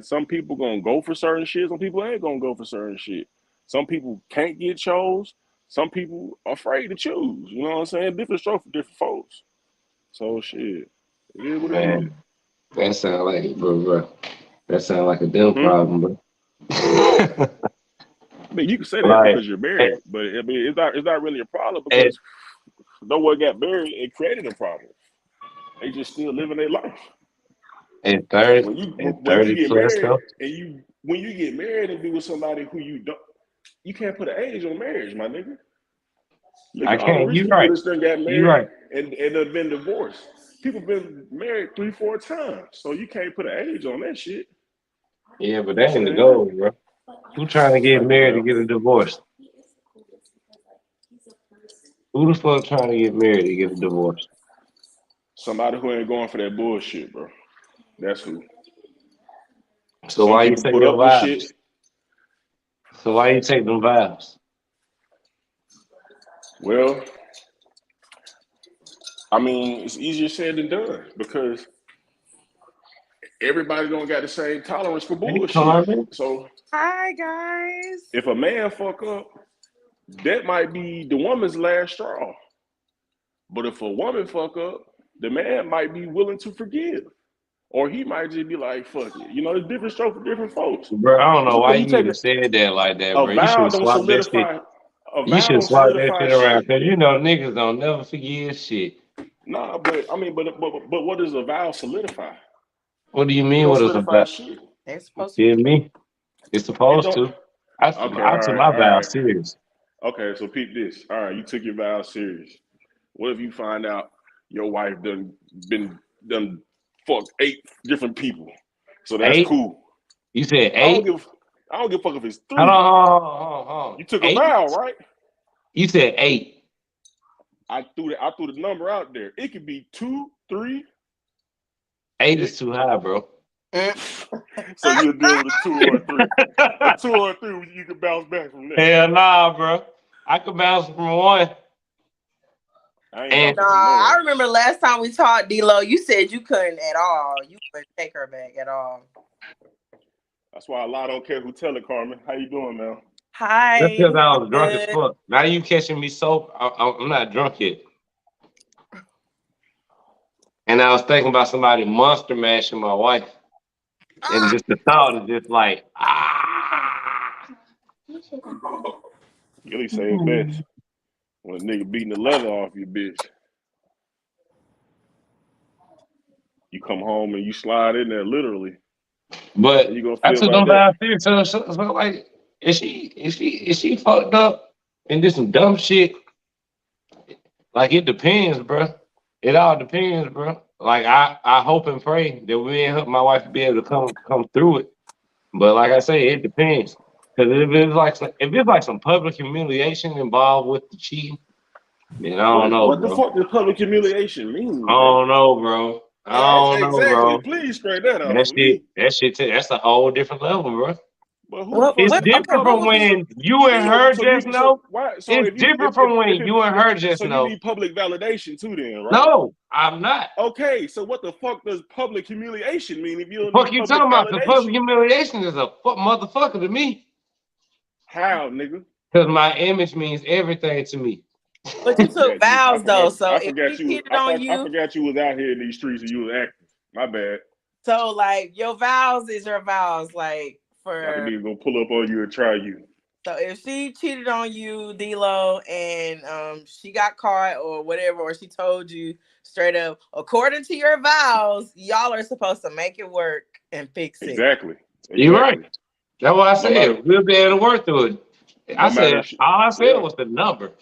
Some people gonna go for certain shit. Some people ain't gonna go for certain shit. Some people can't get chose. Some people are afraid to choose. You know what I'm saying? Different stroke for different folks. So shit, it is what it is. Man, that sound like, bro. That sound like a dumb Hmm? problem, bro. I mean, you can say that like, because you're at, married, but I mean, it's not really a problem at, because no one got married and created a problem. They just still living their life. at 30, When you at when you 30 get plus married though, and you when you get married and be with somebody who you can't put an age on marriage, my nigga. Look I at all the can't. rich You people right. that done got You married right. and have been divorced. People been married 3, 4 times, so you can't put an age on that shit. Yeah, but You that ain't the saying? goal, bro. Who trying to get Thank you, married to ma'am. get a divorce? Who the fuck trying to get married to get a divorce? Somebody who ain't going for that bullshit, bro. That's who. So Some why you people say put your up with shit. vows? So why you take them vows? Well, I mean, it's easier said than done because everybody don't got the same tolerance for Hey, bullshit. Carmen. So Hi guys. if a man fuck up, that might be the woman's last straw. But if a woman fuck up, the man might be willing to forgive. Or he might just be like, fuck it. You know, it's different stroke for different folks. Bro, I don't Just know why because you you take even said that like that, a bro. You should vow have don't swapped that shit. solidify a You vow should don't swap that solidify shit around shit. because you know niggas don't never forgive shit. Nah, but I mean, but what does a vow solidify? What do you It mean? don't What is solidify about? shit. They're supposed to You be. hear me? It's It supposed don't. to. Okay, I took my all vow right. serious. Okay, so peep this. All right, you took your vow serious. What if you find out your wife done fucked 8 different people? So that's 8? cool. You said I don't 8? give I don't give a fuck if it's Hold on, 3. hold on. You took a 8? vow, right? You said 8. I threw the number out there. It could be 2, 3, 8 is 6. too high, bro. Mm. So you'll deal with a 2 or a 3. A 2 or a 3, you can bounce back from that. Hell nah, bro. I could bounce from 1. I ain't And Nah, bouncing from I none. remember last time we talked, D-Lo, you said you couldn't at all. You couldn't take her back at all. That's why a lot don't care who tell it, Carmen. How you doing, man? that's Hi, because I I'm was drunk as good. fuck. Now you catching me sober. I'm not drunk yet. And I was thinking about somebody monster mashing my wife. And Ah! just the thought is just like, ah. Gilly say it best. When a nigga beating the leather off your bitch, you come home and you slide in there literally. How But you gonna I feel took about them that? down serious. So like, is she fucked up and did some dumb shit? Like it depends, bro. It all depends, bro. Like I hope and pray that me and my wife will be able to come through it. But like I say, it depends. Because if it's like some public humiliation involved with the cheating, then I don't know, What the bro. fuck does public humiliation I mean, bro? don't know, bro. I don't know, Exactly. bro. Please straight that out That for shit, me. that shit, that's a whole different level, bro. But who the What? fuck? It's What? Okay. different But what from was this? when you and So her so just you so know. why so It's if you different from when you and if her so just you know. need public validation too then, right? No, I'm not. Okay, so what the fuck does public humiliation mean if you don't Fuck need you public talking about? The public validation? humiliation is a fuck motherfucker to me. How, nigga? Because my image means everything to me. But I you took forgot you. I vows though, forgot. so I if forgot she you was. cheated on I you, forgot you was out here in these streets and you was active. My bad. so like your vows is your vows, like Like a for. nigga gonna pull up on you and try you. So if she cheated on you, D-Lo, and she got caught or whatever, or she told you straight up, according to your vows, y'all are supposed to make it work and fix it. Exactly. You're right. Exactly. That's what I No matter. said. We'll be able to work through it. No matter. All I said Yeah. was the number.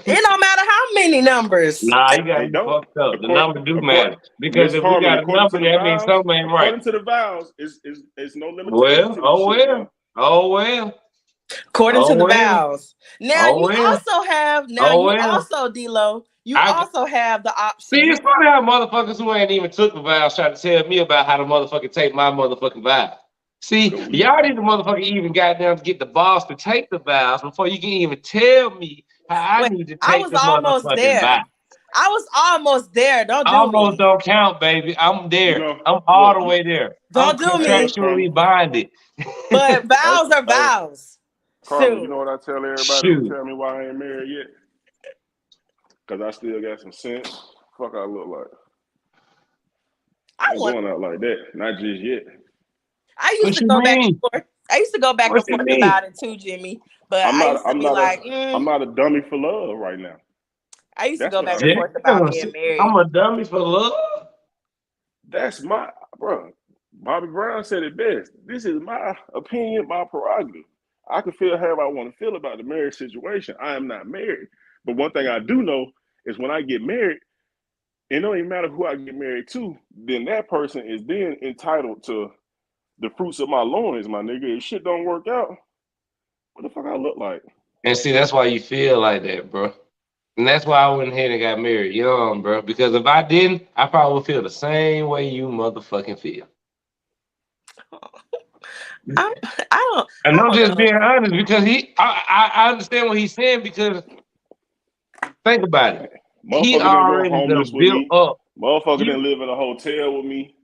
It don't matter how many numbers. Nah, you got It me don't. fucked up. The According. number do According. matter. Because Miss if we Carmen. got a According to number, the that means vows. something ain't right. According to the vows, is no limitations Well, to this oh shit now. well. Oh well. According Oh to the well. vows. Now Oh you well. also have. Now Oh you well. also, D-Lo. You I also have the see option. it's funny how motherfuckers who ain't even took the vows try to tell me about how to motherfucking take my motherfucking vows. See, Cause we. y'all need to motherfucker even goddamn get the balls to take the vows before you can even tell me how I Wait, need to I take was the almost motherfucking vows. there. I was almost there. Don't do Almost me. don't count, baby. I'm You there. know, I'm all look, the way there. I'm Don't do me. contractually binded. But hey, vows are hey, vows. Carla, you Shoot. know what I tell everybody who Shoot. tell me why I ain't married yet? Because I still got some sense. Fuck I look like. I I ain't want. going out like that. Not just yet. I used What to you go back and mean? forth. I used to go back What and you forth mean? about it too, Jimmy. But I'm I not used to I'm be not a like, I'm not a dummy for love right now. I used to That's go what back and I'm forth about Damn, being I'm married. a dummy for love. that's my bro. Bobby Brown said it best. This is my opinion, my prerogative. I can feel however I want to feel about the marriage situation. I am not married. But one thing I do know is when I get married, it don't even matter who I get married to, then that person is then entitled to the fruits of my loins, my nigga. If shit don't work out, what the fuck I look like? And see, that's why you feel like that, bro. And that's why I went ahead and got married young, bro. Because if I didn't, I probably would feel the same way you motherfucking feel. I, I don't. And I I'm don't just know. being honest because I understand what he's saying because think about it. He Motherfucker didn't go already homeless done with built me. up. Motherfucker He didn't live in a hotel with me.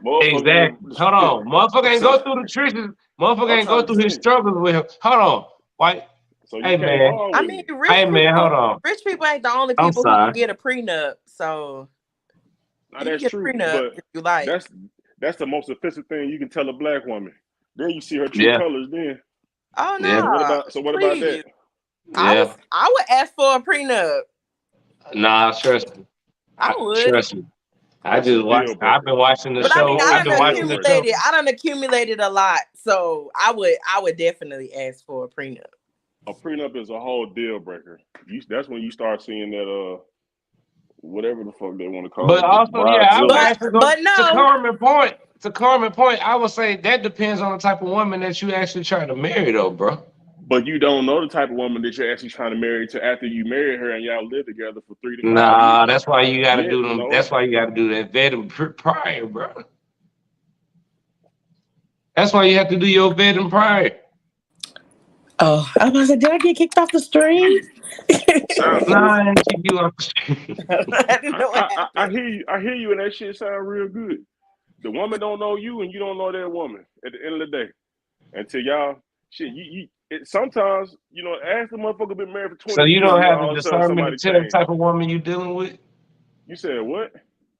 Motherfucker exactly. Hold didn't. on. Motherfucker ain't So go through the trenches. Motherfucker I'm ain't go trying to through his say. struggles with him. Hold on. Why? So you Hey can't man. bond I with mean, me. Hey man, hold on. rich people ain't the only I'm people who can sorry. get a prenup. So Now you can that's get a true, prenup but if you like. that's that's the most offensive thing you can tell a black woman. Then you see her true Yeah. colors. Then Oh Yeah. so what about that? please. Yeah. I would ask for a prenup. Nah, trust me. I would. Trust me. I That's a just deal watched. I've breaker. been watching the But I That's a mean, show. I've whole been deal watching the show. breaker. I done accumulated a lot. So I would definitely ask for a prenup. A prenup is a whole deal breaker. That's when you start seeing that whatever the fuck they want to call But it, the also, yeah, I would bridezilla. actually go to No. Carmen Point. To Carmen Point, I would say that depends on the type of woman that you actually trying to marry, though, bro. But you don't know the type of woman that you're actually trying to marry to after you marry her and y'all live together for 3 to 5 years. Nah, that's why you got to do them. No. That's why you got to do that vetting prior, bro. That's why you have to do your vetting prior. Oh, I was like, did I get kicked off the stream? Sound Nah, I ain't kick you off the street. I didn't know what I happened. hear you. I hear you, and that shit sound real good. The woman don't know you, and you don't know that woman. At the end of the day, until y'all shit, sometimes ask the motherfucker been married for So 20 you years, don't and have the all of a sudden discernment to somebody tell the changed. type of woman you dealing with. You said what?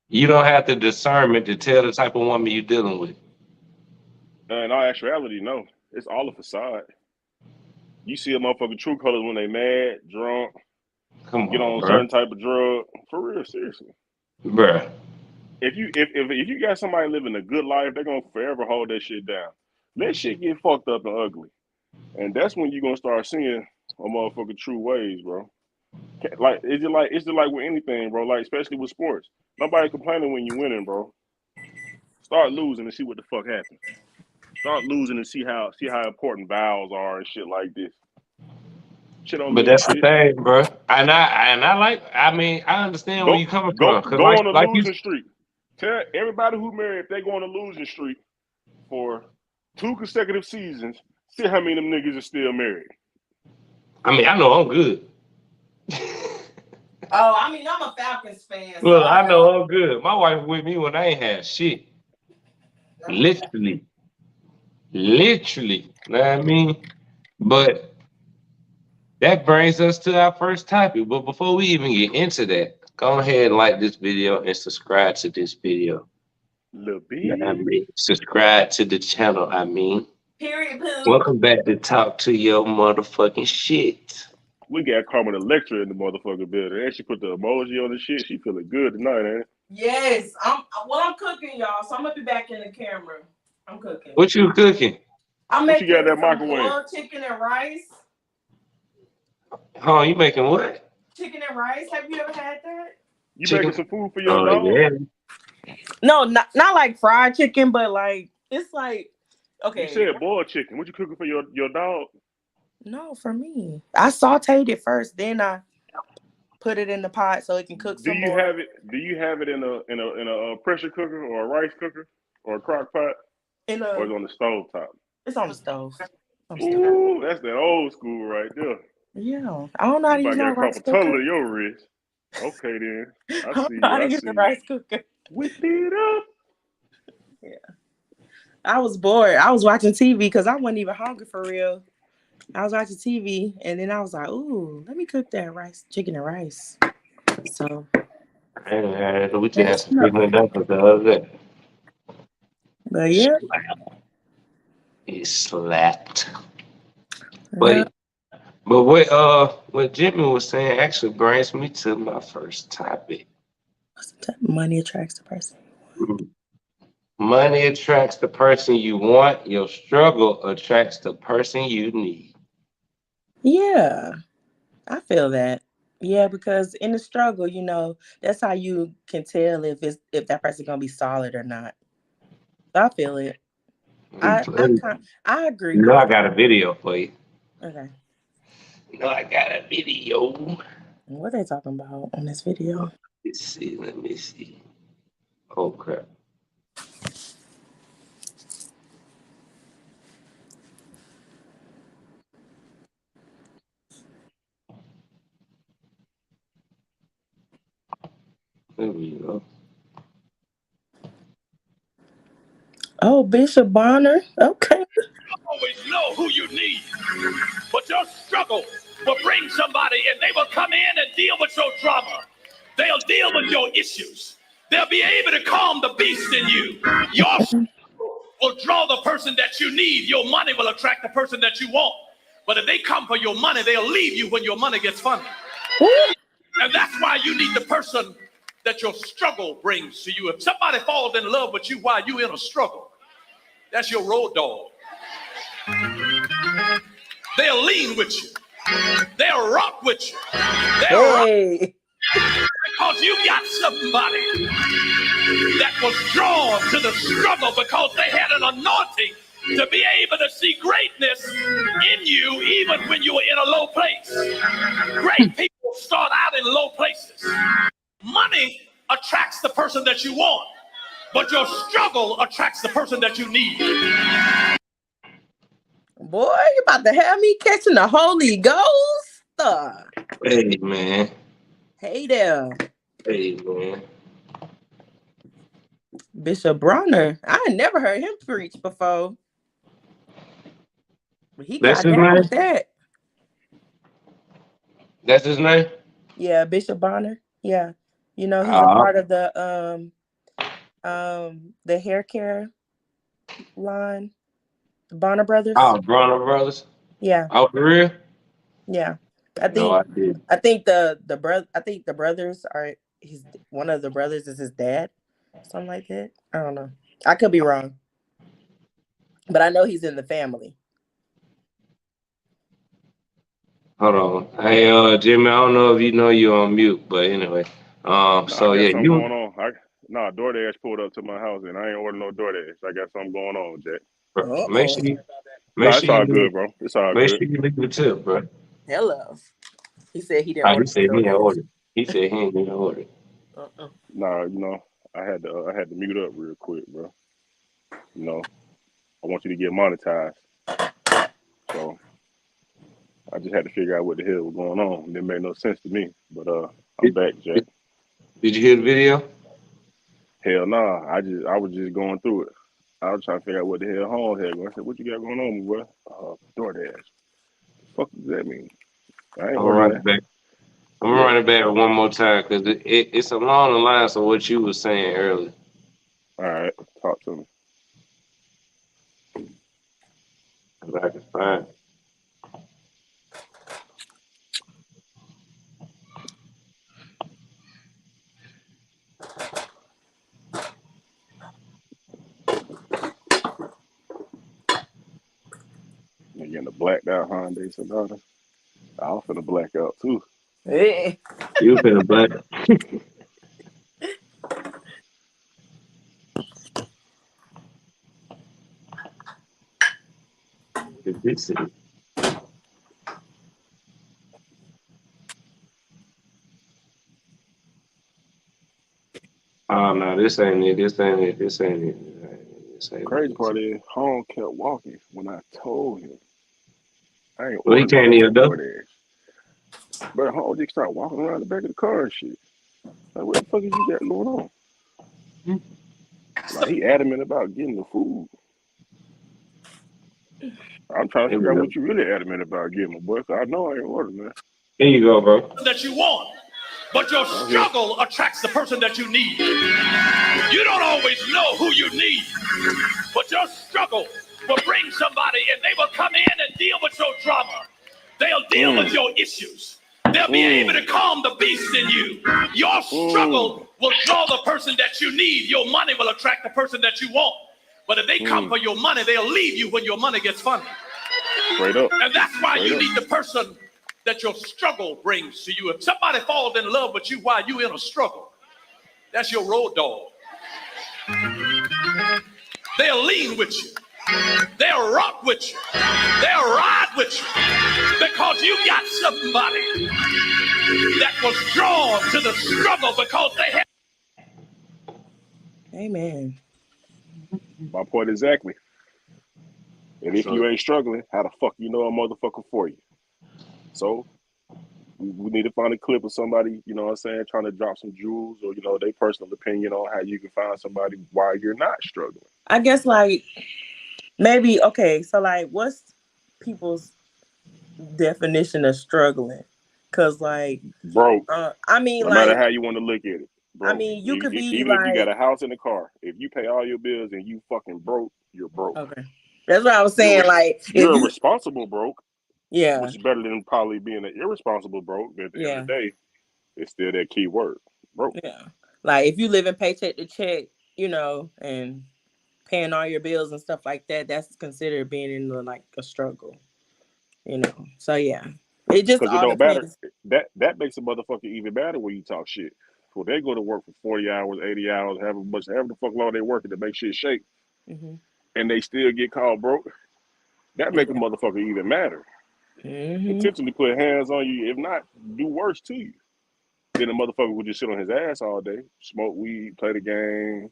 You don't have the discernment to tell the type of woman you dealing with. In all actuality, no. It's all a facade. You see a motherfucker true colors when they mad, drunk, Come get on, on a bro. certain type of drug. For real, seriously. Bruh. If you got somebody living a good life, they're gonna forever hold that shit down. Let shit get fucked up and ugly, and that's when you're gonna start seeing a motherfucker true ways, bro. It's just like with anything, bro. Like especially with sports, nobody complaining when you winning, bro. Start losing and see what the fuck happens. Start losing and see how important vowels are and shit like this. Shit don't But mean that's the shit. thing, bro. And I like. I mean, I understand where Go you coming go from, cause go on a like you. losing streak. Tell everybody who married if they go on a losing streak for 2 consecutive seasons, see how many of them niggas are still married. I mean, I know I'm good. Oh, I mean, I'm a Falcons fan, so Look, I I know. know I'm good. My wife with me when I ain't had shit. Literally, literally. Know what I mean? But that brings us to our first topic. But before we even get into that, go ahead and like this video and subscribe to this video. Little Know what I bitch. mean? Subscribe to the channel. I mean, Period, poo. welcome back to Talk to Your Motherfucking Shit. We got Carmen Electra in the motherfucking building. And she put the emoji on the shit. She feeling good tonight, ain't it? Yes, I'm cooking, y'all. So I'm gonna be back in the camera. I'm cooking. What you cooking? I'm What you got making in that some microwave? boiled chicken and rice. Oh, you making what? Chicken and rice. Have you ever had that? You making Chicken? some food for your Oh dog? yeah. No, not like fried chicken, but like it's like You okay. said boiled chicken. What you cooking for your dog? No, for me. I sauteed it first, then I put it in the pot so it can cook Do some you more. have it? Do you have it in a pressure cooker or a rice cooker or a crock pot In or a, is it on the stove top? it's on the stove. On the stove. Ooh, that's that old school right there. Yeah, I don't know how You to use might no got rice carpal tunnel cooker. in your wrist. Okay then. I I'm see you. trying I to get see the you. rice cooker. Whip it up. Yeah. I was bored. I was watching TV because I wasn't even hungry for real. I was watching TV and then I was like, ooh, let me cook that rice, chicken and rice. So And we just had next some up. chicken and dumplings the other day. But yeah. It slapped. Yeah. But what Jimmy was saying actually brings me to my first topic. What's the type? Money attracts the person. Mhm. Money attracts the person you want. Your struggle attracts the person you need. Yeah, I feel that. Yeah, because in the struggle, that's how you can tell if that person gonna be solid or not. I feel it. I I You con- I agree know with I that. got a video for you. Okay, You know I got a video. what they talking about on this video? Let's see. Let me see. Oh crap. There we go. Oh, Bishop Bonner. Okay. Always know who you need, but your struggle will bring somebody and they will come in and deal with your drama. They'll deal with your issues. They'll be able to calm the beast in you. Your struggle will draw the person that you need. Your money will attract the person that you want. But if they come for your money, they'll leave you when your money gets funny. And that's why you need the person that your struggle brings to you. If somebody falls in love with you while you're in a struggle, that's your road dog. They'll lean with you. They'll rock with you. They'll rock Hey. because you got somebody that was drawn to the struggle because they had an anointing to be able to see greatness in you even when you were in a low place. Great people start out in low places. Money attracts the person that you want, but your struggle attracts the person that you need. Boy, you about to have me catching the Holy Ghost. Hey, man. Hey there, Hey, man. Bishop Bonner. I ain't never heard him preach before. But he That's got his down name? with that. That's his name? Yeah, Bishop Bonner. Yeah. He's a Ah, part of the hair care line, the Bonner brothers. Bronner Brothers. Yeah, Oh, for real? yeah. I No, think I didn't. I think the brothers are he's one of the brothers is his dad. Something like that. I don't know. I could be wrong. But I know he's in the family. Hold on. Hey, Jimmy, I don't know if you know you're on mute, but anyway. No, I So got yeah, something going on. DoorDash pulled up to my house and I ain't ordered no DoorDash. I got something going on, Jack. make Uh-oh. sure you No, make it's sure you all leave, good, bro. It's all make good. sure you leave the tip, bro. Hello. He said he didn't Oh, he order said no he ain't DoorDash. ordered. He said he ain't even ordered. Uh-uh. Nah, I had to mute up real quick, bro. You know, I want you to get monetized. So I just had to figure out what the hell was going on. It didn't make no sense to me. But I'm Did, back, Jack. did, did you hear the video? Hell nah. I was just going through it. I was trying to figure out what the hell home had going. I said, what you got going on, bro? DoorDash. The fuck does that mean? I ain't I'm gonna ordering run that. it back. I'm gonna Yeah. run it back one more time because it's along the lines of what you were saying earlier. All right. Talk to me. If I can find. You getting the blacked out Hyundai Sonata. I was finna black out too. Hey. You finna black. This is. Oh no, this ain't it. This ain't it. This ain't it. This ain't Crazy it. part is, home kept walking when I told him I ain't Well, he ordering no can't damn even go. DoorDash. But how they start walking around the back of the car and shit. Like, what the fuck is you got going on? Like, he adamant about getting the food. I'm trying to Here figure we out go. what you really adamant about getting, my boy. 'Cause I know I ain't ordered, man. Here you go, bro. That you want, but your I'm here. struggle attracts the person that you need. You don't always know who you need, but your struggle will bring somebody and they will come in and deal with your drama. They'll deal with your issues. They'll be able to calm the beast in you. Your struggle will draw the person that you need. Your money will attract the person that you want. But if they come for your money, they'll leave you when your money gets funny. Straight up. And that's why Straight you up. need the person that your struggle brings to you. If somebody falls in love with you while you're in a struggle, that's your road dog. They'll lean with you. They'll rock with you. They'll ride with you. Because you got somebody that was drawn to the struggle because they had. Amen. My point exactly. And if you ain't struggling, how the fuck you know a motherfucker for you? So we need to find a clip of somebody, you know what I'm saying, trying to drop some jewels or, you know, their personal opinion on how you can find somebody while you're not struggling. I guess like maybe okay, so like what's people's definition of struggling? Cause like Broke. I mean No matter like how you want to look at it. I Broke. mean you could be Even if you got like a house and a car, if you pay all your bills and you fucking broke, you're broke. okay. That's what I was saying. Like if You're a you responsible broke, yeah. which is better than probably being an irresponsible broke. But at the end Yeah. of the day, it's still that key word, broke. Yeah. Like if you live in paycheck to check, you know, and paying all your bills and stuff like that, that's considered being in like a struggle, you know. So yeah. It just Because it all don't matter. depends. That makes a motherfucker even better when you talk shit. Well, they go to work for 40 hours, 80 hours, however the fuck long they working to make shit shake, Mm-hmm. and they still get called broke. That make a Yeah. motherfucker even matter. Mm-hmm. Intentionally put hands on you, if not, do worse to you. Then the motherfucker would just sit on his ass all day, smoke weed, play the game,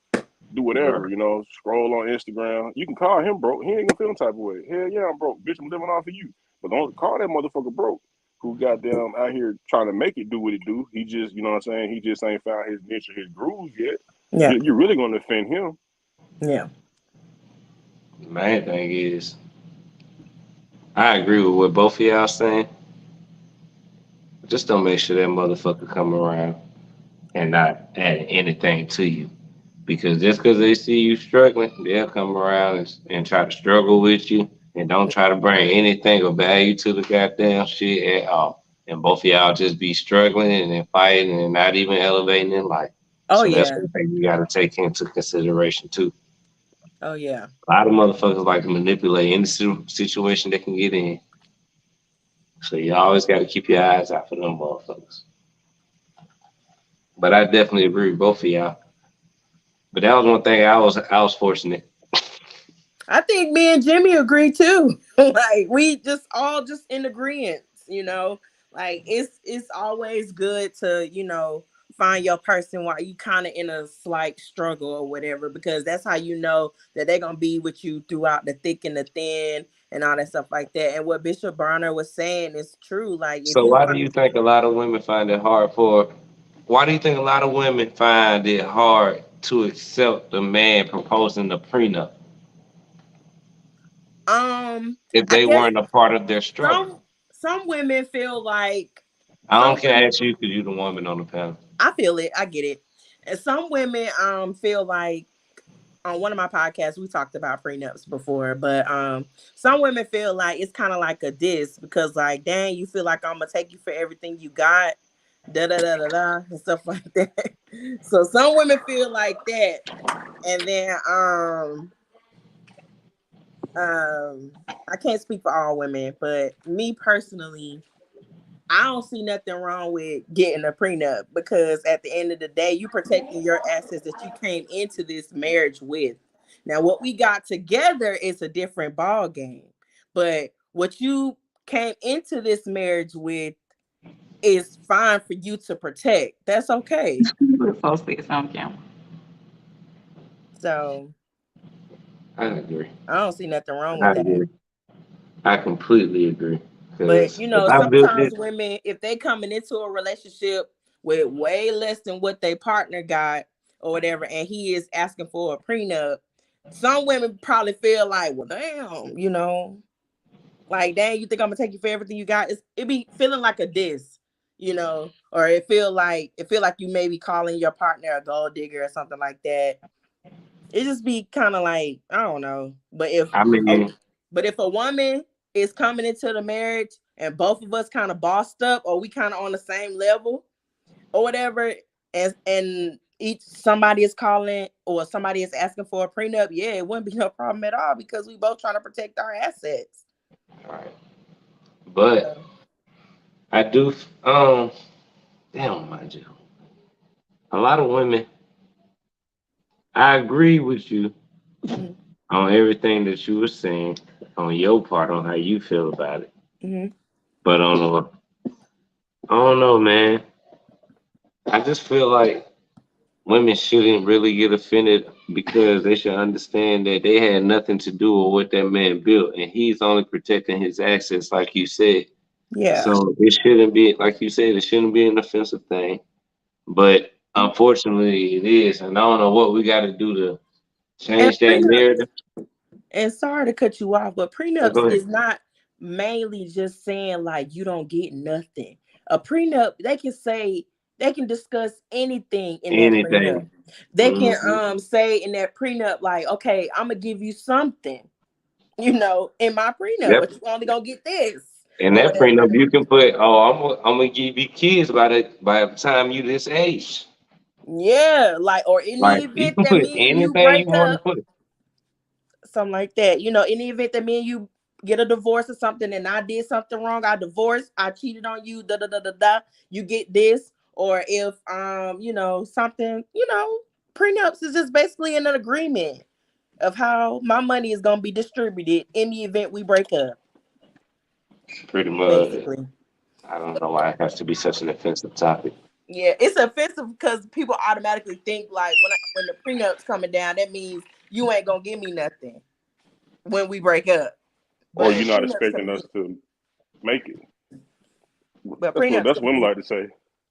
do whatever, you know, scroll on Instagram. You can call him broke. He ain't gonna feel no type of way. Hell yeah, I'm broke. Bitch, I'm living off of you. But don't call that motherfucker broke. Who goddamn out here trying to make it do what it do. He just, you know what I'm saying? He just ain't found his niche or his groove yet. Yeah. You're really gonna offend him. Yeah. The main thing is, I agree with what both of y'all saying. Just don't make sure that motherfucker come around and not add anything to you. Because just because they see you struggling, they'll come around and try to struggle with you and don't try to bring anything of value to the goddamn shit at all. And both of y'all just be struggling and then fighting and not even elevating in life. Oh So that's yeah. one thing you got to take into consideration too. Oh yeah. A lot of motherfuckers like to manipulate any situation they can get in. So you always got to keep your eyes out for them motherfuckers. But I definitely agree with both of y'all. But that was one thing I was fortunate. I think me and Jimmy agree too. Like we just all just in agreement, you know. Like it's always good to, you know, find your person while you kind of in a slight struggle or whatever, because that's how you know that they're gonna be with you throughout the thick and the thin and all that stuff like that. And what Bishop Bronner was saying is true. Like if So you why do find you think a lot of women find it hard for? Why do you think a lot of women find it hard to accept the man proposing the prenup if I they guess weren't a part of their struggle? some women feel like I some don't care ask you because you're the woman on the panel. I feel it. I get it. And some women feel like on one of my podcasts we talked about prenups before, but some women feel like it's kind of like a diss because like dang, you feel like I'm gonna take you for everything you got, da da da da da and stuff like that. So some women feel like that, and then I can't speak for all women, but me personally, I don't see nothing wrong with getting a prenup because at the end of the day, you protecting your assets that you came into this marriage with. Now, what we got together is a different ball game, but what you came into this marriage with is fine for you to protect. That's okay. We're supposed to get on camera. So I agree. I don't see nothing wrong I with that. agree. I completely agree. But Cause if I built sometimes it, women, if they coming into a relationship with way less than what their partner got or whatever, and he is asking for a prenup, some women probably feel like, well, damn, like, dang, you think I'm gonna take you for everything you got? It be feeling like a diss, or it feel like you may be calling your partner a gold digger or something like that. It just be kind of like, I don't know. But I mean, if a woman is coming into the marriage and both of us kind of bossed up, or we kind of on the same level or whatever, and each somebody is calling or somebody is asking for a prenup, yeah, it wouldn't be no problem at all because we both trying to protect our assets. right. But I do damn mind you. A lot of women, I agree with you Mm-hmm. on everything that you were saying on your part on how you feel about it. Mm-hmm. But I don't know, man. I just feel like women shouldn't really get offended because they should understand that they had nothing to do with what that man built, and he's only protecting his assets, like you said. Yeah. So it shouldn't be, like you said, it shouldn't be an offensive thing. But unfortunately, it is, and I don't know what we got to do to And change that prenups, narrative. and sorry to cut you off, but So prenups go ahead. is not mainly just saying like you don't get nothing. A prenup, they can discuss anything in that prenup. Anything. They can Hmm. say in that prenup, like, okay, I'm gonna give you something, in my prenup, Yep. but you only gonna get this And or that prenup, whatever. you can put, I'm gonna give you kids by the time you this age. Yeah, like, or in the Like you event can that put me and you anything you break want to up, put. something like that. In the event that me and you get a divorce or something, and I did something wrong, I divorced, I cheated on you, da da da da da, you get this. Or if something, prenups is just basically an agreement of how my money is gonna be distributed in the event we break up, Pretty much. basically. I don't know why it has to be such an offensive topic. Yeah, it's offensive because people automatically think like when the prenup's coming down, that means you ain't gonna give me nothing when we break up. Or But you're not prenups can expecting us be, to make it. but That's what prenups that's can what women be like to say.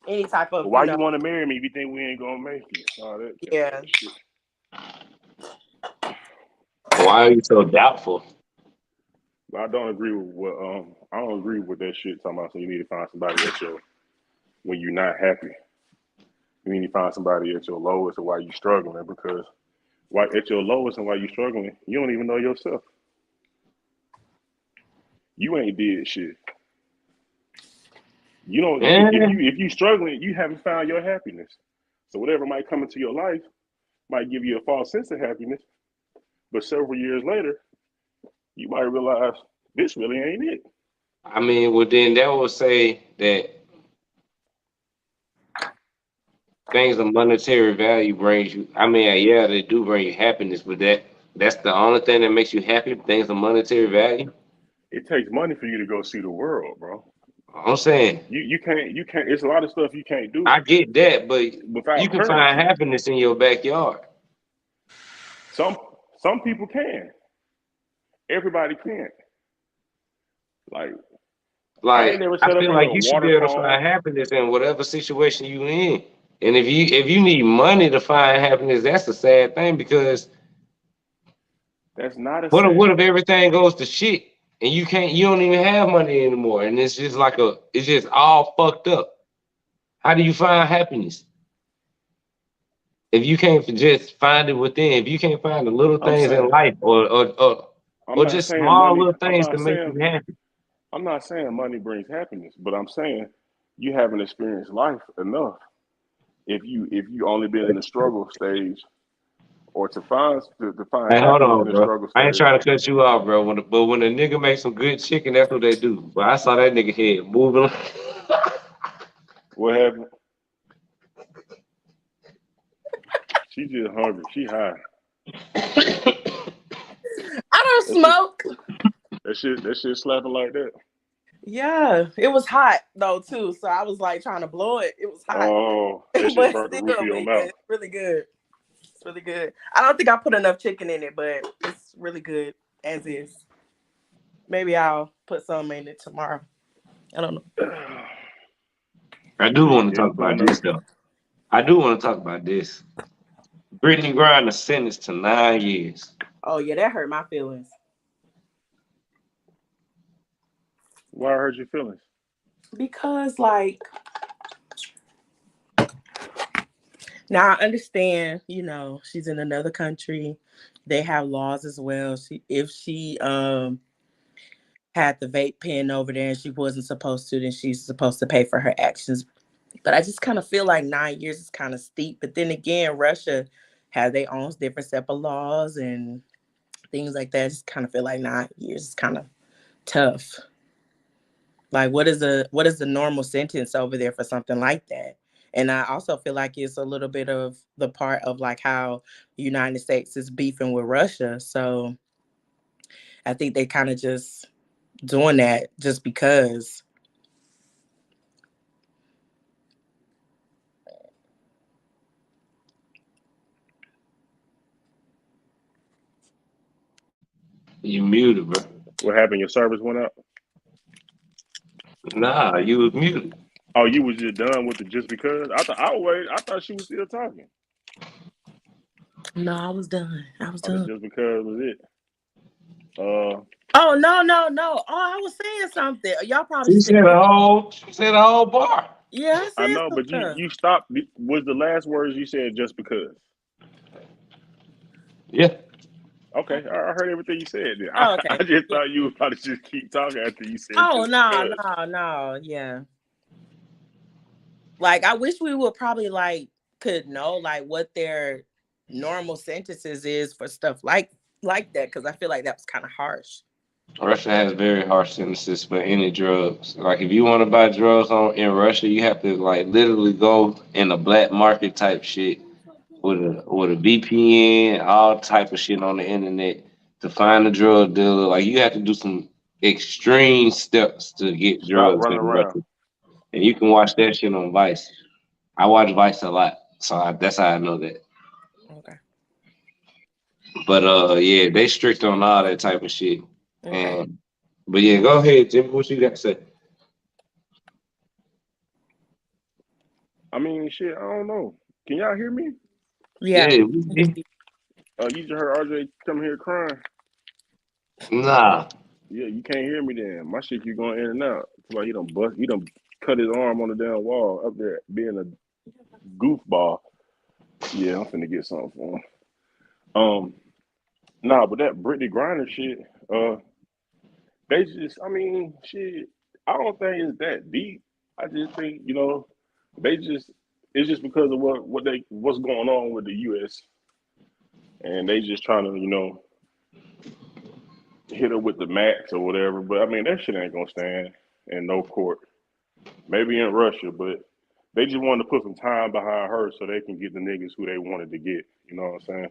any type of, Well, why you want to marry me if you think we ain't gonna make it? All yeah. that shit. Why are you so doubtful? I don't agree with what I don't agree with that shit talking about. So you need to find somebody when you're not happy. You need to find somebody at your lowest or why you struggling because why at your lowest and why you struggling, you don't even know yourself. You ain't did shit. You don't Eh, if you struggling, you haven't found your happiness. So whatever might come into your life might give you a false sense of happiness, but several years later, you might realize this really ain't it. I mean, well, then that would say that things of monetary value brings you. I mean, yeah, they do bring you happiness, but that's the only thing that makes you happy. Things of monetary value. It takes money for you to go see the world, bro. I'm saying You can't. It's a lot of stuff you can't do I get that, but you without can find currency. happiness in your backyard. Some some people can. Everybody can't. Like I ain't Like never I set up feel on like a you should be water able to phone. find happiness in whatever situation you in. And if you need money to find happiness, that's a sad thing because That's not a what sad if thing. everything goes to shit and you don't even have money anymore and it's just it's just all fucked up. How do you find happiness? If you can't just find it within, if you can't find the little I'm things in saying life I'm or not just saying small money. little things to make you happy. I'm not saying money brings happiness, but I'm saying you haven't experienced life enough. If you only been in the struggle stage, or to find Hey, hold happiness on, in the bro. struggle I ain't stage. trying to cut you off, bro. But when a nigga makes some good chicken, that's what they do. But I saw that nigga head moving. What happened? She just hungry. She high. I don't That shit. smoke. That shit slapping like that. Yeah, it was hot though too, so I was like trying to blow it. It was hot, Oh, that shit but burnt the roof still, of your but yeah, mouth. it's really good. It's really good. I don't think I put enough chicken in it, but it's really good as is. Maybe I'll put some in it tomorrow. I don't know. I do want to Yeah, talk but I about know. this though. I do want to talk about this. Brittany Griner sentenced to 9 years. Oh yeah, that hurt my feelings Why hurt your feelings? because like now I understand, she's in another country. They have laws as well. If she had the vape pen over there and she wasn't supposed to, then she's supposed to pay for her actions. But I just kind of feel like 9 years is kind of steep. But then again, Russia has their own different set of laws and things like that. I just kind of feel like 9 years is kind of tough. Like what is the normal sentence over there for something like that? And I also feel like it's a little bit of the part of like how the United States is beefing with Russia. So I think they kind of just doing that just because. You muted, bro. What happened? Your service went out? Nah, you was muted. Oh, you was just done with the just because? I thought she was still talking. No, I was done. I was Oh, the done. just because was it. Oh no, no, no. Oh, I was saying something. Y'all probably She said, said a whole bar. yeah, I I said know, some but stuff. you stopped. Was the last words you said just because? Yeah. Okay, I heard everything you said. Then. Oh, I okay. just Yeah. thought you would probably just keep talking after you said Oh just no, because. no, no. Yeah. Like I wish we would probably like could know like what their normal sentences is for stuff like that because I feel like that was kind of harsh. Russia has very harsh sentences for any drugs. Like if you want to buy drugs in Russia, you have to like literally go in a black market type shit with a VPN, all type of shit on the internet to find a drug dealer. Like you have to do some extreme steps to get Stop drugs running in around. Russia. And you can watch that shit on Vice. I watch Vice a lot, so that's how I know that. Okay. But yeah, they strict on all that type of shit. Okay. And but yeah, go ahead, Jimmy. What you got to say? I mean, shit. I don't know. Can y'all hear me? Yeah. Yeah, You just heard RJ come here crying. nah. Yeah, you can't hear me then. My shit keep going in and out. It's like he done cut his arm on the damn wall up there being a goofball. Yeah, I'm finna get something for him. Nah, but that Brittany Griner shit, they just, I mean, shit, I don't think it's that deep. I just think, they just, it's just because of what's going on with the U.S. and they just trying to, hit her with the max or whatever. But I mean, that shit ain't gonna stand in no court. Maybe in Russia, but they just wanted to put some time behind her so they can get the niggas who they wanted to get. You know what I'm saying?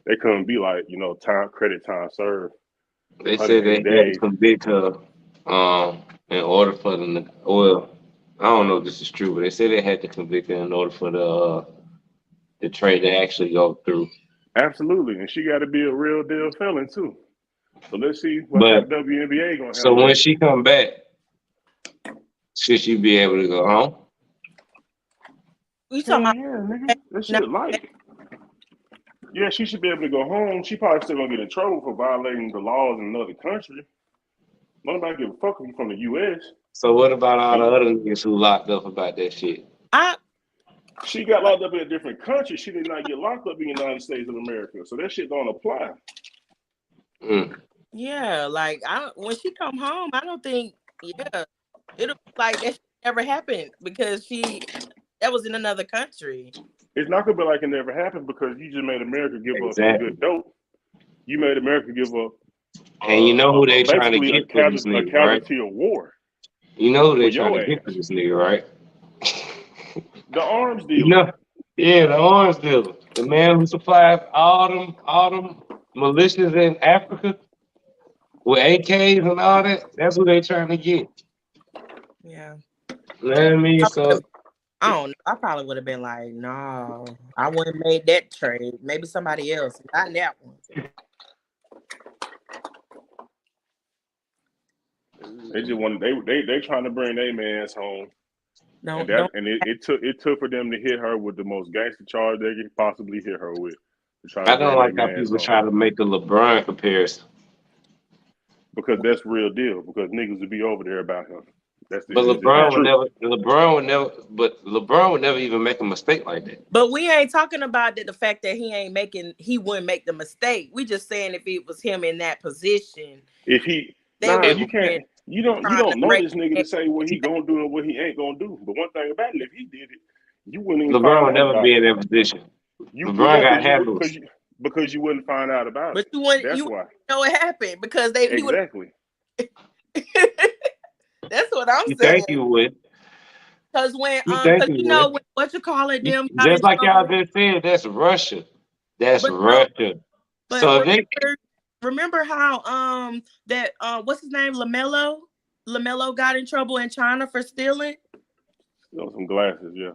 They couldn't be like, time served, They said they 180 had to days. convict her in order for the well, I don't know if this is true, but they said they had to convict her in order for the trade to actually go through. Absolutely. And she got to be a real deal felon too. So let's see how But the WNBA gonna so handle when that. she come back, should she be able to go home? You talking Hell about yeah, nigga. That now? shit light. Yeah, she should be able to go home. She probably still gonna get in trouble for violating the laws in another country. Nobody give a fuck if you from the U.S. So what about all the And other niggas who locked up about that shit? I she got locked up in a different country. She did not get locked up in the United States of America. So that shit don't apply. Mm. yeah, like when she come home, I don't think it'll be like that shit never happened because that was in another country. It's not gonna be like it never happened because you just made America give up some Exactly. good dope. You made America give up And you know who they trying to basically get for this a nigga, right? casualty of war You know who for they trying your to get for ass. this nigga, right? The arms You dealer. know, yeah, the orange dealer, the man who supplies all them militias in Africa with AKs and all that. That's who they trying to get. Yeah. You know what I mean? So I don't know. I probably would have been like, no, I wouldn't have made that trade. Maybe somebody else, not that one. They just want they trying to bring their man's home. Don't It took for them to hit her with the most gangster charge they could possibly hit her with to try to I don't bring their like how man's people home. try to make the LeBron comparison. Because that's real deal. Because niggas would be over there about him. That's But just the truth. LeBron would never even make a mistake like that. But we ain't talking about the fact that he wouldn't make the mistake. We just saying if it was him in that position, If he they would you have been can't you trying to don't know break this nigga to it. say what he gonna do and what he ain't gonna do. But one thing about it, if he did it, you wouldn't even LeBron find would out never about be it. in that position. You LeBron got because handles. you wouldn't find out about But it. you That's wouldn't why. know it happened because he would. Exactly. That's what I'm You saying. think you would? Because You think because you you know would? when what you call it, them got in Just like y'all trouble. just said, that's Russia. That's But no, Russia. but So they remember how that what's his name, Lamelo got in trouble in China for stealing. Some glasses, yeah.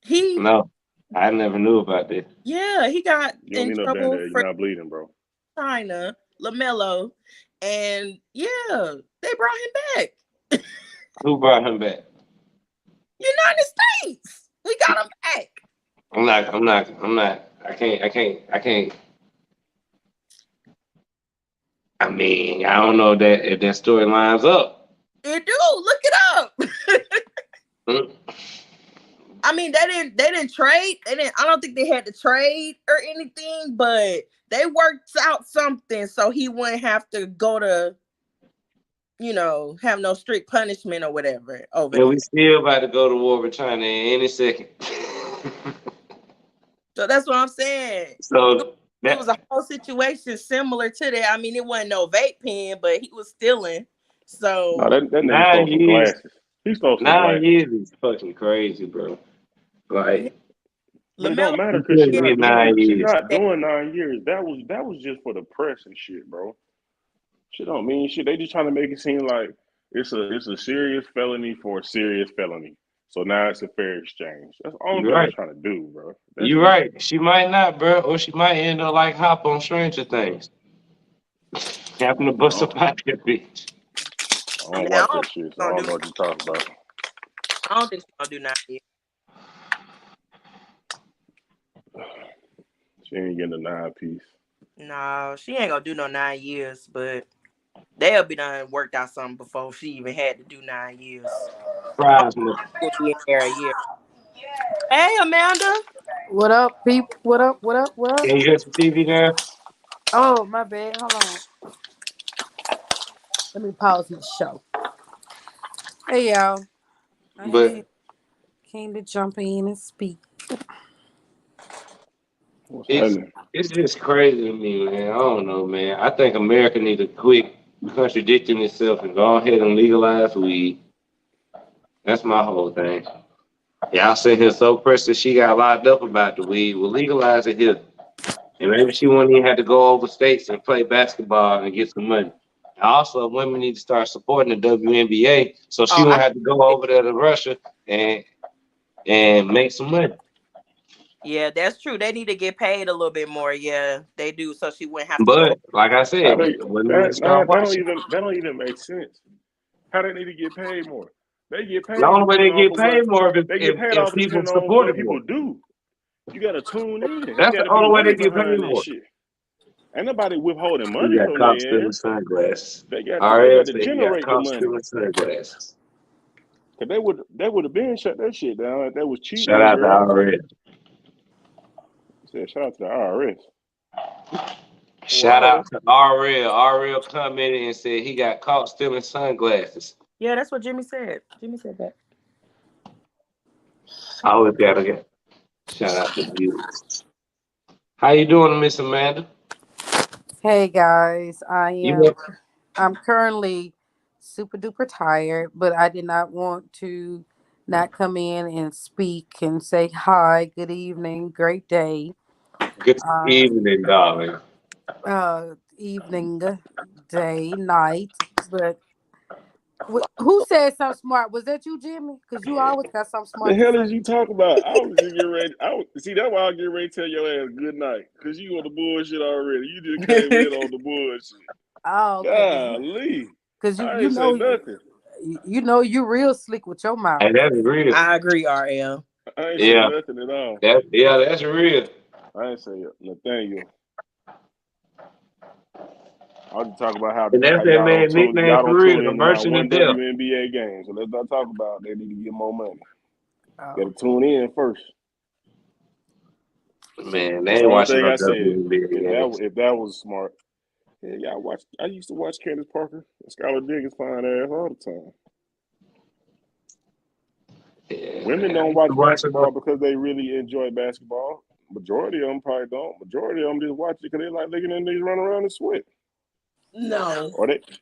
He no, I never knew about this. Yeah, he got You don't in need no trouble band-aid. for You're not bleeding, bro. China, Lamelo, and yeah, they brought him back. Who brought him back? United States. We got him back. I'm not. I can't. I mean, I don't know if that story lines up. It do. Look it up. Hmm. I mean, they didn't trade. I don't think they had to trade or anything, but they worked out something so he wouldn't have to go to, have no strict punishment or whatever over And there. we still about to go to war with China in any second. So that's what I'm saying. So It was a whole situation similar to that. I mean, it wasn't no vape pen, but he was stealing. So No, that nigga stole 9 some years, glasses. He stole some 9 glasses. years is fucking crazy, bro. Like, But it LaMelo don't matter you because couldn't get 9 she's years. not doing 9 years. That was just for the press and shit, bro. Shit don't mean shit. They just trying to make it seem like it's a serious felony for a serious felony. So now it's a fair exchange. That's the only You're thing they're right. trying to do, bro. That's You're it. right. She might not, bro, or she might end up like Hop on Stranger Things, having to bust up out that bitch. I don't now watch that shit, so I don't know what you're talking about. I don't think she's gonna do 9 years. She ain't getting a 9-piece. No, she ain't gonna do no 9 years, but they'll be done worked out something before she even had to do 9 years. Fries, man. We'll be in there a year. Hey, Amanda. What up, people? What up? What up? What up? Can you get the TV there? Oh, my bad. Hold on. Let me pause the show. Hey, y'all. But Came to jump in and speak. What's it's happening? it's just crazy to me, man. I don't know, man. I think America need to quit contradicting itself and go ahead and legalize weed. That's my whole thing. Y'all sit here so pressed that she got locked up about the weed. Well, legalize it here. And maybe she won't even have to go over states and play basketball and get some money. Also, women need to start supporting the WNBA so she Oh, won't have to go over there to Russia and make some money. yeah, that's true. They need to get paid a little bit more. Yeah, they do. So she wouldn't have to go. But like I How said, they women need to start watching. that don't even make sense. How they need to get paid more? They get The paid only way they depending off get of what paid more is they get paid if off people depending on support what it people more. do. You gotta tune in. It That's the gotta be only way they money get paid behind this more. shit. Ain't nobody withholding You money got from caught their stealing ass. sunglasses. They got RL to said you got generate the caught money. stealing sunglasses. Cause they would have been shut that shit down if they was cheating Shout on out to girls. RL. Said shout out to the IRS. Shout Whoa. out to RL. RL commented and said he got caught stealing sunglasses. Yeah, that's what Jimmy said. Jimmy said that. I always gotta get shout out to you. How you doing, Miss Amanda? Hey, guys. You I'm currently super duper tired, but I did not want to not come in and speak and say hi, good evening, great day, good uh, evening, darling. evening, day, night. But who said something smart? Was that you, Jimmy? Because you always got something The smart to hell say. is you talking about? I was just getting ready. See that's why I get ready to tell your ass good night. Cause you on the bullshit already. You just came in on the bullshit. Oh, okay. Golly. Because I ain't say nothing. you real slick with your mouth. And that's real. I agree, RL. I ain't say Yeah, nothing at all. that's real. I ain't say Nathaniel. I was just talking about how And that's that man nickname y'all for don't real, tune the in to not merchant one of death. WNBA game. So let's not talk about they need to get more money. Oh. Gotta tune in first. Man, they That's ain't the only watching thing no I said. WNBA games. If that was smart. Yeah, I used to watch Candace Parker and Skylar Diggins fine ass all the time. Yeah, Women man. I don't used to watch watch basketball because they really enjoy basketball. Majority of them probably don't. Majority of them just watch it because they like looking at niggas run around and sweat. No.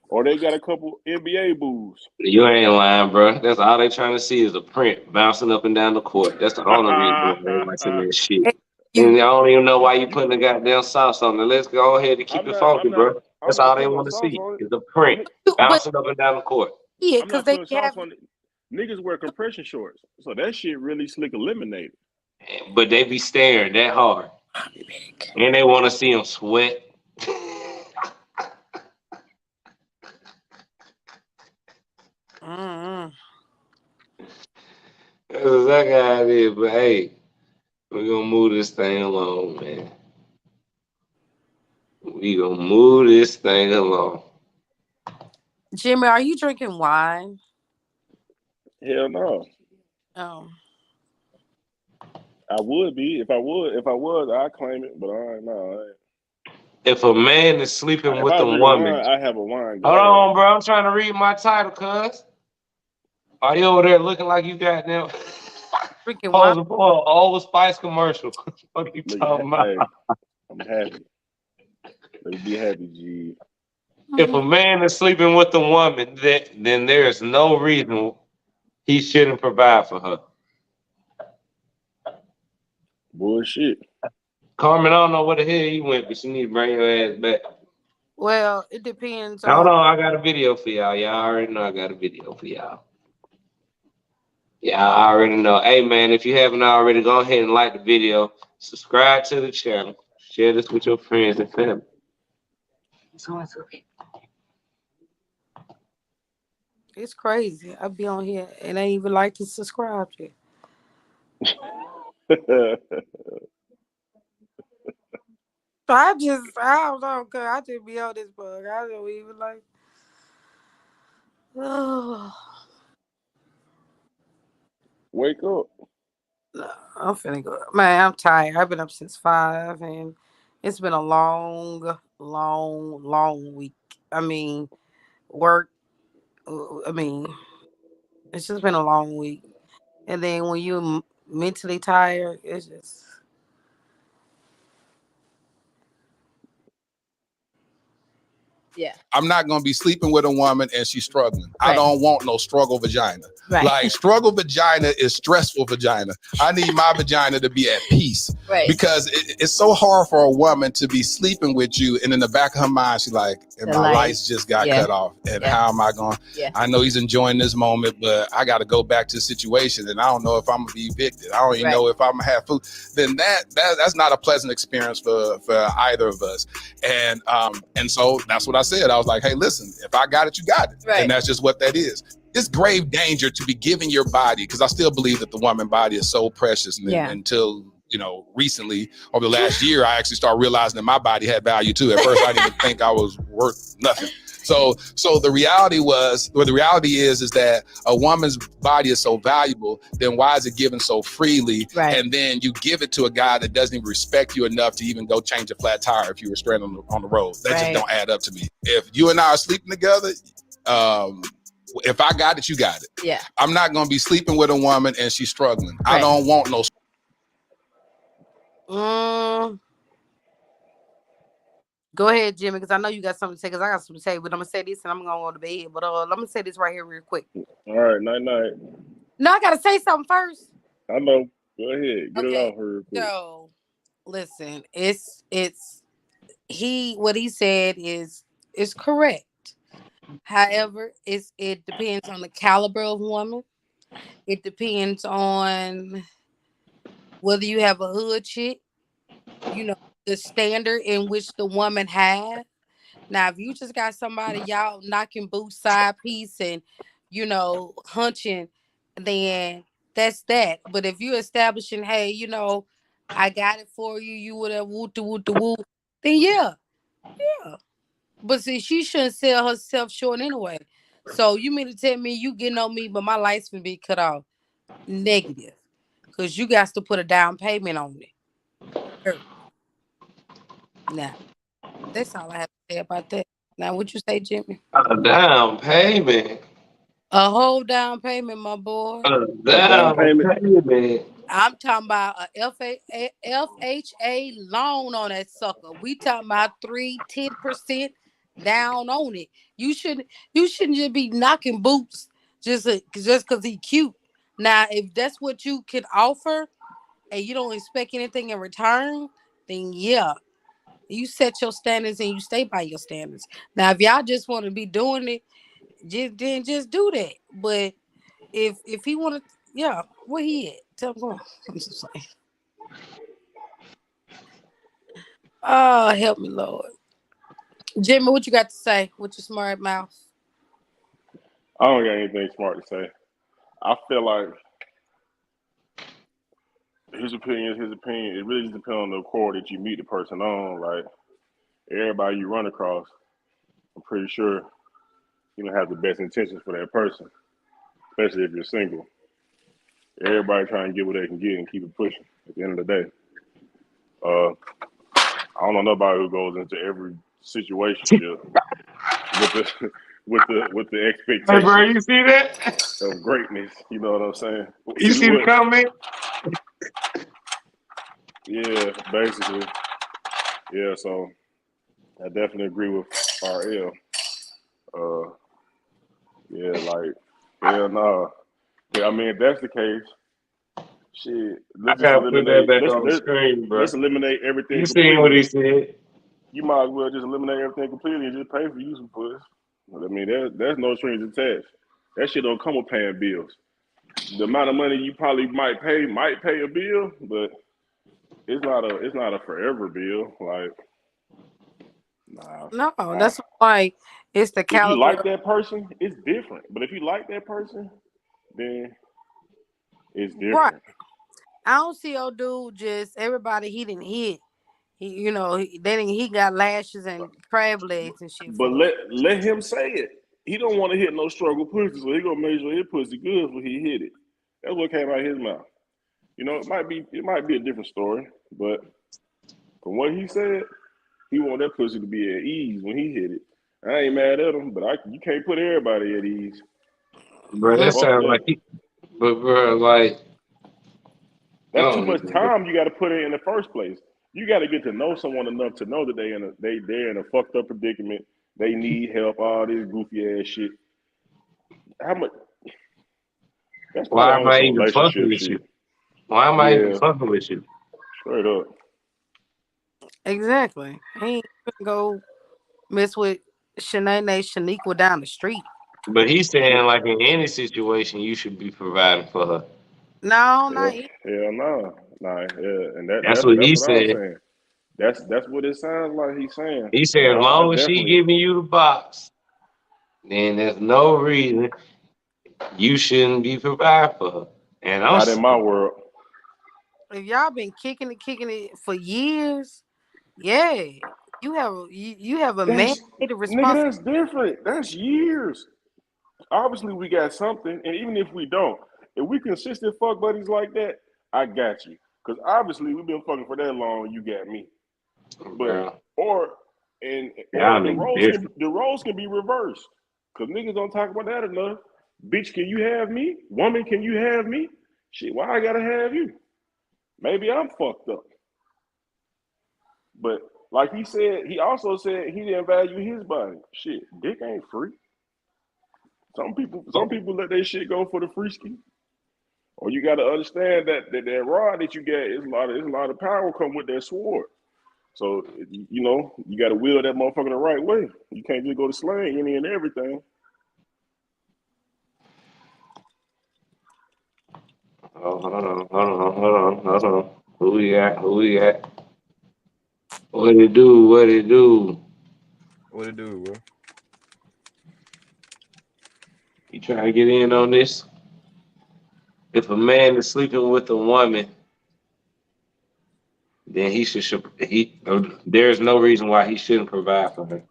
Or they got a couple NBA boos. You ain't lying, bro. That's all they trying to see is a print bouncing up and down the court. That's the only reason why they watching that shit. And I don't even know why you putting the goddamn sauce on it. Let's go ahead and keep it funky, bro. That's all they want to see is the print bouncing up and down the court. Yeah, I'm because not they putting sauce have. on it. Niggas wear compression shorts, so that shit really slick eliminated. But they be staring that hard. And they want to see them sweat. Mm-mm. That's exactly how it is. But hey, we're going to move this thing along, man. We going to move this thing along. Jimmy, are you drinking wine? Hell no. Oh. I would be if I was, I'd claim it, but I ain't know. If a man is sleeping If with I a drink wine, woman, I have a wine hold glass. on, bro. I'm trying to read my title, cuz. Are you over there looking like you got them? Drinking wine? Posing for an Old Spice commercial. What are you talking about? Hey, I'm happy. Let me be happy, G. If a man is sleeping with a woman, then there is no reason he shouldn't provide for her. Bullshit. Carmen, I don't know where the hell you went, but you need to bring your ass back. Well, it depends Hold on. on, I got a video for y'all. Y'all already know I got a video for y'all. Yeah, I already know. Hey, man, if you haven't already, go ahead and like the video, subscribe to the channel, share this with your friends and family. It's crazy. I be on here and I ain't even like to subscribe to. I don't know, cause I just be on this bug. I don't even like. Oh, Wake up. I'm finna go. Man, I'm tired. I've been up since 5, and it's been a long week. I mean, work. I mean, it's just been a long week. And then when you mentally tired, it's just. Yeah. I'm not going to be sleeping with a woman and she's struggling. I Right. don't want no struggle vagina. Right. Like struggle vagina is stressful vagina. I need my vagina to be at peace. Right. Because it's so hard for a woman to be sleeping with you and in the back of her mind, she's like, and The my light. lights just got cut off. And how am I going? Yeah. I know he's enjoying this moment, but I got to go back to the situation and I don't know if I'm going to be evicted. I don't even know if I'm going to have food. Then that's not a pleasant experience for either of us. And so that's what I said. I was like, hey, listen, if I got it, you got it. Right. And that's just what that is. It's grave danger to be giving your body, because I still believe that the woman body is so precious. And until, recently, over the last year, I actually started realizing that my body had value too. At first, I didn't even think I was worth nothing. So the reality is that a woman's body is so valuable, then why is it given so freely? Right. And then you give it to a guy that doesn't even respect you enough to even go change a flat tire if you were stranded on the road. That just don't add up to me. If you and I are sleeping together, if I got it, you got it. Yeah. I'm not going to be sleeping with a woman and she's struggling. Right. I don't want no. Go ahead, Jimmy, because I know you got something to say. Because I got something to say, but I'm gonna say this and I'm gonna go to bed. But let me say this right here, real quick. All right, night. No, I gotta say something first. I know. Go ahead, get it off her real quick. So, listen, what he said is correct. However, it depends on the caliber of woman. It depends on whether you have a hood chick, the standard in which the woman had, Now, if you just got somebody y'all knocking boots side piece and hunching, then that's that. But if you establishing, hey, I got it for you, you would have woo the woo, then yeah. But see, she shouldn't sell herself short anyway. So you mean to tell me you getting on me, but my lights can be cut off? Negative, because you got to put a down payment on it. Now, that's all I have to say about that. Now, what you say, Jimmy? A down payment. A whole down payment, my boy. A A down down payment. payment. I'm talking about a FHA loan on that sucker. We talking about 10% down on it. You shouldn't just be knocking boots just because he cute. Now, if that's what you can offer and you don't expect anything in return, then yeah, you set your standards and you stay by your standards. Now, if y'all just want to be doing it, just do that. But if he want to, yeah, where he at? Tell him. I'm just like, oh, help me, Lord. Jimmy, what you got to say with your smart mouth? I don't got anything smart to say. I feel like his opinion is his opinion. It really just depends on the accord that you meet the person on. Like everybody you run across, I'm pretty sure you don't have the best intentions for that person, especially if you're single. Everybody trying to get what they can get and keep it pushing. At the end of the day, I don't know nobody who goes into every situation with the Hey, bro, expectation you see that? of greatness. You know what I'm saying? You see the comment? Yeah, basically. Yeah, so I definitely agree with RL. Yeah, like hell no. Yeah, I mean if that's the case, shit, I let's just gotta put that eliminate back on the screen, bro. let's eliminate everything You seen what he completely. said? You might as well just eliminate everything completely and just pay for you some puss. I mean, there's no strings attached. That shit don't come with paying bills. The amount of money you probably might pay a bill, but it's not a forever bill. Like, nah. No, that's why it's the If you caliber. like that person, it's different. But if you like that person, then it's different. Right. I don't see old dude just everybody he didn't hit. He got lashes and crab legs and shit But for it. let him say it. He don't want to hit no struggle pussy, so he gonna make sure his pussy good when he hit it. That's what came out of his mouth. It might be a different story, but from what he said, he want that pussy to be at ease when he hit it. I ain't mad at him, but you can't put everybody at ease. Bro, that Fuck sounds that. like but bro, like That's too much time you got to put in the first place. You got to get to know someone enough to know that they're in a fucked up predicament. They need help. All this goofy ass shit. How much? That's why probably am on I some even fucking relationship with shit. you? Why am I even Yeah, fucking with you? straight up. Exactly. He ain't gonna go mess with Shaniqua down the street. But he's saying like in any situation you should be providing for her. No, not Hell, hell no, nah, yeah, and That's what that's he what I'm said. saying. That's what it sounds like he's saying. He said And as I long as she definitely giving you the box, then there's no reason you shouldn't be providing for her. And I'm not in my world. if y'all been kicking it for years, yeah, you have a That's mandated nigga. responsibility. That's different. That's years. Obviously, we got something, and even if we don't, if we consistent fuck buddies like that, I got you. Because obviously, we've been fucking for that long. You got me. But bro, or y'all the niggas roles can be reversed. Because niggas don't talk about that enough. Bitch, can you have me? Woman, can you have me? Shit, why I gotta have you? Maybe I'm fucked up. But like he also said he didn't value his body. Shit, dick ain't free. Some people let their shit go for the free ski. Or you got to understand that rod that you get is a lot of power come with that sword. So you got to wield that motherfucker the right way. You can't just go to slaying any and everything. Oh, hold on. Who we at? What it do? What it do, bro? You trying to get in on this? If a man is sleeping with a woman, then there's no reason why he shouldn't provide for her.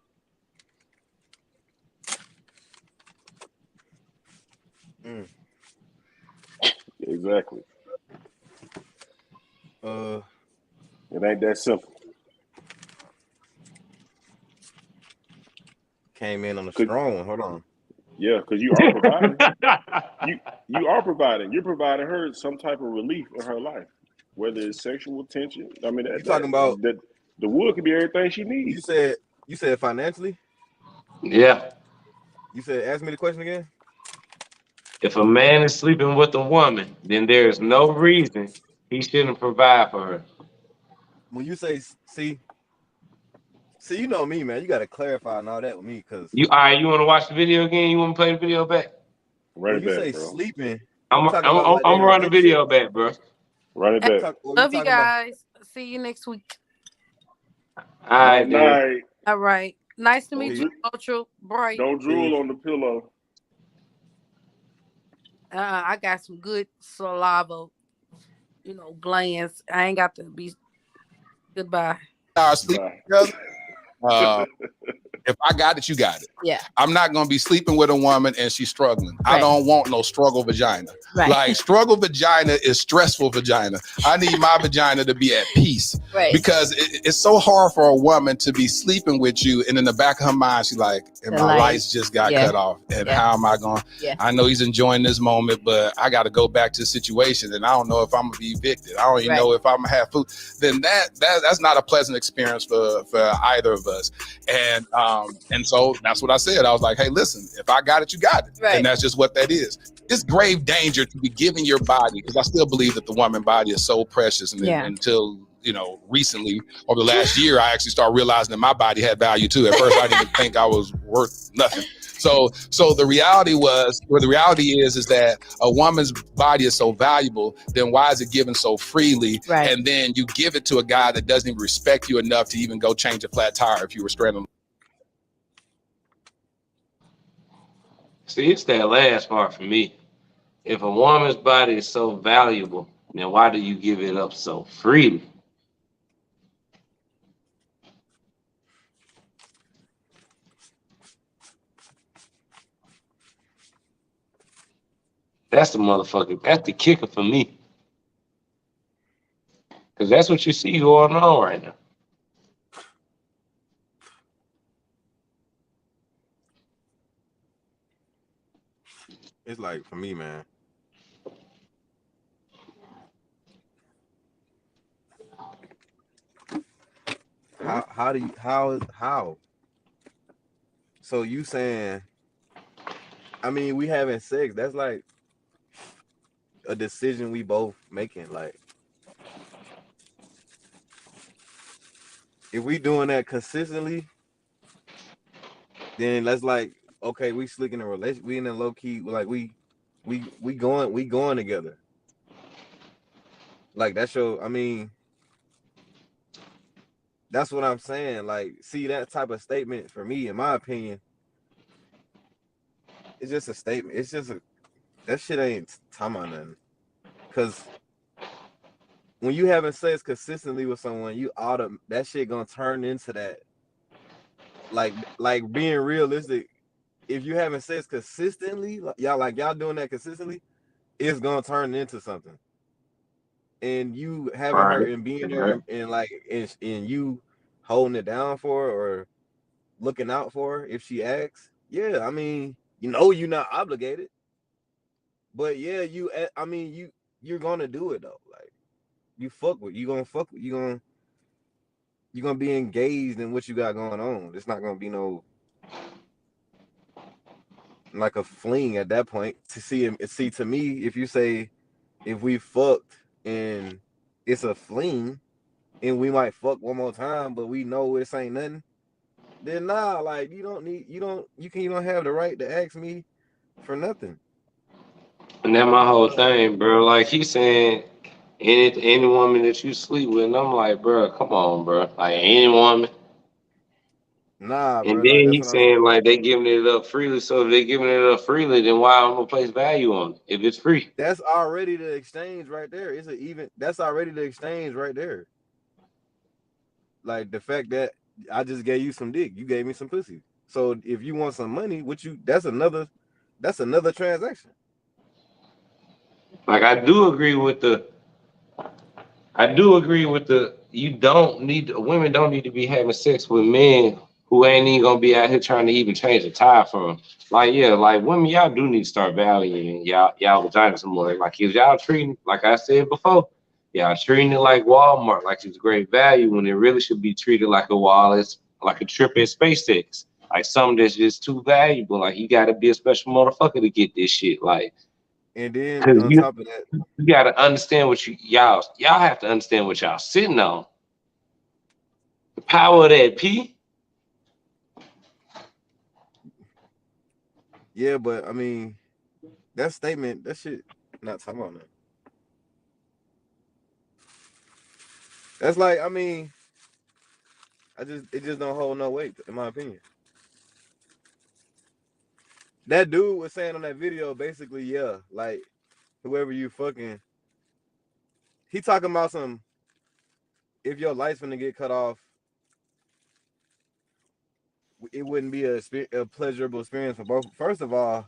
Mm. Exactly. It ain't that simple. Came in on a strong one. Hold on. Yeah, because you are providing. you are providing. You're providing her some type of relief in her life, whether it's sexual tension. I mean, You talking about that the wood could be everything she needs. You said financially? Yeah. You said ask me the question again. If a man is sleeping with a woman, then there is no reason he shouldn't provide for her. When you say see, you know me, man. You got to clarify and all that with me, cause You want to watch the video again? You want to play the video back? Run when it you back, say bro. sleeping, I'm you talking about like I'm running the video back, bro. Run it back. Love you guys. See you next week. All right, night. All right. Nice to meet Don't you, Ultra Bright. Don't drool on the pillow. I got some good saliva, glands. I ain't got to be. Goodbye. Sleep together. If I got it, you got it. Yeah. I'm not going to be sleeping with a woman and she's struggling. Right. I don't want no struggle vagina. Right. Like struggle vagina is stressful vagina. I need my vagina to be at peace. Right. Because it's so hard for a woman to be sleeping with you. And in the back of her mind, she's like, and my lights just got cut off. And how am I going? Yeah. I know he's enjoying this moment, but I got to go back to the situation. And I don't know if I'm going to be evicted. I don't even know if I'm going to have food. Then that's not a pleasant experience for either of us. And so that's what I said. I was like, hey, listen, if I got it, you got it. Right. And that's just what that is. It's grave danger to be giving your body, because I still believe that the woman body is so precious. And until, recently, over the last year, I actually started realizing that my body had value too. At first, I didn't even think I was worth nothing. So the reality is that a woman's body is so valuable, then why is it given so freely? Right. And then you give it to a guy that doesn't even respect you enough to even go change a flat tire if you were straddling. See, it's that last part for me. If a woman's body is so valuable, then why do you give it up so freely? That's the kicker for me. Because that's what you see going on right now. It's like, for me, man, how? So you saying, I mean, we having sex, that's like a decision we both making. Like, if we doing that consistently, then that's like, okay, we slick in a relationship, we in a low key, like we going together. Like that's I mean, that's what I'm saying. Like, see, that type of statement for me, in my opinion, it's just a statement. It's just that shit ain't talking about nothing. Cause when you having sex consistently with someone, that shit gonna turn into that. Like being realistic, if you having sex consistently, y'all doing that consistently, it's gonna turn into something. And you having her and being there and you holding it down for her or looking out for her if she asks, yeah, I mean, you're not obligated, but yeah, you're gonna do it though. Like, you're gonna be engaged in what you got going on. It's not gonna be no like a fling at that point. To me, if you say, if we fucked and it's a fling and we might fuck one more time, but we know this ain't nothing, then nah, like you don't have the right to ask me for nothing. And that's my whole thing, bro. Like he's saying, any woman that you sleep with, and I'm like, bro, come on, bro. Like any woman. Nah, And bro. Like then that's he's what I'm saying. saying like they giving it up freely. So if they giving it up freely, then why I'm gonna place value on it if it's free? That's already the exchange right there. It's an even. That's already the exchange right there. Like the fact that I just gave you some dick, you gave me some pussy. So if you want some money, that's another transaction. Like I do agree with the women don't need to be having sex with men who ain't even gonna be out here trying to even change the tide for them. Like, yeah, like women, y'all do need to start valuing y'all vagina some more. Like if y'all treating, like I said before, y'all treating it like Walmart, like it's great value when it really should be treated like a wallet, like a trip at SpaceX. Like something that's just too valuable. Like you gotta be a special motherfucker to get this shit. Like, And then cause on top of that, you gotta understand what y'all have to understand what y'all sitting on. The power of that P. yeah, but I mean, that statement, that shit, not talking about that. That's like, I mean, it just don't hold no weight, in my opinion. That dude was saying on that video, basically, yeah, like whoever you fucking, he talking about some. If your light's gonna get cut off, it wouldn't be a pleasurable experience for both. First of all,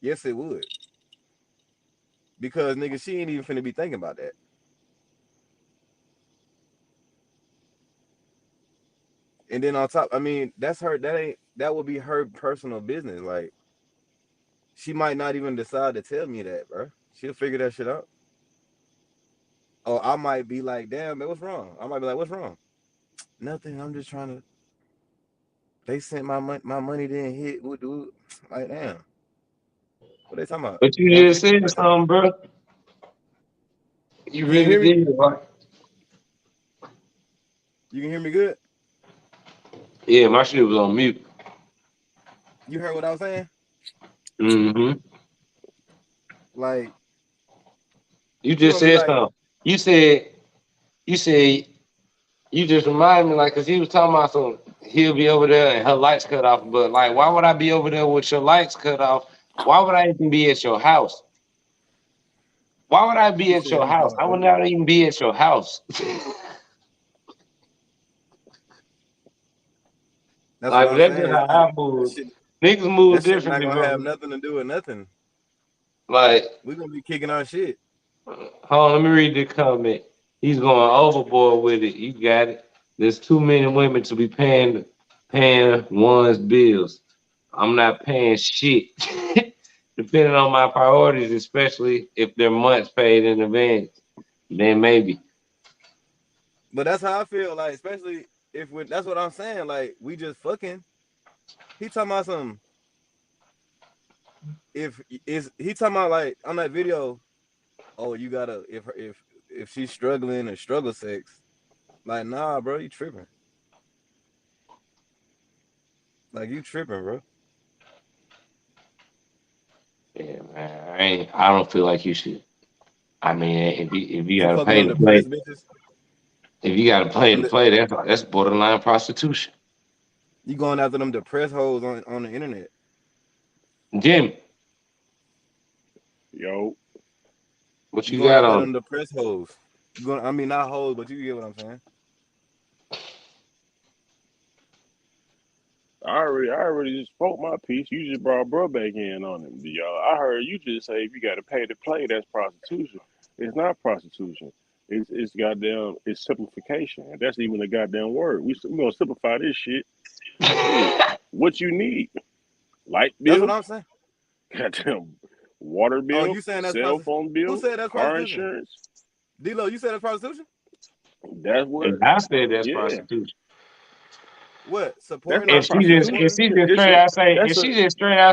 yes, it would, because nigga, she ain't even finna be thinking about that. And then on top, I mean, that's her. That would be her personal business. Like, she might not even decide to tell me that, bro. She'll figure that shit out. Or I might be like, damn, man, what's wrong? I might be like, what's wrong? Nothing. I'm just trying to. They sent my money. My money didn't hit. Dude, like, damn. What they talking about? But you just 150? said something, bro. You Can you really hear me? did. Like, You can hear me good? yeah, my shit was on mute. You heard what I was saying? Mm-hmm. Like, You she just gonna be said like, something. You said, you just reminded me, like, cause he was talking about some. He'll be over there and her lights cut off. But like, why would I be over there with your lights cut off? Why would I even be at your house? Why would I be he at said your he's house? going I would over. not even be at your house. That's what Like, I'm that's just saying. It's how not I that move. shit. Niggas That move shit not differently, gonna have bro. nothing to do with nothing. Like, We gonna be kicking our shit. hold on, let me read the comment. He's going overboard with it. You got it. There's too many women to be paying one's bills. I'm not paying shit. Depending on my priorities, especially if they're months paid in advance, then maybe. But that's how I feel. Like, especially if we. That's what I'm saying. Like, we just fucking. He talking about some. If is he talking about like on that video? Oh, you gotta if she's struggling or struggle sex. Like, nah, bro, you tripping. Like, you tripping, bro. Yeah, man. I don't feel like you should. I mean, if you You gotta fucking pay on to play, depressed bitches. if you gotta pay Them to play, that's borderline prostitution. You going after them depressed hoes on the internet. Jim, Yo, what You you going got after on? them depressed hoes. You going? I mean, not hoes, but you get what I'm saying. I already just spoke my piece. You just brought bro back in on it, y'all. I heard you just say if you got to pay to play, that's prostitution. It's not prostitution. It's goddamn. It's simplification. And that's even a goddamn word. We gonna simplify this shit. Shit. What you need? Light That's what bill, I'm saying. goddamn water Oh, bill, you saying that's cell prostitution? phone Who bill, said that's car prostitution? insurance. D-Lo, you said that's prostitution? That's what. And I said that's Yeah. prostitution. What? That's Supporting not or If supporting? prostitution. she just It's straight a out say, that's a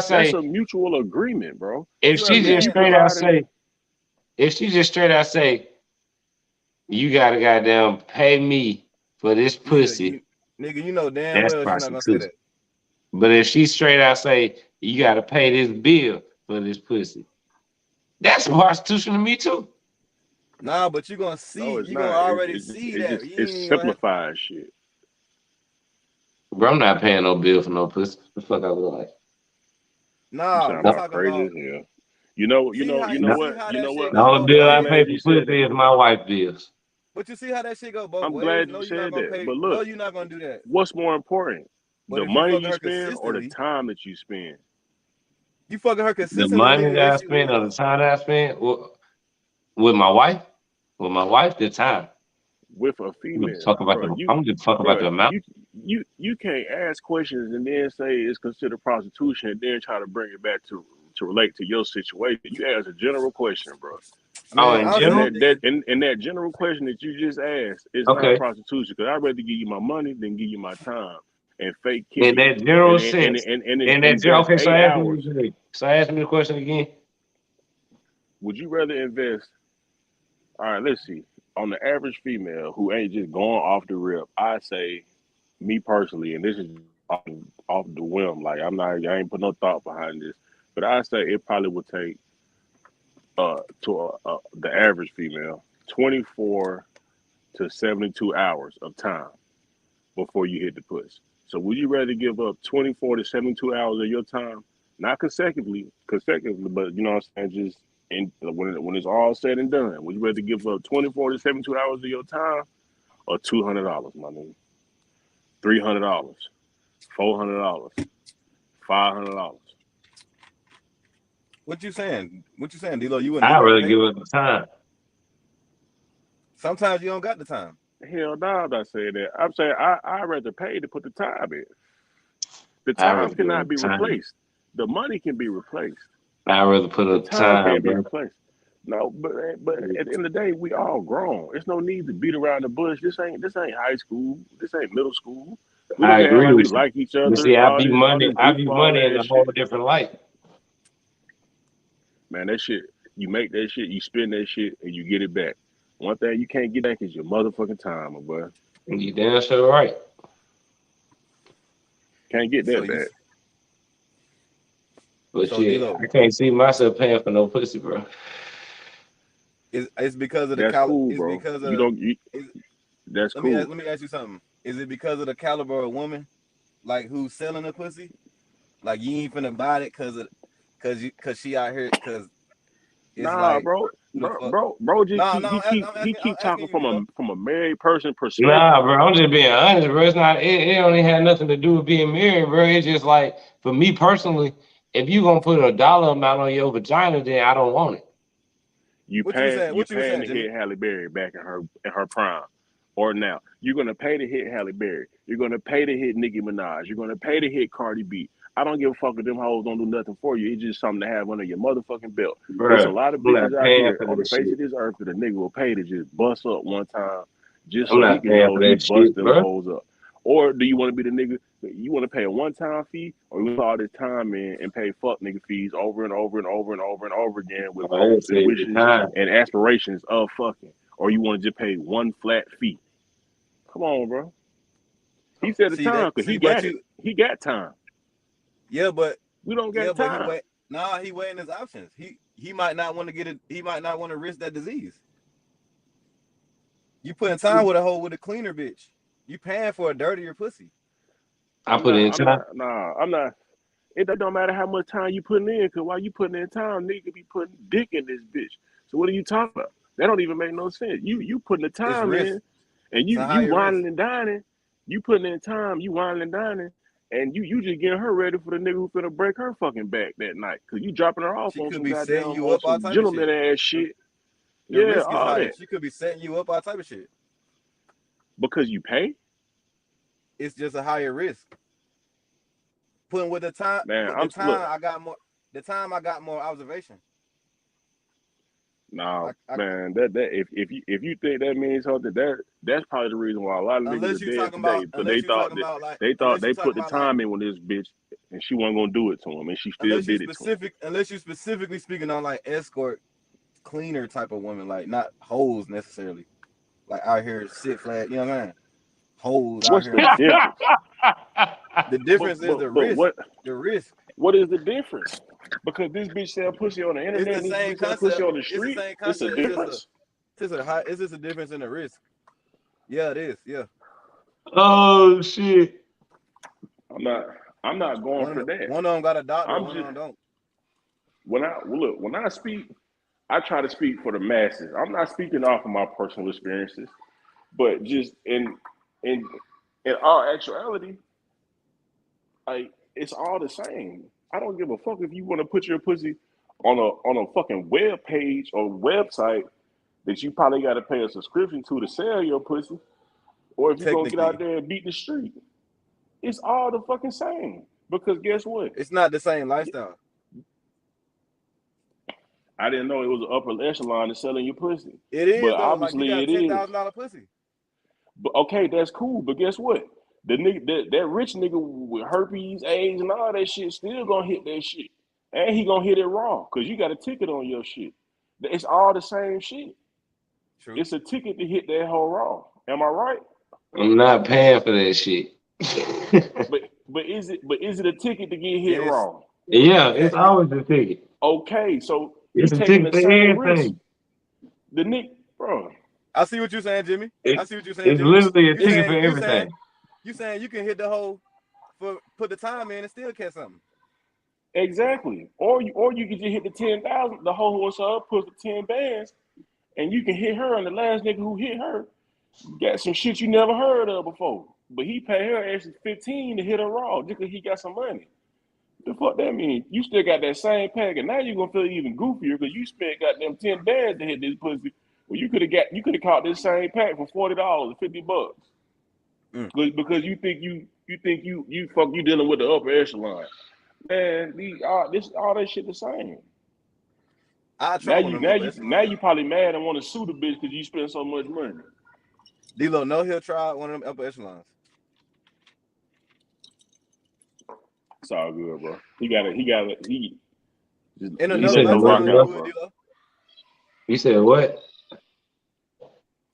that's a mutual agreement, bro. if You she If just you understand? straight out providing, say, if she just straight out say, you gotta goddamn pay me for this Nigga, pussy, you know damn that's well she not gonna say prostitution. that. But if she straight out say, you gotta pay this bill for this pussy, that's prostitution to me too. Nah, but you gonna see, no, it's you gonna not. already see that. You It ain't even gonna have. simplifies shit. Bro, I'm not paying no bill for no pussy. The fuck I look like? You Nah, sound we about talking crazy about. as hell. You know No. See what? how You that know shit what? The go only both bill I'm I ways. glad pay you for said pussy that. is my wife bills. But you see how that shit go both I'm ways. glad No, you you're not said gonna that. pay. But No, look, you're not gonna do that. what's more important? But The if you money fucking you her spend or the consistently, time that you spend? you fucking her The consistently, money nigga. that I Yes, you spend or the will. time that I spend with my wife, the time. With a I'm gonna female, talk about bro. the. I'm gonna talk about Bro, the amount. you can't ask questions and then say it's considered prostitution and then try to bring it back to relate to your situation. You ask a general question, bro. I Oh, mean, in And general. honestly, nigga, that general question that you just asked is not Okay. prostitution. Because I'd rather give you my money than give you my time and fake kick In it. that general And and sense. and and, and In that general. invest Okay. So 8 hours. ask me the question again. Would you rather invest? All right, let's see. On the average female who ain't just going off the rip, I say me personally, and this is off the whim. Like I ain't put no thought behind this, but I say it probably would take the average female 24 to 72 hours of time before you hit the push. So would you rather give up 24 to 72 hours of your time, not consecutively, but you know what I'm saying, just when it's all said and done? Would you rather give up 24 to 72 hours of your time or $200, my nigga? $300, $400, $500. what you saying? What you saying, D-Lo? You wouldn't do I'd that, rather pay? give it the time. Sometimes you don't got the time. Hell no, I'm not saying that. I'm saying I'd rather pay to put the time in. The I'd rather time give cannot it be the time. replaced. The money can be replaced. I'd rather put The up the time time, can't be bro. replaced. No, but at the end of the day, we all grown. There's no need to beat around the bush. This ain't high school. This ain't middle school. We I need to act agree like we with you. like each But other. see, All this I view money goofball in ass a whole shit. different light. Man, that shit. You make that shit. You spend that shit, and you get it back. One thing you can't get back is your motherfucking time, my boy. You damn sure right. Can't get So that you, back. But so shit, D-Lo, I can't see myself paying for no pussy, bro. it's because of the That's cool, It's bro. because You of. don't. Is, That's cool. let me ask you something. Is it because of the caliber of woman, like who's selling the pussy? Like you ain't finna buy it cause she out here cause it's Nah, like bro, who the bro, fuck? bro, bro. Just No, keep no, he keep he I'm keep asking talking you, D-Lo. from a married person Nah, perspective. bro. I'm just being honest, bro. It's not. It don't even have nothing to do with being married, bro. It's just like for me personally, if you gonna put a dollar amount on your vagina, then I don't want it. What you were saying? You What you were paying saying, to Jimmy? hit Halle Berry back in her prime, or now you're gonna pay to hit Halle Berry. You're gonna pay to hit Nicki Minaj. You're gonna pay to hit Cardi B. I don't give a fuck if them hoes don't do nothing for you. It's just something to have under your motherfucking belt. It's a Bro, lot of I'm bitches not out paying here for on the that face of shit. this earth that a nigga will pay to just bust up one time, just I'm so he not can paying know for he that bust shit, them bro. hoes up. Or do you want to be the nigga? You want to pay a one-time fee, or you want to put all this time in and pay fuck nigga fees over and over and over and over and over again with I didn't hopes and say the wishes time. and aspirations of fucking? Or you want to just pay one flat fee? Come on, bro. He said the See time that? because he See, but got it. you, He got time. yeah, but We don't yeah, got but he time. wait. Nah, he weighing his options. He might not want to get it. He might not want to risk that disease. You putting time with a hoe with a cleaner bitch. You paying for a dirtier pussy. I put in I'm time. not. Nah, I'm not. It don't matter how much time you putting in, because while you putting in time, nigga be putting dick in this bitch. So what are you talking about? That don't even make no sense. You putting the It's time risk. in, and It's a you higher risk. whining and dining. You putting in time, you whining and dining, and you just getting her ready for the nigga who finna break her fucking back that night, because you dropping her off She on could some be setting goddamn you up all type of gentleman shit. ass shit. The Yeah, risk is all higher. that She could be setting you up all type of shit. because you pay. It's just a higher risk. Putting with the time, Man, with the I'm time look. I got more. The time I got more observation. Nah, I man, that if you think that means something, that's probably the reason why a lot of niggas are dead today. Because unless you talking about like unless you they talking put the about like time in with this bitch, and she wasn't gonna do it to him, and she still did it to him. unless you specifically speaking on like escort cleaner type of woman, like not hoes necessarily, like out here sit flat, you know what I mean? Hoes out What's here the on the street. difference? The difference is the But risk. The risk. what is the difference? Because this bitch sell pussy on the It's internet the and this same bitch sell pussy concept. on the It's the street. same It's a concept. difference. It's just a difference in the risk. Yeah, it is. Yeah. Oh shit. I'm not going for that. One of them got a doctor, I'm one just of them don't. when I speak, I try to speak for the masses. I'm not speaking off of my personal experiences, but just in in all actuality, like it's all the same. I don't give a fuck if you want to put your pussy on a fucking web page or website that you probably got to pay a subscription to sell your pussy, or if you're gonna get out Technically, there and beat the street. It's all the fucking same. Because guess what? it's not the same lifestyle. I didn't know it was an upper echelon to selling your pussy. It is But though. Like you obviously got it is. $10,000 pussy. But okay, that's cool. But guess what? The nigga, that rich nigga with herpes, AIDS, and all that shit still gonna hit that shit. And he gonna hit it raw. Cause you got a ticket on your shit. It's all the same shit. True. It's a ticket to hit that whole raw. Am I right? I'm not paying for that shit. but is it a ticket to get hit raw? Yeah, it's always a ticket. Okay, so It's you a taking ticket the for same risk. everything. The Nick, bro. I see what you're saying, Jimmy. I see what you're saying, It's Jimmy. literally a ticket for everything. You saying you can hit the hole put the time in and still catch something. Exactly. Or you can just hit the 10,000, the whole horse up, put the 10 bands, and you can hit her, and the last nigga who hit her got some shit you never heard of before. But he paid her actually 15 to hit her raw just because he got some money. The fuck that mean? You still got that same pack, and now you're gonna feel even goofier because you spent goddamn 10 bands to hit this pussy. Well, you could have caught this same pack for $40, $50. Because you think you dealing with the upper echelon. Man, all that shit the same. Now you probably mad and want to sue the bitch because you spend so much money. D-Lo, no, he'll try one of them upper echelons. It's all good, bro. He just, in another lifetime, you said what?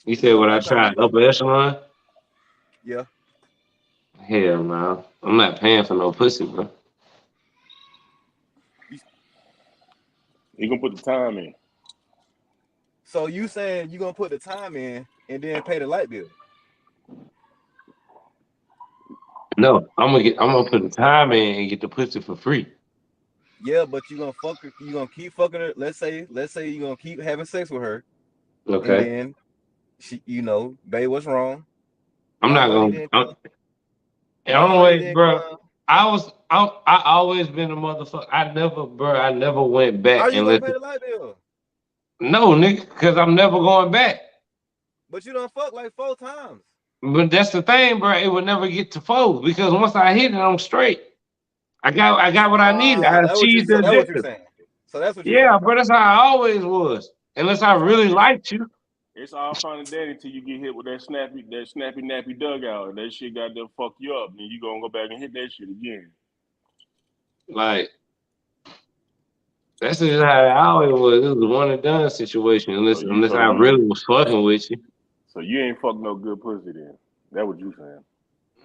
You said what I tried upper echelon? Yeah. Hell no. I'm not paying for no pussy, bro. You gonna put the time in. So you saying you gonna put the time in and then pay the light bill? No, I'm gonna put the time in and get the pussy for free. Yeah, but you gonna keep fucking her. Let's say you're gonna keep having sex with her. Okay. And then she, babe, what's wrong? I'm not gonna. Always, bro. I always been a motherfucker. I never went back. Are you gonna pay the light bill? No, nigga, because I'm never going back. But you done fuck like 4 times. But that's the thing, bro. It would never get to 4 because once I hit it, I'm straight. I got what I needed. I achieved the objective. So that's what you're saying. Bro, that's how I always was. Unless I really liked you. It's all fun and dandy until you get hit with that snappy nappy dugout, and that shit got to fuck you up. Then you gonna go back and hit that shit again. Like, that's just how I always was. It was a one and done situation. Unless I really was fucking with you. So you ain't fuck no good pussy then. That's what you saying.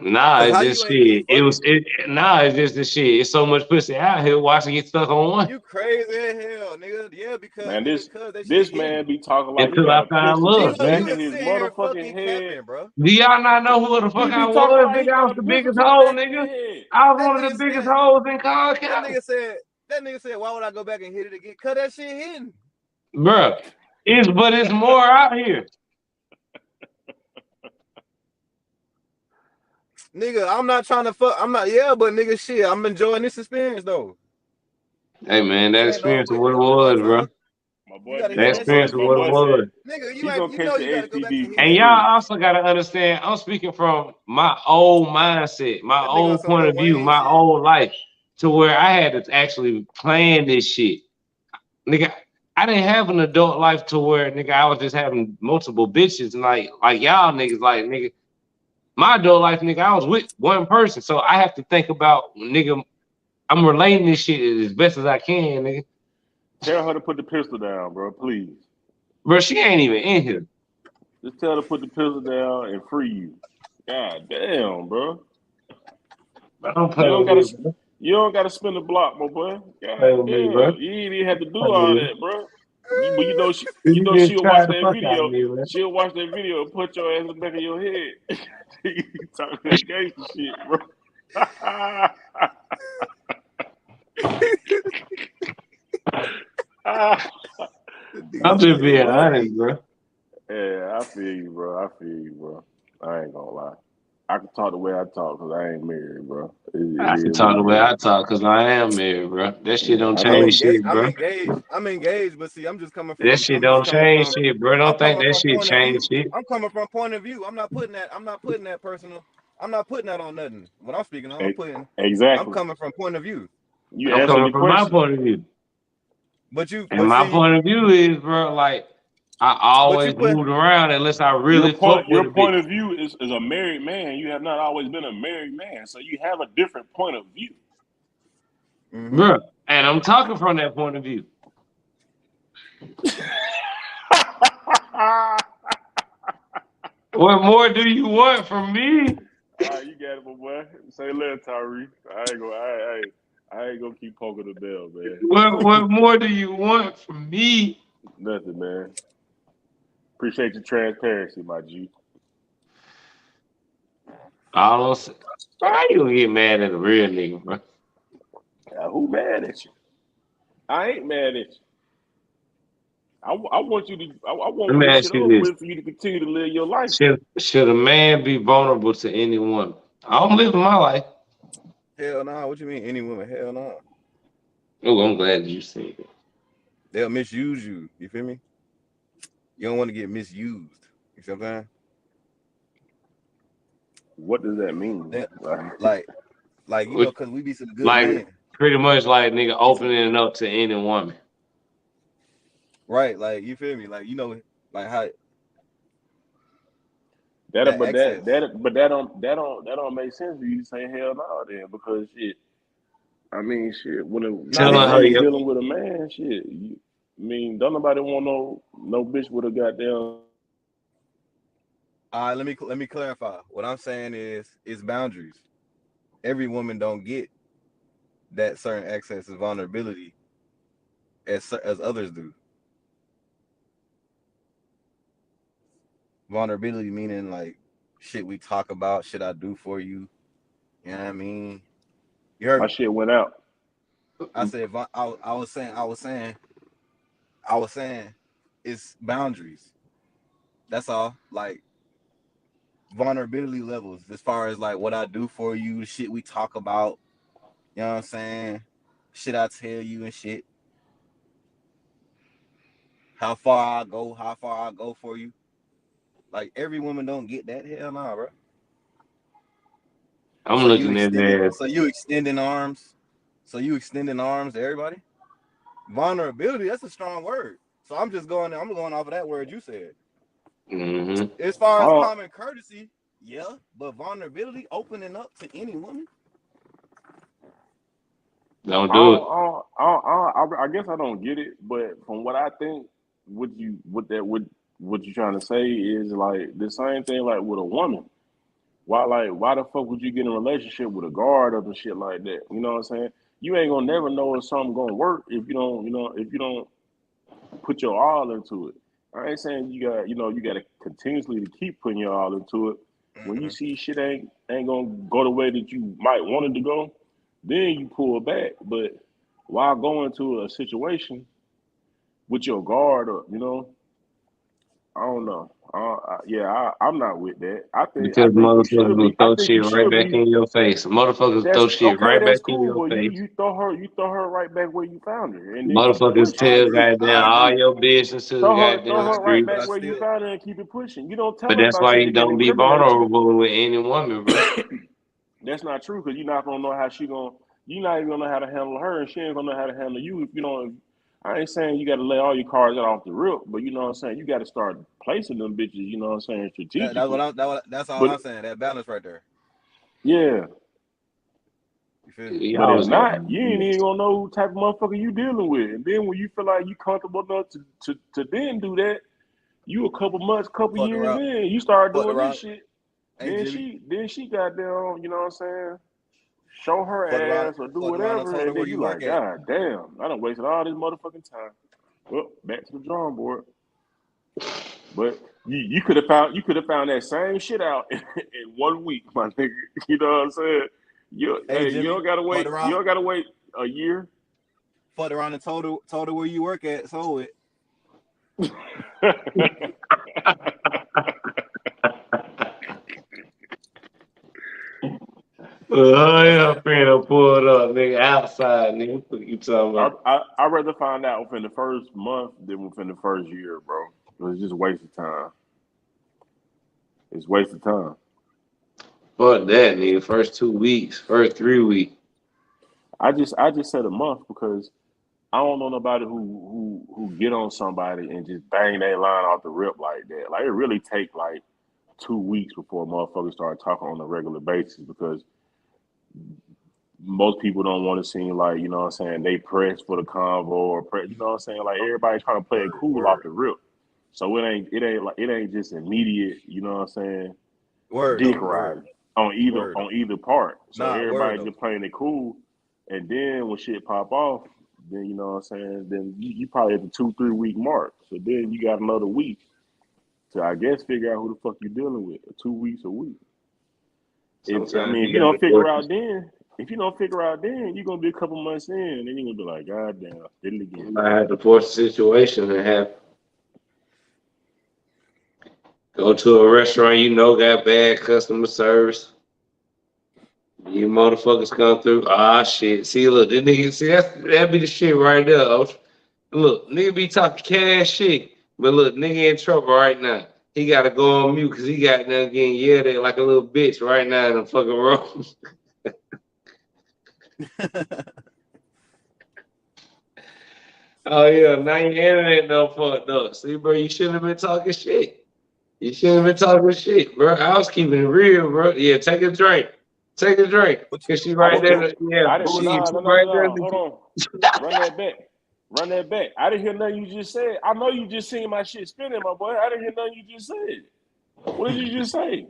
Nah, it's just shit. It's just the shit. It's so much pussy out here. Watch it get stuck on one. You crazy as hell, nigga. Yeah, because man, this man be talking like until I found love, man. In his motherfucking head, capping, bro. Do y'all not know who the fuck I was? Nigga, I was the biggest hoe, nigga. I was one of the biggest hoes in Cobb County. That nigga said, why would I go back and hit it again? Cause that shit hitting. Bruh, it's more out here. Nigga, I'm not trying to fuck. But nigga, shit, I'm enjoying this experience though. Hey man, that experience of what it was, bro. My boy, that experience of what it was. Nigga, you gotta go back and hit. And y'all also gotta understand, I'm speaking from my old mindset, my old point of view, my old life, to where I had to actually plan this shit. Nigga, I didn't have an adult life to where nigga I was just having multiple bitches and like y'all niggas, like nigga. My adult life, nigga, I was with one person, so I have to think about, nigga, I'm relating this shit as best as I can, nigga. Tell her to put the pistol down, bro, please. Bro, she ain't even in here. Just tell her to put the pistol down and free you. God damn, bro. You don't gotta spin the block, my boy. God damn, you ain't even have to do all that, bro. But she'll watch that video. She'll watch that video and put your ass in the back of your head. You talking that gangster shit, bro. I'm just being honest, bro. Yeah, I feel you, bro. I feel you, bro. I ain't gonna lie. I can talk the way I talk because I ain't married, bro. It I can is what talk it the way is. I talk because I am married, bro. That shit Yeah, don't I I'm know. change engaged. shit, bro. I'm engaged, but see, I'm just coming That from. shit don't change shit, bro. I'm Don't think coming that from shit point of change view. shit. I'm coming from point of view. I'm not putting that. I'm not putting that personal. I'm not putting that on nothing. What I'm speaking on, I'm Exactly. coming from point of view. You I'm answered coming the from my question. point of view. And But my see, point of view is, bro, like, I but you always put. moved around unless I Your really fuck point with your a point bitch. of view is a married man. You have not always been a married man, so you have a different point of view. Mm-hmm. Bro, and I'm talking from that point of view. What more do you want from me? All right, you got it, my boy. Say less, Tyree. I ain't gonna keep poking the bell, man. What more do you want from me? Nothing, man. Appreciate your transparency, my G. All I'm saying, why you gonna get mad at a real nigga, bro? Who mad at you? I ain't mad at you. I want you to. I Let want when me this shit ask you over this. with for you to continue to live your life. Should a man be vulnerable to any woman? I'm living my life. Hell no. What you mean? Any woman? Hell no. Oh, I'm glad you said it. They'll misuse you. You feel me? You don't want to get misused. You see what I'm saying? What does that mean? That, like, Which, because we be some good like, men. pretty much like nigga opening it up to any woman. Right, like you feel me? Like like how That that but access. that don't make sense for you to say hell no then because shit. I mean shit when a Telling her woman your dealing with a man shit. I mean don't nobody want no bitch with a goddamn. All right, let me clarify. What I'm saying is it's boundaries. Every woman don't get that certain access and vulnerability as others do. Vulnerability meaning like shit we talk about, shit I do for you. You know what I mean? You heard My me? shit went out. I said I was saying it's boundaries. That's all. Like vulnerability levels as far as like what I do for you, the shit we talk about, you know what I'm saying? Shit I tell you and shit. How far I go for you. Like every woman don't get that. Hell nah, bro. I'm So you looking at extended that. so you extending arms. So you extending arms to everybody? Vulnerability, that's a strong word. So I'm going off of that word you said. Mm-hmm. As far as Oh, common courtesy, yeah, but vulnerability, opening up to any woman. Don't do it. I guess I don't get it, but from what I think, what you trying to say is like the same thing like with a woman. Why the fuck would you get in a relationship with a guard or some shit like that? You know what I'm saying? You ain't gonna never know if something gonna work if you don't put your all into it. I ain't saying you gotta continuously to keep putting your all into it. When you Mm-hmm. see shit ain't gonna go the way that you might want it to go, then you pull back. But while going to a situation with your guard up, I don't know. I'm not with that. I Because think you motherfuckers should will be. I throw think you shit right should back be. in your face. Motherfuckers That's throw shit okay. right back That's in cool. your Well, face. you throw her right back where you found her, and then keep it Motherfuckers pushing. I tell agree. goddamn I all agree. your business to the Throw goddamn I her agree. right street. But back I where you still found her and keep it pushing. You don't tell But her that's about why shit you that can don't be incriminate you. vulnerable with any woman, bro. That's not true because you're not gonna know how you're not even gonna know how to handle her, and she ain't gonna know how to handle you if you don't. I ain't saying you got to lay all your cards out off the rip, but you know what I'm saying. You got to start placing them bitches. You know what I'm saying strategically. that's all But I'm saying. That balance right there. yeah, You feel me? but Y'all if was having not, you ain't even gonna know who type of motherfucker you dealing with. And then when you feel like you comfortable enough to then do that, you a couple months, couple Fuck years around. in, you start Fuck doing this around. shit. Hey Jimmy. Then she got down. You know what I'm saying? Show her ass or do Fuck around and whatever, told her and where then you you work like, at. God damn, I done wasted all this motherfucking time. Well, back to the drawing board. But you could have found that same shit out in 1 week, my nigga. You know what I'm saying? Hey you Jimmy, don't gotta wait. You don't gotta wait a year. fucked around and told her where you work at, so it. Oh yeah, friend pulled up, nigga, outside, nigga. What you talking about? I'd rather find out within the first month than within the first year, bro. It's just a waste of time. It's a waste of time. Fuck that, nigga. First 2 weeks, first 3 weeks. I just said a month because I don't know nobody who get on somebody and just bang that line off the rip like that. Like it really take like 2 weeks before motherfuckers start talking on a regular basis because most people don't want to seem like, you know what I'm saying, they press for the convo or you know what I'm saying? Like everybody's trying to play it cool off the rip. So it ain't just immediate, you know what I'm saying, dick riding on either part. So everybody just playing it cool. And then when shit pop off, then you know what I'm saying, then you probably at the 2-3 week mark. So then you got another week to I guess figure out who the fuck you dealing with. 2 weeks a week. If you don't figure out then, you're gonna be a couple months in, and then you're gonna be like, God damn, did it again. I had to force the situation and have go to a restaurant you know got bad customer service. You motherfuckers come through. Ah shit. See, look, this nigga, see that be the shit right there. Look, nigga be talking cash shit. But look, nigga in trouble right now. He gotta go on mute because he got there getting yelled at like a little bitch right now in the fucking room. Oh yeah, now your internet done fucked up. See, bro, you shouldn't have been talking shit. You shouldn't have been talking shit, bro. I was keeping it real, bro. Yeah, take a drink. Take a drink. Cause she right there. Yeah, No. Hold on. Run that back. I didn't hear nothing you just said. I know you just seen my shit spinning, my boy. I didn't hear nothing you just said. What did you just say?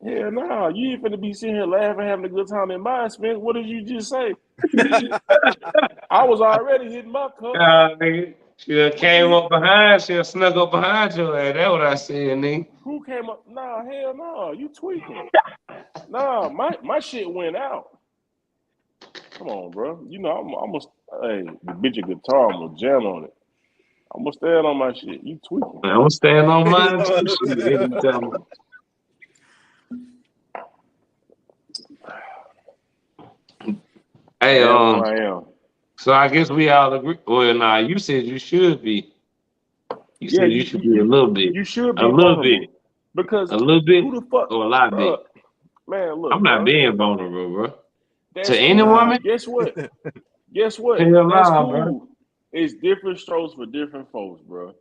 Hell no, you ain't finna be sitting here laughing, having a good time in my spin. What did you just say? I was already hitting my cup. Nigga. She done came up behind, she done snuck up behind you. That's what I said, nigga. Who came up? Nah, hell no, you tweaking. Nah, my shit went out. Come on, bro. You know, I'm almost, hey, the bitch a guitar, I'm gonna jam on it. I'm gonna stand on my shit. You tweaking. I'm gonna stand on mine too. Shit, hey, I am. So I guess we all agree. Well, nah, you said you should be. You said you should be a little bit. You should be a little bit. Because a little bit who the fuck or a lot bit. Man, look. I'm not being vulnerable, bro. That's to any cool. woman. Guess what? That's cool. Bro. It's different strokes for different folks, bro.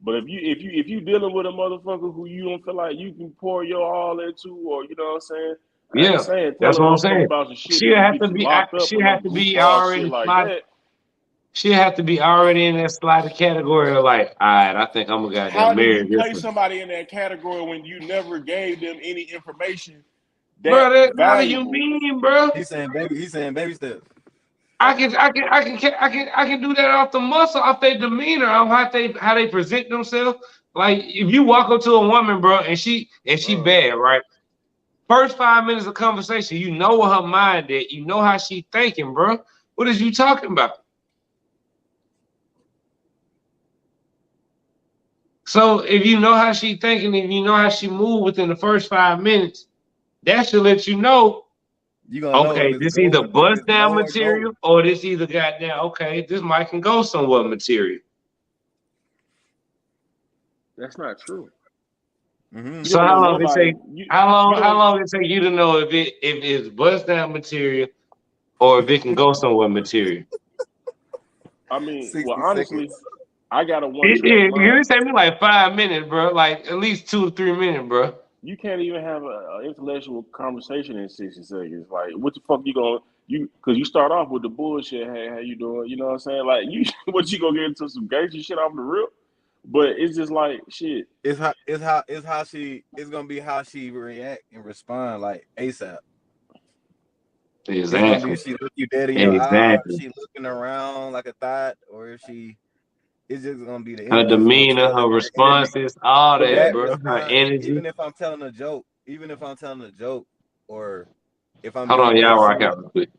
But if you dealing with a motherfucker who you don't feel like you can pour your all into, or you know what I'm saying? Yeah, that's what I'm saying. She'll have to be. She have to be already like that. She have to be already in that sliding category of like, all right, I think I'm gonna goddamn marry this. How do you place somebody in that category when you never gave them any information? Bro, that's how you mean, bro. He's saying baby steps. I can do that off the muscle, off their demeanor, off how they present themselves. Like if you walk up to a woman, bro, and she bad, right? First 5 minutes of conversation, you know what her mind is, you know how she thinking, bro. What is you talking about? So if you know how she thinking, and you know how she move within the first 5 minutes, that should let you know. You gonna okay, this either bust down material or this either goddamn okay, this might can go somewhere material. That's not true. Mm-hmm. So how long it take? How long it take you to know if it's bust down material or if it can go somewhere material? I mean, well, honestly, I got a one. You take me like 5 minutes, bro. Like at least 2 to 3 minutes, bro. You can't even have an intellectual conversation in 60 seconds. Like, what the fuck because you start off with the bullshit. Hey, how you doing? You know what I'm saying? Like, what you gonna get into some gangster shit off the rip? But it's just like shit. It's gonna be how she react and respond like ASAP. Exactly. If she look you dead in your eye, if she looking around like a thought, or if it's just gonna be her demeanor, her responses, all that, bro. Her energy. Even if I'm telling a joke, or If I'm Hold being on, y'all dead rock serious, out real quick.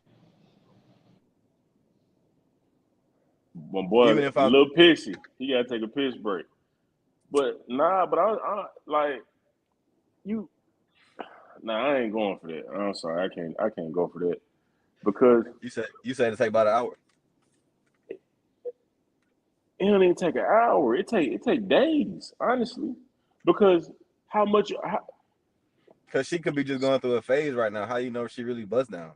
My boy, even if I'm little pissy, he gotta take a piss break. But nah, but I like you. Nah, I ain't going for that. I'm sorry, I can't go for that because you said to take about an hour. it don't even take an hour. It take days, honestly, because how much Cause she could be just going through a phase right now. How you know she really bust down?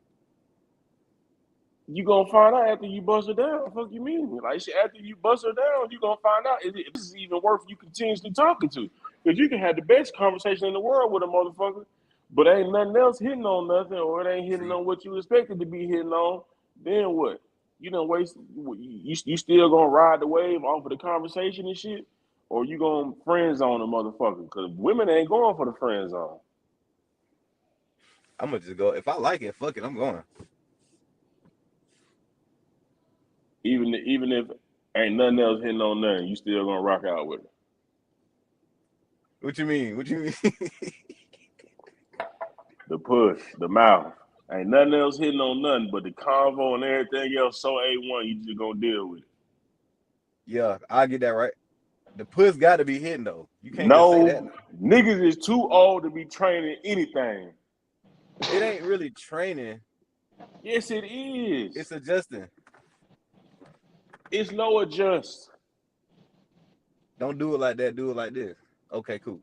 you gonna find out after you bust her down? What the fuck you mean? Like after you bust her down, you gonna find out if this is even worth you continuously talking to. Because you can have the best conversation in the world with a motherfucker, but ain't nothing else hitting on nothing, or it ain't hitting See, on what you expected to be hitting on. Then what? You don't waste. You still gonna ride the wave off of the conversation and shit, or you gonna friend zone a motherfucker? Because women ain't going for the friend zone. I'm gonna just go. If I like it, fuck it, I'm going. Even if ain't nothing else hitting on nothing, you still gonna rock out with it. What you mean? What you mean? The push, the mouth. Ain't nothing else hitting on nothing, but the convo and everything else so A1, you just gonna deal with it. Yeah, I get that right. The puss got to be hitting though. You can't just say that. No, niggas is too old to be training anything. It ain't really training. Yes, it is. It's adjusting. It's no adjust. Don't do it like that. Do it like this. Okay, cool.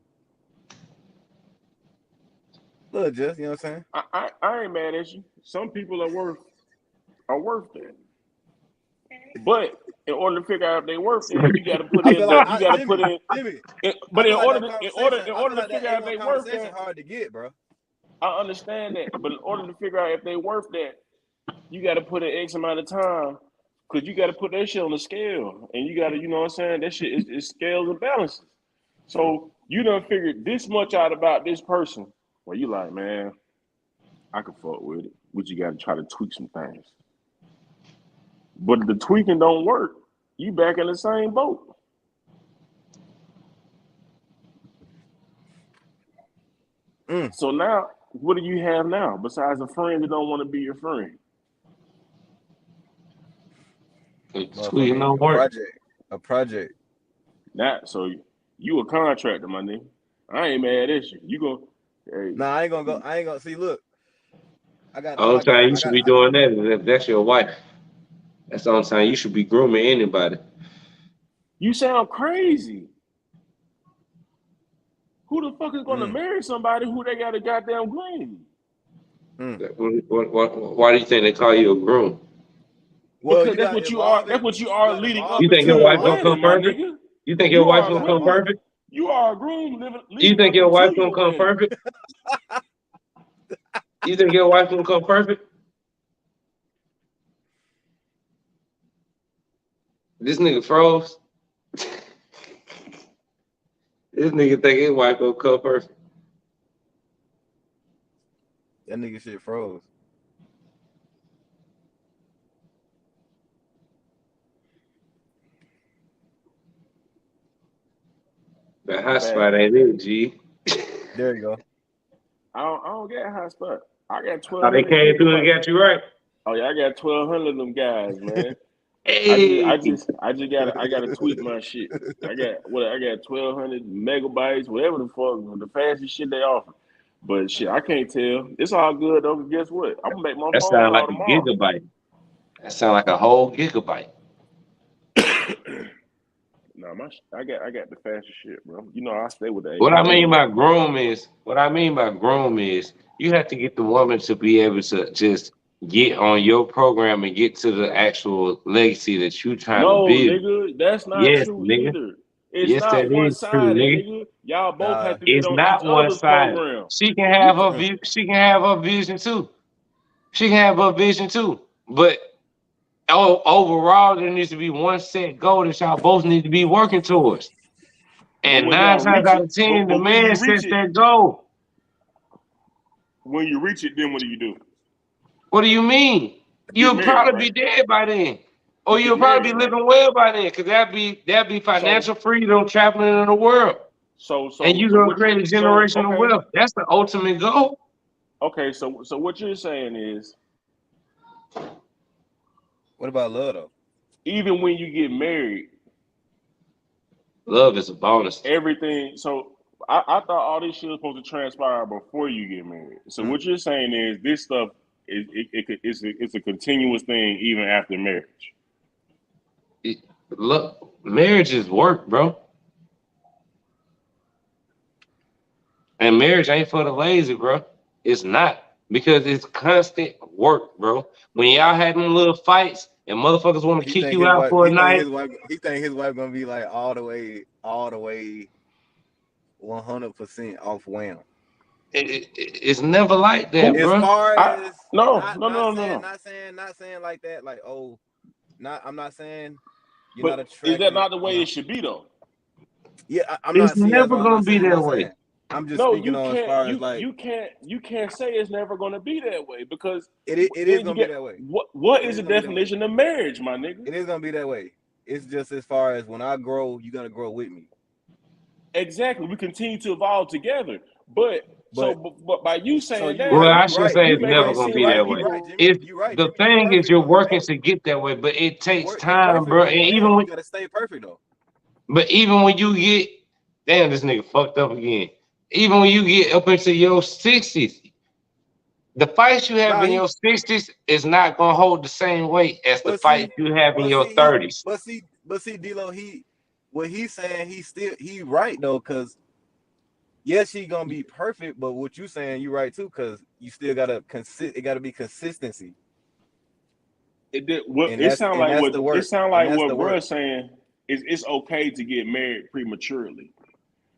Little adjust. You know what I'm saying? I ain't mad at you. Some people are worth that. But in order to figure out if they worth it, you got to put I in feel like Jimmy. But I feel like in that order conversation. I feel to like that figure out if A1 they worth conversation that, hard to get, bro. I understand that. But in order to figure out if they worth that, you got to put in X amount of time because you got to put that shit on the scale, and you got to, you know what I'm saying? That shit is scales and balances. So you done figured this much out about this person. Well, you like, man, I can fuck with it, but you got to try to tweak some things. But if the tweaking don't work, you back in the same boat. So now, what do you have now besides a friend that don't want to be your friend? Tweeting don't work. A project. So you a contractor, my nigga. I ain't mad at you. You go. Hey. Nah, I ain't gonna go. I ain't gonna see. Look, I got. All the time you should be doing that is if that's your wife. That's the only time you should be grooming anybody. You sound crazy. Who the fuck is gonna marry somebody who they got a goddamn groom? Why do you think they call you a groom? Well, because that's what you are. That's what you are leading up You think into your your wife gonna wedding, come my perfect? nigga. You think your wife gonna come perfect? You are a groom You leading think up your wife into gonna your come wedding. perfect? You think your wife gonna come perfect? This nigga froze. This nigga think his wife gonna come perfect. That nigga shit froze. The hot spot ain't it, G. There you go. I don't get a hot spot. I got 1,200 How they came through and gigabytes. got you right? Oh yeah, I got 1,200 of them guys, man. Hey. I gotta tweak my shit. I got 1,200 megabytes, whatever the fuck, the fastest shit they offer. But shit, I can't tell. It's all good though. Guess what? I'm gonna make my That phone sound call like a tomorrow. gigabyte. That sound like a whole gigabyte. No, I got the fastest shit, bro. You know I stay with the What I A1. mean by groom is you have to get the woman to be able to just get on your program and get to the actual legacy that you trying to No, build. nigga, that's not Yes, true nigga. either. It's Yes, that not one is true, sided, nigga. nigga. Y'all both have to get It's on each not one other's sided. program. She can have her vision too. She can have her vision too. But overall, there needs to be one set goal that y'all both need to be working towards. But And when 9 y'all times reach out it, of 10, the but when man you reach sets it, that goal. when you reach it, then what do? What do you mean? Get You'll married, probably right? be dead by then. Or You you'll get probably be married, right? living well by then, because that'd be financial freedom traveling in the world. So And you're gonna what you create a generation of okay. wealth. That's the ultimate goal. Okay, so what you're saying is, What about love though? even when you get married, Love is a bonus. everything. So I thought all this shit was supposed to transpire before you get married. So what you're saying is this stuff it's a continuous thing even after marriage. Look, marriage is work, bro. And marriage ain't for the lazy, bro. It's not. Because it's constant work, bro. When y'all had them little fights and motherfuckers want to kick you out for a night. He think his wife gonna be like all the way 100% off wham. It's never like that, bro. As far as not saying like that, like I'm not saying you're but not attracted. Is that not the way it should be though? Yeah, I'm it's not. never gonna be that way. I'm just speaking on as far as like you can't say it's never gonna be that way because it is gonna be that way. What is the definition of marriage, my nigga? It is gonna be that way. It's just as far as when I grow, you're gonna grow with me. Exactly. We continue to evolve together. But by you saying that, well, I should say it's never gonna be that way. The thing is, you're working to get that way, but it takes time, bro. And even when you gotta stay perfect though. But even when you get, damn, this nigga fucked up again. Even when you get up into your 60s, the fights you have in your 60s is not gonna hold the same weight as the fights you have in your 30s. But see, D-Lo, what he's saying, he right though, because yes, she gonna be perfect, but what you saying, you right too, because you still gotta it gotta be consistency. It sound like what bro's saying is it's okay to get married prematurely.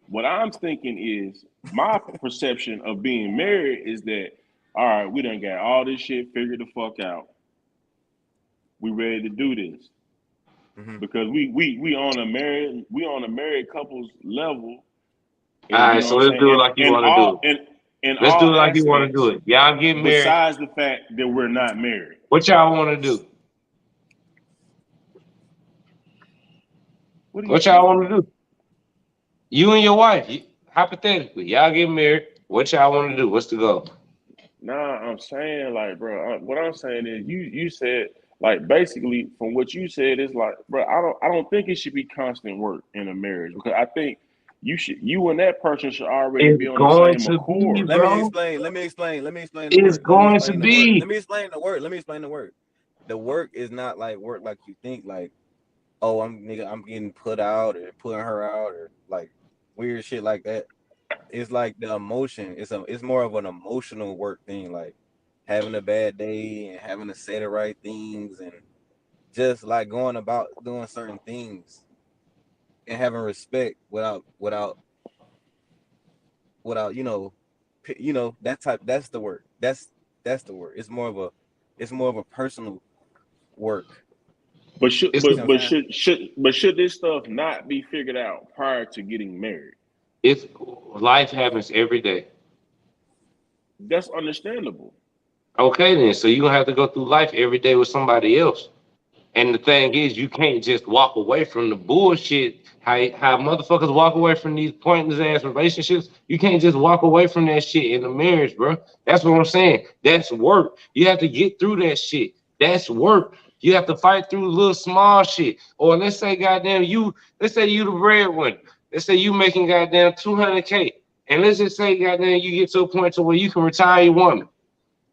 What I'm thinking is my perception of being married is that, all right, we done got all this shit figured the fuck out. We ready to do this. Because we on a married couple's level. All right, so let's do it like you want to do it. Let's do it like you want to do it. Y'all get married. Besides the fact that we're not married. What y'all want to do? What y'all want to do? You and your wife, hypothetically, y'all get married. What y'all want to do? What's the goal? Nah, I'm saying like, bro. What I'm saying is, you said like basically from what you said is like, bro. I don't think it should be constant work in a marriage because I think you and that person should already be on the same accord. Let me explain. It's going to be. Let me explain the work. The work is not like work like you think. Like, oh, I'm getting put out or putting her out or like weird shit like that. It's like the emotion. It's more of an emotional work thing, like having a bad day and having to say the right things and just like going about doing certain things and having respect without that type. That's the work. That's the work. It's more of a personal work. But should this stuff not be figured out prior to getting married? If life happens every day. That's understandable. Okay, then. So you're going to have to go through life every day with somebody else. And the thing is, you can't just walk away from the bullshit. How motherfuckers walk away from these pointless ass relationships. You can't just walk away from that shit in a marriage, bro. That's what I'm saying. That's work. You have to get through that shit. That's work. You have to fight through little small shit. Or let's say, goddamn, let's say you the breadwinner. Let's say you making goddamn $200K. And let's just say, goddamn, you get to a point to where you can retire your woman.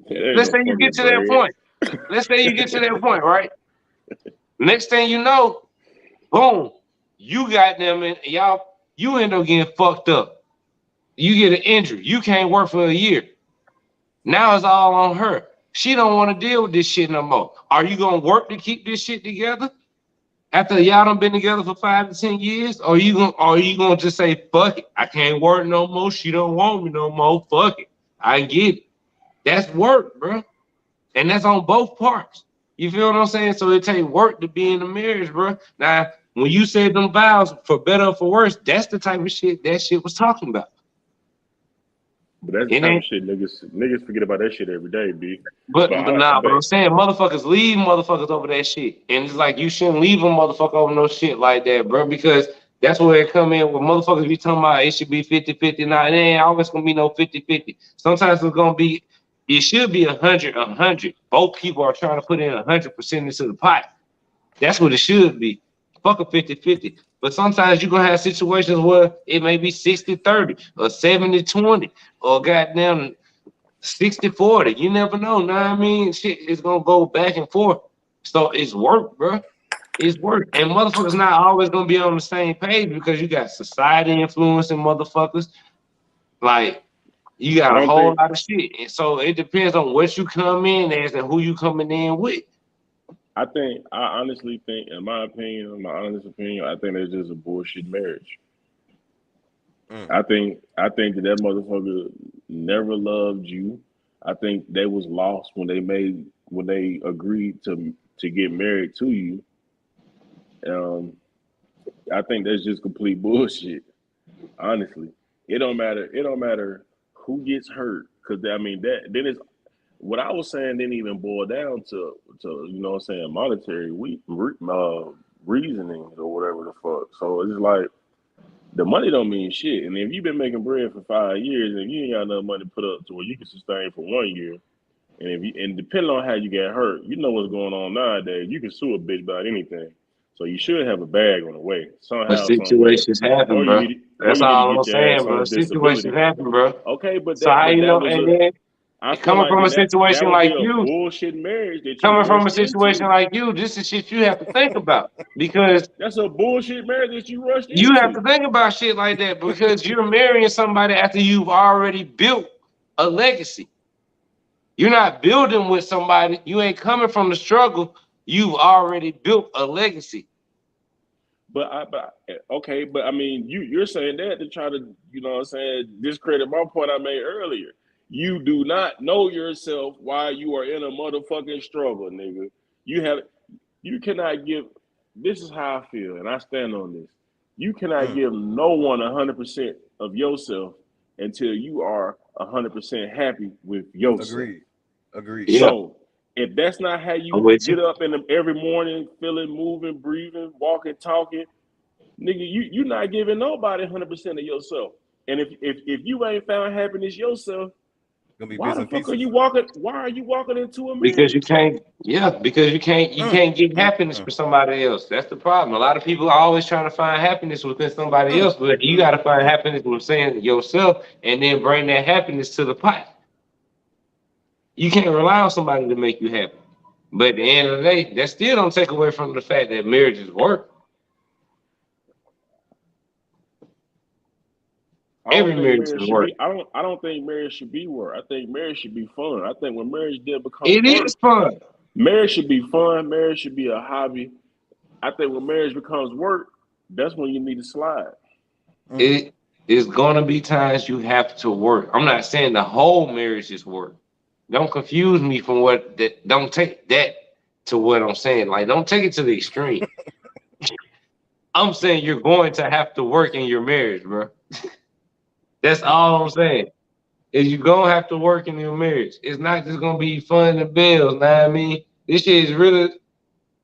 Let's say you get to that point. Let's say you get to that point, right? Next thing you know, boom, you goddamn it, you end up getting fucked up. You get an injury. You can't work for a year. Now it's all on her. She don't want to deal with this shit no more. Are you gonna work to keep this shit together? After y'all done been together for 5 to 10 years, or are you gonna just say, fuck it, I can't work no more, she don't want me no more, fuck it. I get it. That's work, bro. And that's on both parts. You feel what I'm saying? So it takes work to be in a marriage, bro. Now, when you said them vows, for better or for worse, that's the type of shit that shit was talking about. But that's the type of shit niggas forget about that shit every day, B. But I'm saying motherfuckers leave motherfuckers over that shit. And it's like you shouldn't leave a motherfucker over no shit like that, bro, because that's where it come in. When motherfuckers be talking about it should be 50-50. Now, it ain't always gonna be no 50-50. Sometimes it's gonna be it should be 100. Both people are trying to put in 100% into the pot. That's what it should be. Fuck a 50-50. But sometimes you're gonna have situations where it may be 60-30 or 70-20 or goddamn 60-40. You never know. Know what I mean? Shit is gonna go back and forth. So it's work, bro. It's work. And motherfuckers not always gonna be on the same page because you got society influencing motherfuckers. Like you I got a don't whole think. lot of shit. And so it depends on what you come in as and who you coming in with. I honestly think, in my opinion, my honest opinion, I think that's just a bullshit marriage. I think that motherfucker never loved you. I think they was lost when they agreed to get married to you. Um, I think that's just complete bullshit. Honestly, it don't matter. It don't matter who gets hurt, because I mean that then it's what I was saying didn't even boil down to you know what I'm saying monetary reasoning or whatever the fuck. So it's like the money don't mean shit. And if you've been making bread for 5 years and you ain't got enough money to put up to where you can sustain for 1 year, and if you and depending on how you get hurt, you know what's going on nowadays. You can sue a bitch about anything. So you should have a bag on the way But somehow, some way, situations happen, bro. or That's you need to all I'm get your saying, ass bro. on Situations disability. happen, bro. Okay, but So how you that know? was And a. then I feel coming like from a then that situation would be like a you, bullshit marriage that you coming from a rushed situation into. like you, this is shit you have to think about because That's a bullshit marriage that you rushed you have to into. think about shit like that because you're marrying somebody after you've already built a legacy. You're not building with somebody. You ain't coming from the struggle. You've already built a legacy. But okay, but I mean, you're saying that to try to, you know what I'm saying, discredit my point I made earlier. You do not know yourself while you are in a motherfucking struggle, nigga. You have, you cannot give. This is how I feel, and I stand on this. You cannot give no one 100% of yourself until you are 100% happy with yourself. Agreed. Agreed. Yeah, So if that's not how I'm you with you. get up every morning, feeling, moving, breathing, walking, talking, nigga, you're not giving nobody 100% of yourself. And if you ain't found happiness yourself, Gonna be why bits the and fuck are pieces. you walking? Why are you walking into a Because you marriage? can't, yeah, because you can't get happiness for somebody else. That's the problem. A lot of people are always trying to find happiness within somebody else, but you got to find happiness within yourself and then bring that happiness to the pot. You can't rely on somebody to make you happy. But at the end of the day, that still don't take away from the fact that marriage is work. I don't Every think marriage is marriage should work. be. I don't think marriage should be work. I think marriage should be fun. I think when marriage then becomes It work, is fun. marriage should be fun. Marriage should be a hobby. I think when marriage becomes work, that's when you need to slide. It is gonna be times you have to work. I'm not saying the whole marriage is work. Don't confuse me from what that. Don't take that to what I'm saying. Like, don't take it to the extreme. I'm saying you're going to have to work in your marriage, bro. That's all I'm saying. Is you gonna have to work in your marriage. It's not just gonna be fun and bills. Know what I mean? This shit is really.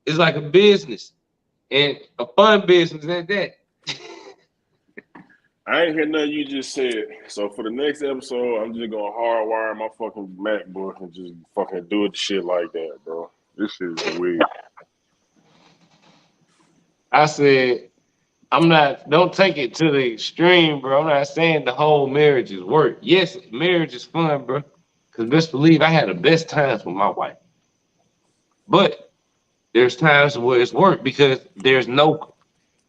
It's like a business and a fun business at that. I ain't hear nothing you just said. So for the next episode, I'm just gonna hardwire my fucking MacBook and just fucking do it shit like that, bro. This shit is weird. I said, I'm not, don't take it to the extreme, bro. I'm not saying the whole marriage is work. Yes, marriage is fun, bro. Because best believe I had the best times with my wife. But there's times where it's work because there's no,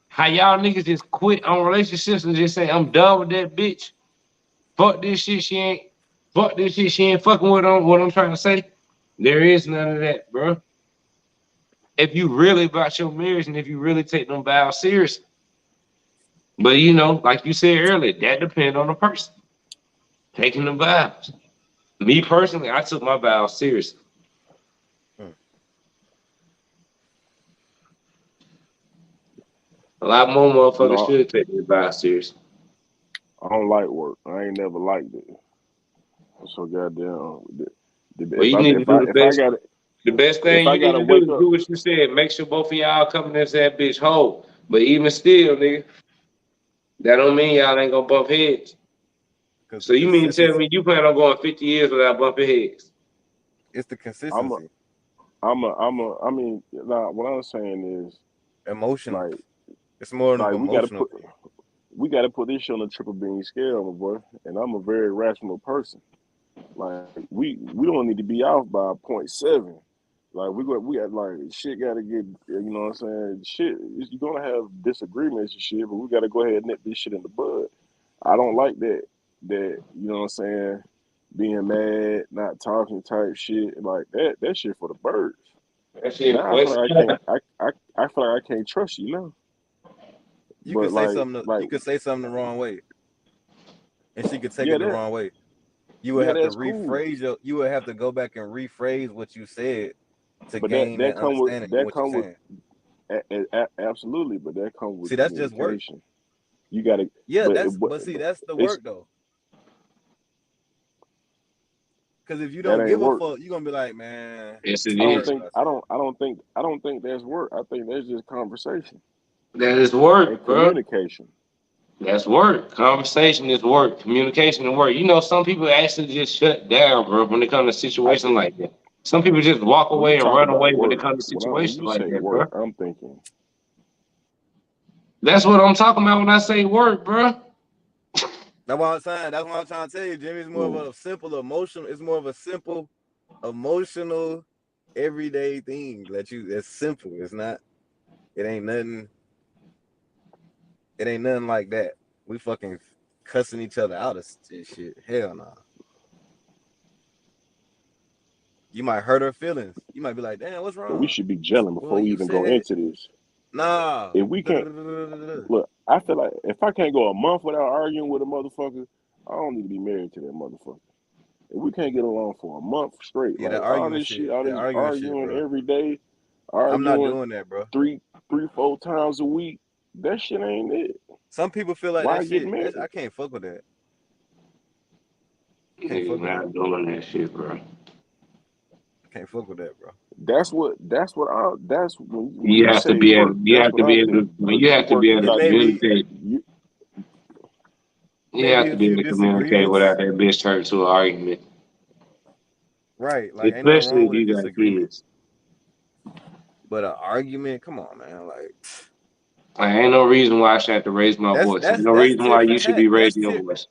how y'all niggas just quit on relationships and just say, I'm done with that bitch. Fuck this shit, fuck this shit, she ain't fucking with what I'm trying to say. There is none of that, bro. If you really about your marriage and if you really take them vows seriously. But you know, like you said earlier, that depends on the person taking the vows. Me personally, I took my vows seriously. A lot more motherfuckers No, should take their vows seriously. I don't like work. I ain't never liked it. So goddamn. Well, you need to do the If I best. got The best if thing I you need gotta to do wake is up, do what you said. Make sure both of y'all coming as that bitch whole. But even still, nigga, that don't mean y'all ain't gonna bump heads. Because So the you mean to tell me consistency, you plan on going 50 years without bumping heads? it's the I'm a, consistency. I mean, nah, what I'm saying is, Emotional. like, It's more of an like emotional thing. we gotta put this shit on the triple beam scale, my boy. And I'm a very rational person. Like, we don't need to be off by .7. Like, we got, like, shit gotta get, you know what I'm saying? Shit, you're gonna have disagreements and shit, but we gotta go ahead and nip this shit in the bud. I don't like you know what I'm saying, being mad, not talking type shit. Like, that shit for the birds. That shit, Now I feel West. like I feel like I can't trust you now. You But could say like something. like You could say something the wrong way, and she could take yeah, it the wrong way. You would yeah, have to that's cool. rephrase your. You would have to go back and rephrase what you said to But gain that understanding of that what you're come with saying. absolutely, but that comes with See, that's just work. communication. You gotta, Yeah, but, but but see, that's the it's work though. Because if you that don't ain't give a work. fuck, you're gonna be like, man, Yes, it I I don't heard is. what think I said. I don't think that's work. I think that's just conversation That is and work, bro. communication. That's work. Conversation is work. Communication is work. You know, some people actually just shut down, bro, when it comes to I situations like that. Some people just walk When you away and talk run about away when it work, comes to when situations you like say that, work, bro. I'm thinking That's what I'm talking about when I say work, bro. That's what I'm saying. That's what I'm trying to tell you, Jimmy. It's more of mm, a simple emotional. It's more of a simple emotional everyday thing that's simple. It's not. It ain't nothing. It ain't nothing like that. We fucking cussing each other out of shit. Hell no. You might hurt her feelings. You might be like, damn, what's but we wrong? should be gelling Well, before we you even go said into this. nah. If we can't look, I feel like if I can't go a month without arguing with a motherfucker, I don't need to be married to that motherfucker. If we can't get along for a month straight, Yeah, that like all argument this shit. shit, all That this argument shit, arguing bro. every day, I'm not arguing doing that, bro. three, 4 times a week, that shit ain't it. Some people feel like Why that get shit. married? I can't fuck with that. Can't Niggas fuck with that. not doing that shit, bro. Can't fuck with that, bro. That's when you say work, You that's have what to I be able think. to, when Cause you you have to be working able It to like may be communicate. you You have maybe to a be few able to communicate disagreements. without that bitch turning to an argument, Right. Like ain't nothing especially wrong if with a you got disagreement. kids. But an argument, come on, man. Like Like, ain't no reason why I should have to raise my that's voice. Ain't that's no that's reason why tit for you should tat. be raising your voice.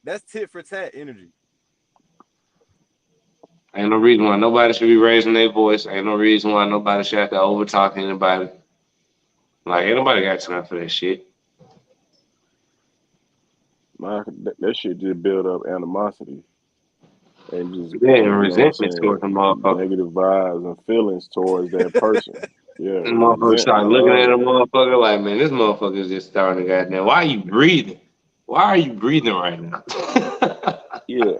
That's tit for tat energy. Ain't no reason why nobody should be raising their voice. Ain't no reason why nobody should have to overtalk anybody. Like, ain't nobody got time for that shit. that shit just build up animosity and just Yeah, and you know what I'm resentment saying, towards the motherfucker. negative vibes and feelings towards that person. Yeah, And motherfucker start resentment, looking at all the of that. motherfucker like, man, this motherfucker is just starting to goddamn. Why are you breathing? Why are you breathing right now? Yeah,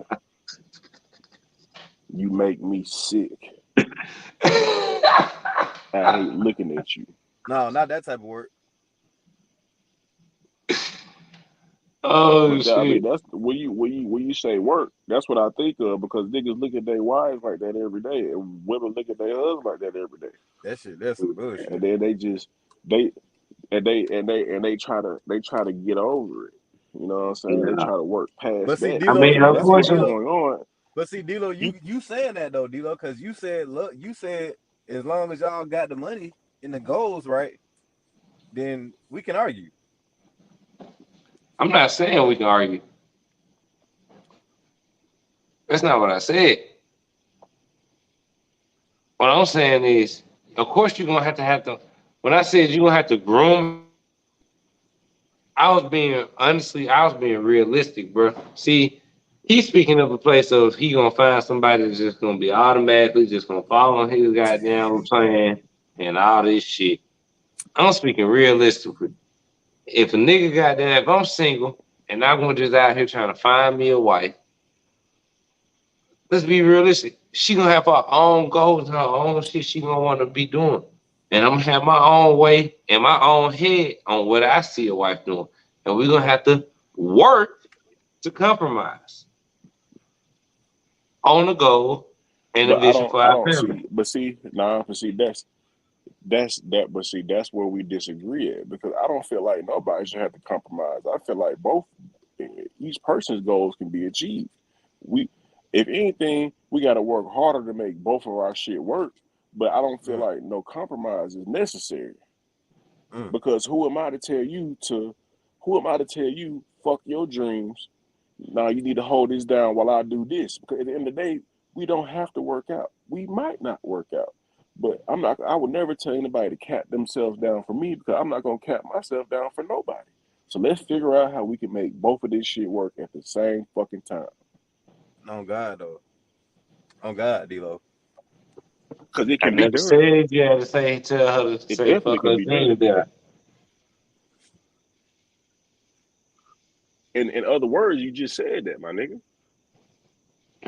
you make me sick. I hate looking at you. No, not that type of work. Oh But I mean, shit. that's when you say work. That's what I think of because niggas look at their wives like that every day, and women look at their husbands like that every day, That shit, that's some and bullshit. then they they try to get over it. You know what I'm saying? They Yeah. try to work But past see, that. I D-Lo, mean, And but that's see, what's unfortunately, D-Lo, going on. but see, D-Lo, You you saying that though, D-Lo, because you said, look, you said as long as y'all got the money and the goals right, then we can argue. I'm not saying we can argue. That's not what I said. What I'm saying is, of course, you're gonna have to. When I said you're gonna have to groom, I was being honestly, I was being realistic, bro. See, he's speaking of a place of he gonna find somebody that's just gonna be automatically just gonna follow his goddamn plan and all this shit. I'm speaking realistically. If a nigga goddamn, if I'm single and I'm just out here trying to find me a wife, let's be realistic. She gonna have her own goals and her own shit she gonna want to be doing. And I'm gonna have my own way and my own head on what I see a wife doing. And we're gonna have to work to compromise on the goal and the but vision for I our don't family. see but see nah but see that but that's where we disagree at because I don't feel like nobody should have to compromise. I feel like both each person's goals can be achieved. We, if anything, we got to work harder to make both of our shit work. But I don't feel like no compromise is necessary because who am I to tell you fuck your dreams? Now you need to hold this down while I do this. Because at the end of the day, we don't have to work out. We might not work out. But I would never tell anybody to cap themselves down for me because I'm not gonna cap myself down for nobody. So let's figure out how we can make both of this shit work at the same fucking time. On God though. On God, D-Lo. Because it I can be never done. said you had to say tell her to It say definitely fuck her can be dreams done. there. In other words, you just said that, my nigga.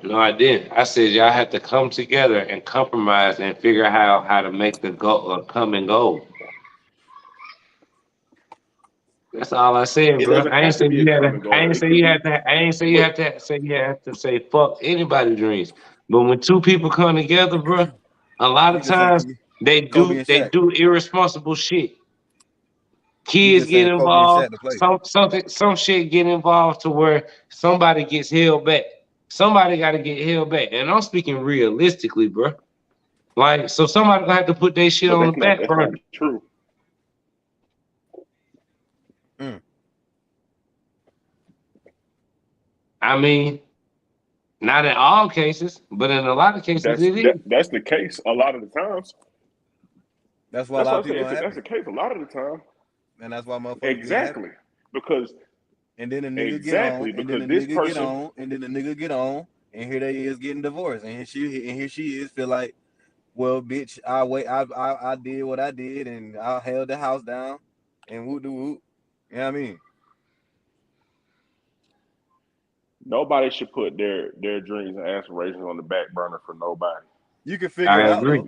No, I didn't. I said y'all have to come together and compromise and figure out how to make the go come and go. That's all I said, It bro. doesn't I ain't have to say be a you had common to. I goal. ain't It say can you be, had to. I ain't say you but have to say you have to say fuck anybody's dreams. But when two people come together, bro, a lot You of can say times Kobe and they Shaq. do irresponsible shit. You Kids just get saying Kobe and involved. Shaq to play. Some shit get involved to where somebody gets held back. Somebody got to get held back, and I'm speaking realistically, bro. Like, so somebody gonna have to put their shit but on the back that's not burner. true. I mean, not in all cases, but in a lot of cases it is. That's the case a lot of the times. That's why a That's lot what I of say. people don't That's happy. the case a lot of the time. And that's why motherfuckers be unhappy. Exactly. Because And then the nigga get on, exactly and then because the this nigga get person, on, and then the nigga get on, and here they is getting divorced. And here she is feel like, well, bitch, I did what I did, and I held the house down, and whoop de whoop. You know what I mean? nobody should put their dreams and aspirations on the back burner for nobody. You can figure it I out agree. though,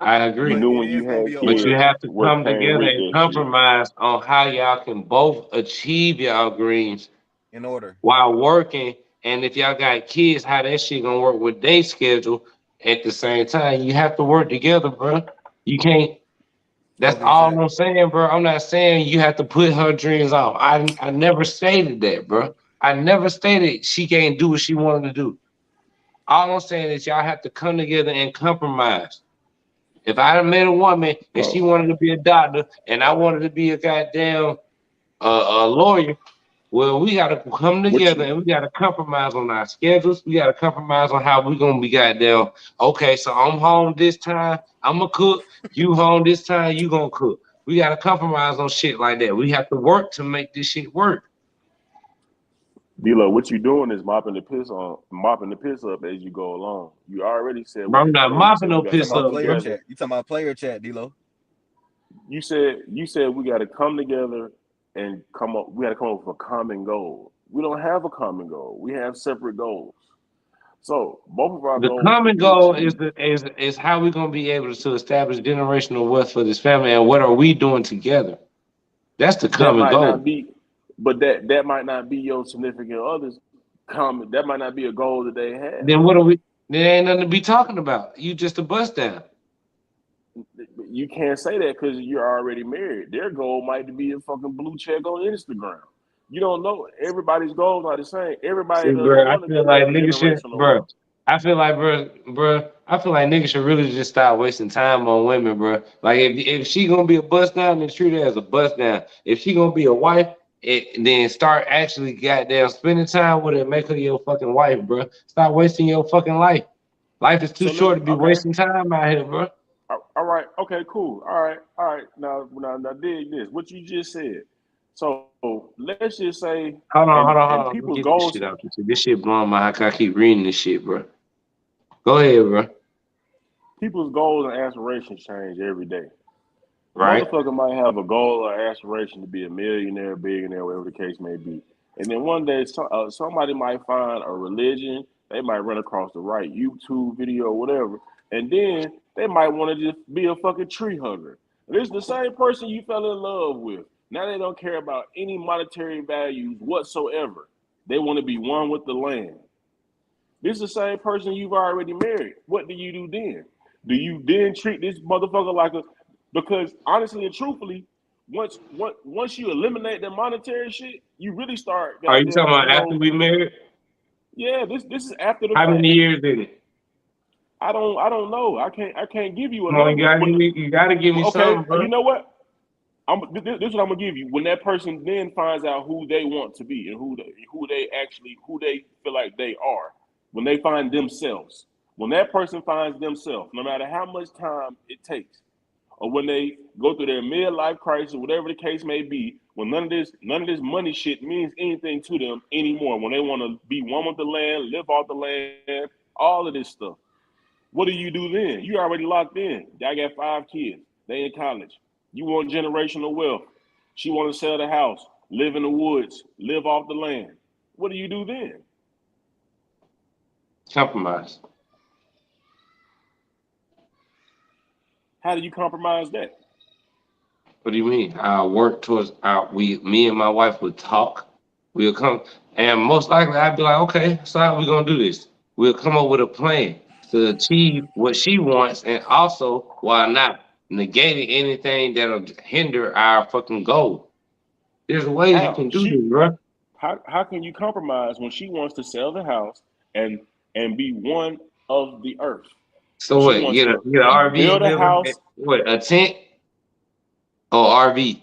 I You agree. but knew it when is you gonna had be a But you work. kids have to what come came together with and that shit. compromise on how y'all can both achieve y'all dreams In order. while working. And if y'all got kids, how that shit gonna work with their schedule at the same time. You have to work together, bro. You can't. That's Kobe and all Shaq. I'm saying, bro. I'm not saying you have to put her dreams off. I never stated that, bro. I never stated she can't do what she wanted to do. All I'm saying is y'all have to come together and compromise. If I had met a woman and she Bro, wanted to be a doctor and I wanted to be a goddamn a lawyer, well, we gotta come what together you and we gotta compromise on our schedules. We gotta compromise on how we gonna be goddamn. Okay, so I'm home this time. I'm gonna cook. You home this time. You gonna cook. We gotta compromise on shit like that. We have to work to make this shit work. D-Lo, what you doing is mopping the piss up as you go along. You already said Bro, what I'm you not said. You mopping said we no got to You talking piss come about up, player bro. together. chat? You talking about player chat, D-Lo? You said we got to come together and come up. We got to come up with a common goal. We don't have a common goal. We have separate goals. So both of our The goals can common be goal is achieved. is how we're gonna be able to establish generational wealth for this family, and what are we doing together? That's the That common might not goal. be, but that might not be your significant other's common. That might not be a goal that they have. Then what are we? There ain't nothing to be talking about. You just a bust down. You can't say that because you're already married. Their goal might be a fucking blue check on Instagram. You don't know. Everybody's goals are the same. Everybody See, doesn't bro, I want to feel like create niggas should, generational bro. wealth. I feel like, bro. I feel like niggas should really just stop wasting time on women, bro. Like if she gonna be a bust down, then treat her as a bust down. If she gonna be a wife, then start actually goddamn spending time with her, and make her your fucking wife, bro. Stop wasting your fucking life. Life is too So short let to be okay. wasting time out here, bro. All right. Okay. Cool. All right. Now, dig this. What you just said. So let's just say, and Hold on. Let people's me get this goals, shit out. This shit blowing my. I keep reading this shit, bro. Go ahead, bro. people's goals and aspirations change every day. A Right? motherfucker might have a goal or aspiration to be a millionaire, billionaire, whatever the case may be. And then one day, somebody might find a religion. They might run across the right YouTube video, whatever. And then they might want to just be a fucking tree hugger. And this is the same person you fell in love with. Now they don't care about any monetary values whatsoever. They want to be one with the land. This is the same person you've already married. What do you do then? Do you then treat this motherfucker like a? Because honestly and truthfully, once you eliminate the monetary shit, you really start Are you talking goddamn, about after we married? yeah, this is after the How fact. many years in it? I don't know. I can't give you a Come on, number. you gotta give me Okay, something, bro. you know what? This is what I'm gonna give you. When that person then finds out who they want to be and who they feel like they are, when they find themselves, when that person finds themselves, no matter how much time it takes, or when they go through their midlife crisis, whatever the case may be, when none of this money shit means anything to them anymore, when they want to be one with the land, live off the land, all of this stuff. What do you do then? You already locked in. I got 5 kids. They in college. You want generational wealth. She want to sell the house, live in the woods, live off the land. What do you do then? Compromise. How do you compromise that? What do you mean? I work towards me and my wife would talk. We'll come and most likely I'd be like, okay, so how we gonna do this? We'll come up with a plan to achieve what she wants and also while not negating anything that'll hinder our fucking goal. There's ways you How? can do this, bro. How can you compromise when she wants to sell the house and be one of the earth? So She what? wants to Get an RV build and a live in house. what, a tent or RV?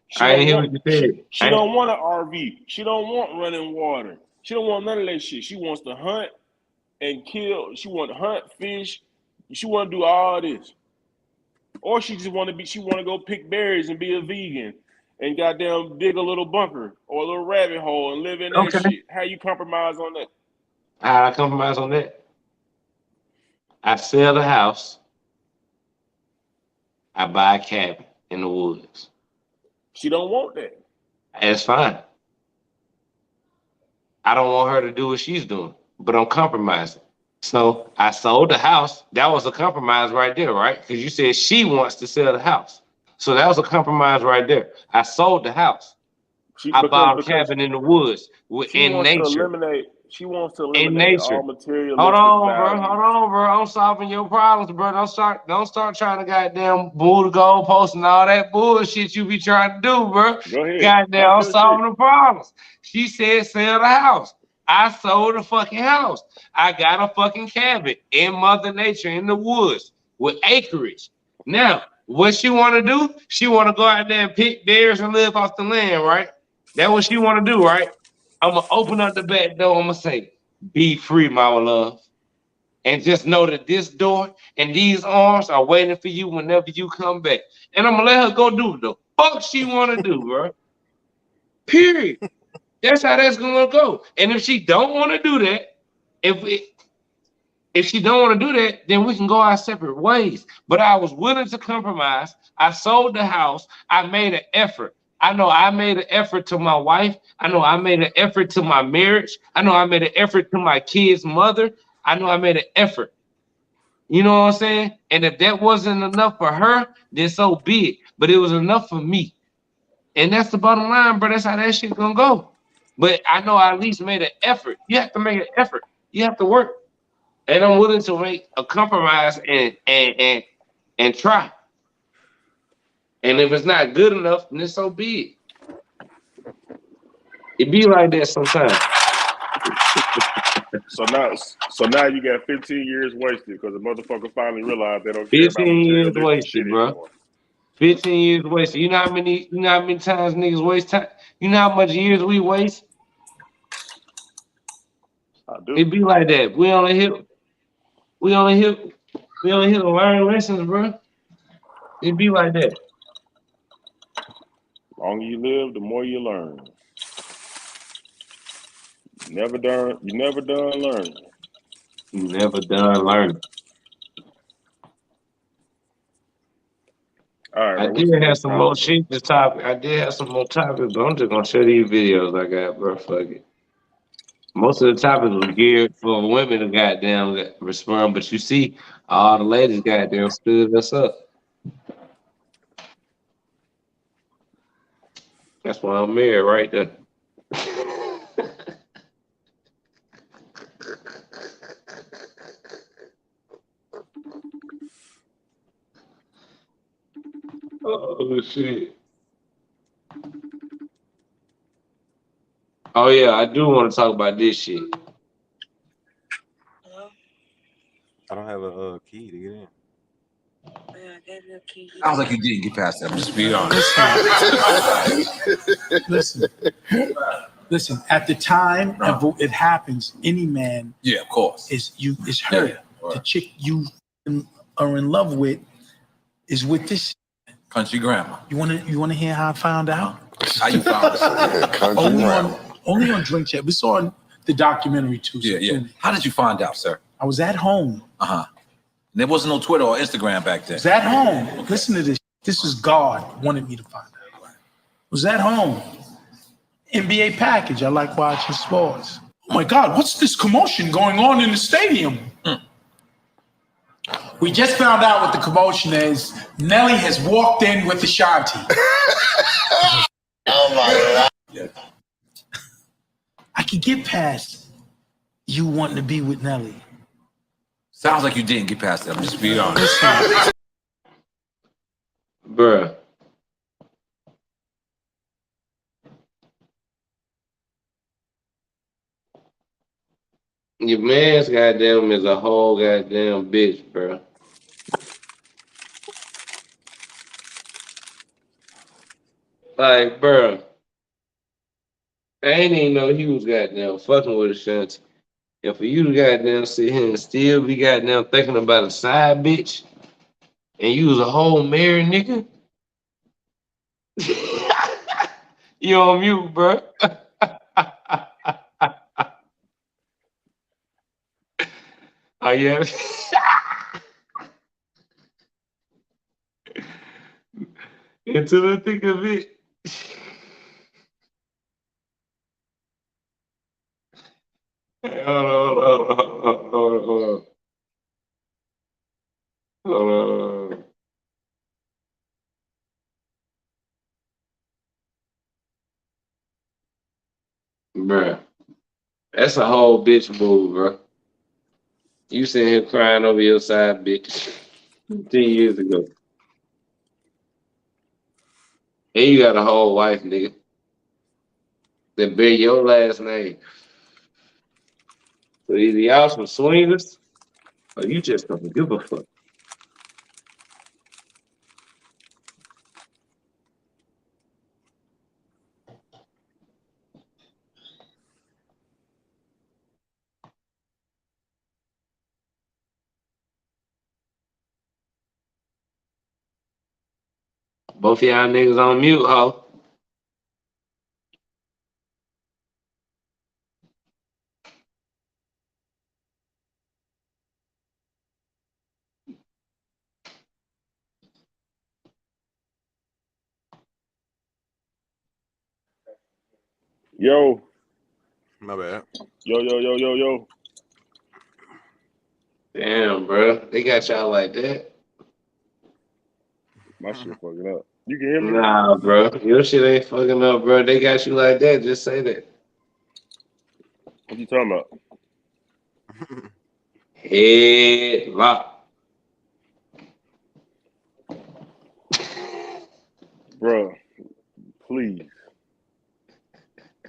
She I don't didn't hear want what you said. she don't want an RV. She don't want running water. She don't want none of that shit. She wants to hunt and kill. She want to hunt, fish. She want to do all this. Or she want to go pick berries and be a vegan and goddamn dig a little bunker or a little rabbit hole and live in that Okay. shit. How you compromise on that? I compromise on that. I sell the house. I buy a cabin in the woods. She don't want that. That's fine. I don't want her to do what she's doing, but I'm compromising. So I sold the house. That was a compromise right there, right? Because you said she wants to sell the house. So that was a compromise right there. I sold the house. She I bought a because cabin in the woods in nature. she wants to In eliminate all nature. Hold materialistic on, bro. Hold values. on, bro. I'm solving your problems, bro. Don't start trying to goddamn move the goalposts and all that bullshit you be trying to do, bro. Go ahead. Goddamn, Talk I'm your shit. solving the problems. She said sell the house. I sold the fucking house. I got a fucking cabin in Mother Nature in the woods with acreage. Now, what she want to do? She want to go out there and pick berries and live off the land, right? That's what she want to do, right? I'm gonna open up the back door. I'm gonna say, "Be free, my love," and just know that this door and these arms are waiting for you whenever you come back. And I'm gonna let her go do the fuck she want to do, bro. Period. That's how that's gonna go. And if she don't want to do that, if it, if she don't want to do that, then we can go our separate ways. But I was willing to compromise. I sold the house. I made an effort. I know I made an effort to my wife. I know I made an effort to my marriage. I know I made an effort to my kid's mother. I know I made an effort. You know what I'm saying? And if that wasn't enough for her, then so be it. But it was enough for me. And that's the bottom line, bro. That's how that shit gonna go. But I know I at least made an effort. You have to make an effort. You have to work. And I'm willing to make a compromise and try. And if it's not good enough, then so be it. It be like that sometimes. So now you got 15 years wasted because the motherfucker finally realized they don't care about 15 years materialistic shit wasted, bro. anymore. 15 years wasted. You know how many times niggas waste time? You know how much years we waste? I do. It be like that. We only here to learn lessons, bro. It be like that. The longer you live, the more you learn. You never done learning. You never done learning. All right, I bro, did what's the have next some more topic, bro? shit to topic. I did have some more topics, but I'm just gonna show these videos I got, bro. Fuck it. Most of the topics was geared for women to goddamn respond, but you see, all the ladies goddamn stood us up. That's why I'm married right there. Oh shit. Oh yeah, I do want to talk about this shit. I don't have a key to get in. Sounds like you didn't get past that. Just be honest. Listen. At the time it happens, any man, yeah, of course, is hurt. Yeah, right. The chick you are in love with is with this country grandma. You want to hear how I found out? How you found out? only on Drink Chat. We saw on the documentary too. Yeah. How did you find out, sir? I was at home. And there wasn't no Twitter or Instagram back then. I was at home. Okay. Listen to this. This is God wanted me to find out. I was at home. NBA package. I like watching sports. Oh my God, what's this commotion going on in the stadium? We just found out what the commotion is. Nelly has walked in with Ashanti. Oh my God. Yeah. I could get past you wanting to be with Nelly. Sounds like you didn't get past that. Just be honest. Bruh. Your man's goddamn is a whole goddamn bitch, bro. Like, bro, I ain't even know he was goddamn fucking with Ashanti. And for you to goddamn sit here and still be goddamn thinking about a side bitch, and you was a whole married nigga, you on mute, bro. Oh yeah. Into the thick of it. Hold on. Bruh, that's a whole bitch move, bro. You sitting here crying over your side bitch 10 years ago. And you got a whole wife, nigga, that bear your last name. So either y'all some swingers or you just don't give a fuck. Both of y'all niggas on mute, ho. Yo. My bad. Yo. Damn, bro. They got y'all like that. My shit fucking up. You can hear me? Nah, bro. Your shit ain't fucking up, bro. They got you like that. Just say that. What you talking about? Headlock. Bro, please.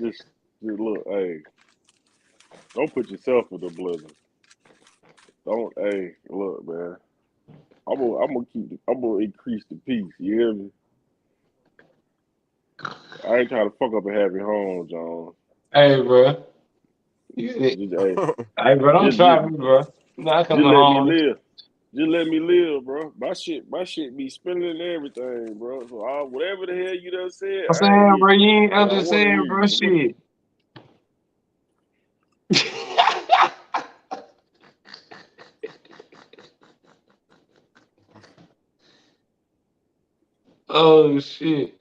Just look, hey. Don't put yourself in the blizzard. Hey, look, man. I'm gonna increase the peace. You hear me? I ain't trying to fuck up a happy home, John. Hey, bro. Hey, bro, don't try me, bro. Not coming home. Just let me live, bro. My shit be spinning and everything, bro. So whatever the hell you done said, I'm saying, bro, you ain't understand, bro, shit. Oh, shit.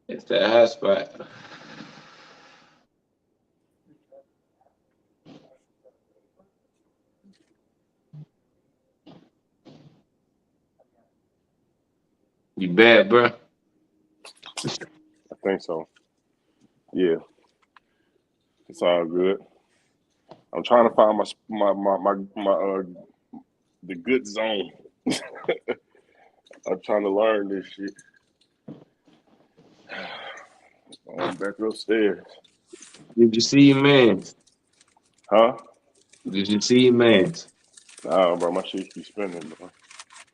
It's that hot spot. You bad, bro? I think so. Yeah. It's all good. I'm trying to find my The good zone. I'm trying to learn this shit. I'm back upstairs. Did you see your mans? Huh? Did you see your mans? Nah, bro, my shit keep spinning, bro.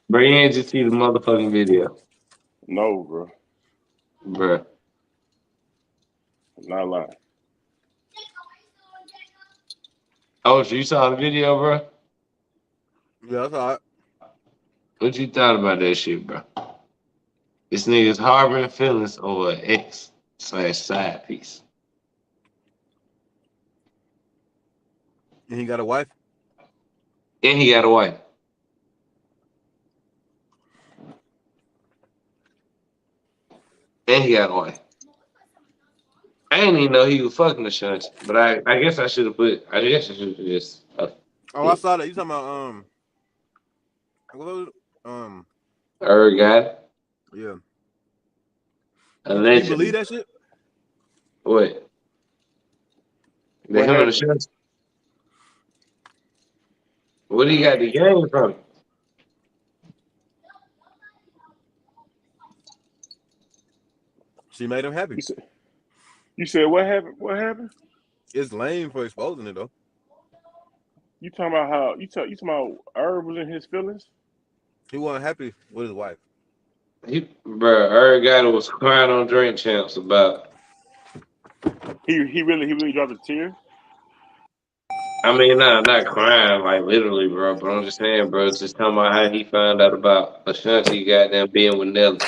Bro, you ain't just see the motherfucking video. No, bro. Bro. I'm not lying. Oh, so you saw the video, bro? Yeah, I saw it. What you thought about that shit, bro? This nigga's harboring feelings over an ex/side piece. And he got a wife? And he got a wife. And he got a wife. I didn't even know he was fucking the Shanti, but I guess I should have put. I guess I should have just. I saw that. You talking about what was it? Irv Gotti. Yeah. Allegedly. You believe that shit? What? They him and the Shanti. What do you got the game from? She made him happy. You said what happened? What happened? It's lame for exposing it though. You talking about how you talking about Irv was in his feelings? He wasn't happy with his wife. Irv Gotti was crying on Drink Champs about. He really dropped a tear. I mean, not crying like literally, bro. But I'm just saying, bro. Just talking about how he found out about Ashanti goddamn being with Nelly.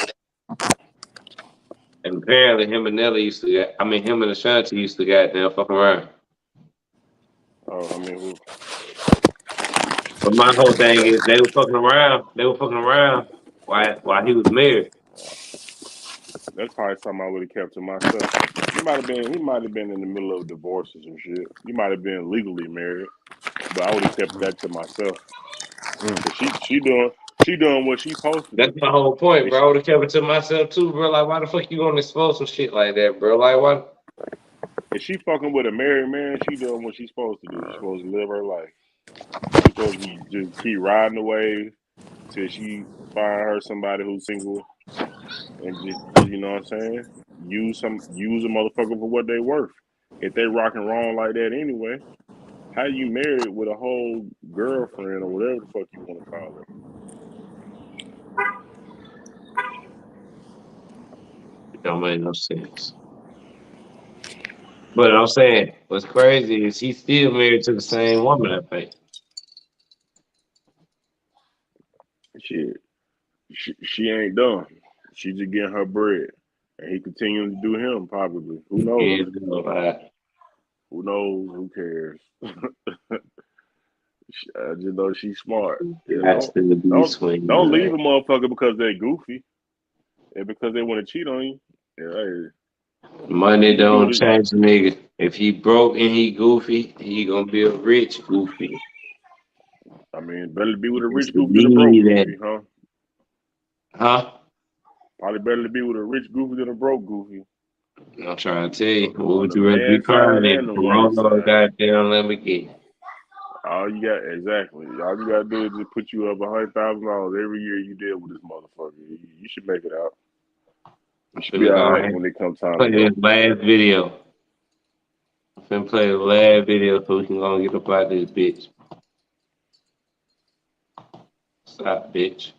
And apparently him and Ashanti used to goddamn fuck around. Oh, I mean, But my whole thing is they were fucking around. They were fucking around while he was married. That's probably something I would have kept to myself. He might have been in the middle of divorce or some shit. He might have been legally married, but I would have kept that to myself. She doing what she's supposed to do. That's my whole point, bro. I would have kept it to myself too, bro. Like, why the fuck you gonna expose some shit like that, bro? Like, why? If she fucking with a married man, she doing what she's supposed to do. She's supposed to live her life. She's supposed to just keep riding the wave till she find her somebody who's single, and just you know what I'm saying. Use a motherfucker for what they worth. If they rocking wrong like that anyway, how you married with a whole girlfriend or whatever the fuck you want to call it? It don't make no sense. But I'm saying, what's crazy is he's still married to the same woman, I think. Shit, she ain't done. She just getting her bread, and he continuing to do him probably. Who knows? Yeah, who knows? Who cares? I just know she's smart. Don't leave a motherfucker because they're goofy and because they want to cheat on you. Yeah, money don't change a nigga. If he broke and he goofy, he gonna be a rich goofy. I mean, better to be with a rich goofy than a broke goofy, huh? Huh? Probably better to be with a rich goofy than a broke goofy. I'm trying to tell you, what would you rather be crying in? Corona or goddamn Lamborghini? All you gotta do is just put you up $100,000 every year you deal with this motherfucker. You should make it out. You should be alright when it comes time. Play this last video. I'm finna play the last video so we can go and get up out this bitch. Stop, bitch.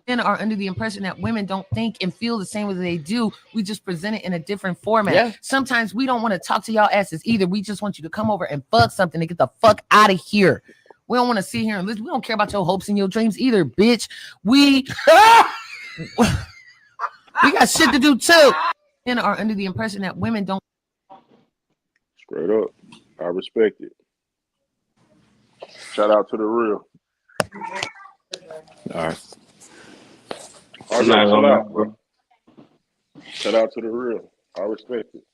Men are under the impression that women don't think and feel the same as they do. We just present it in a different format. Yeah. Sometimes we don't want to talk to y'all asses either. We just want you to come over and fuck something and get the fuck out of here. We don't want to sit here and listen. We don't care about your hopes and your dreams either, bitch. We got shit to do too. Men are under the impression that women don't. Straight up. I respect it. Shout out to the real. All right. Shout out to the real. I respect it.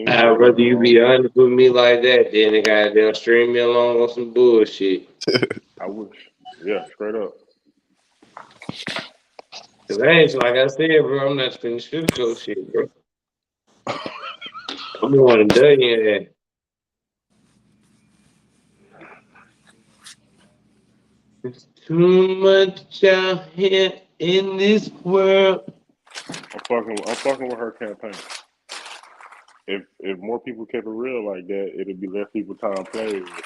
I'd rather you be honest with me like that than a goddamn string me along on some bullshit. I wish. Yeah, straight up. Cause I ain't like I said, bro. I'm not finna sugarcoat shit, bro. I'm going to done. There's too much out here in this world. I'm fucking with her campaign. If more people kept it real like that, it'd be less people time playing with.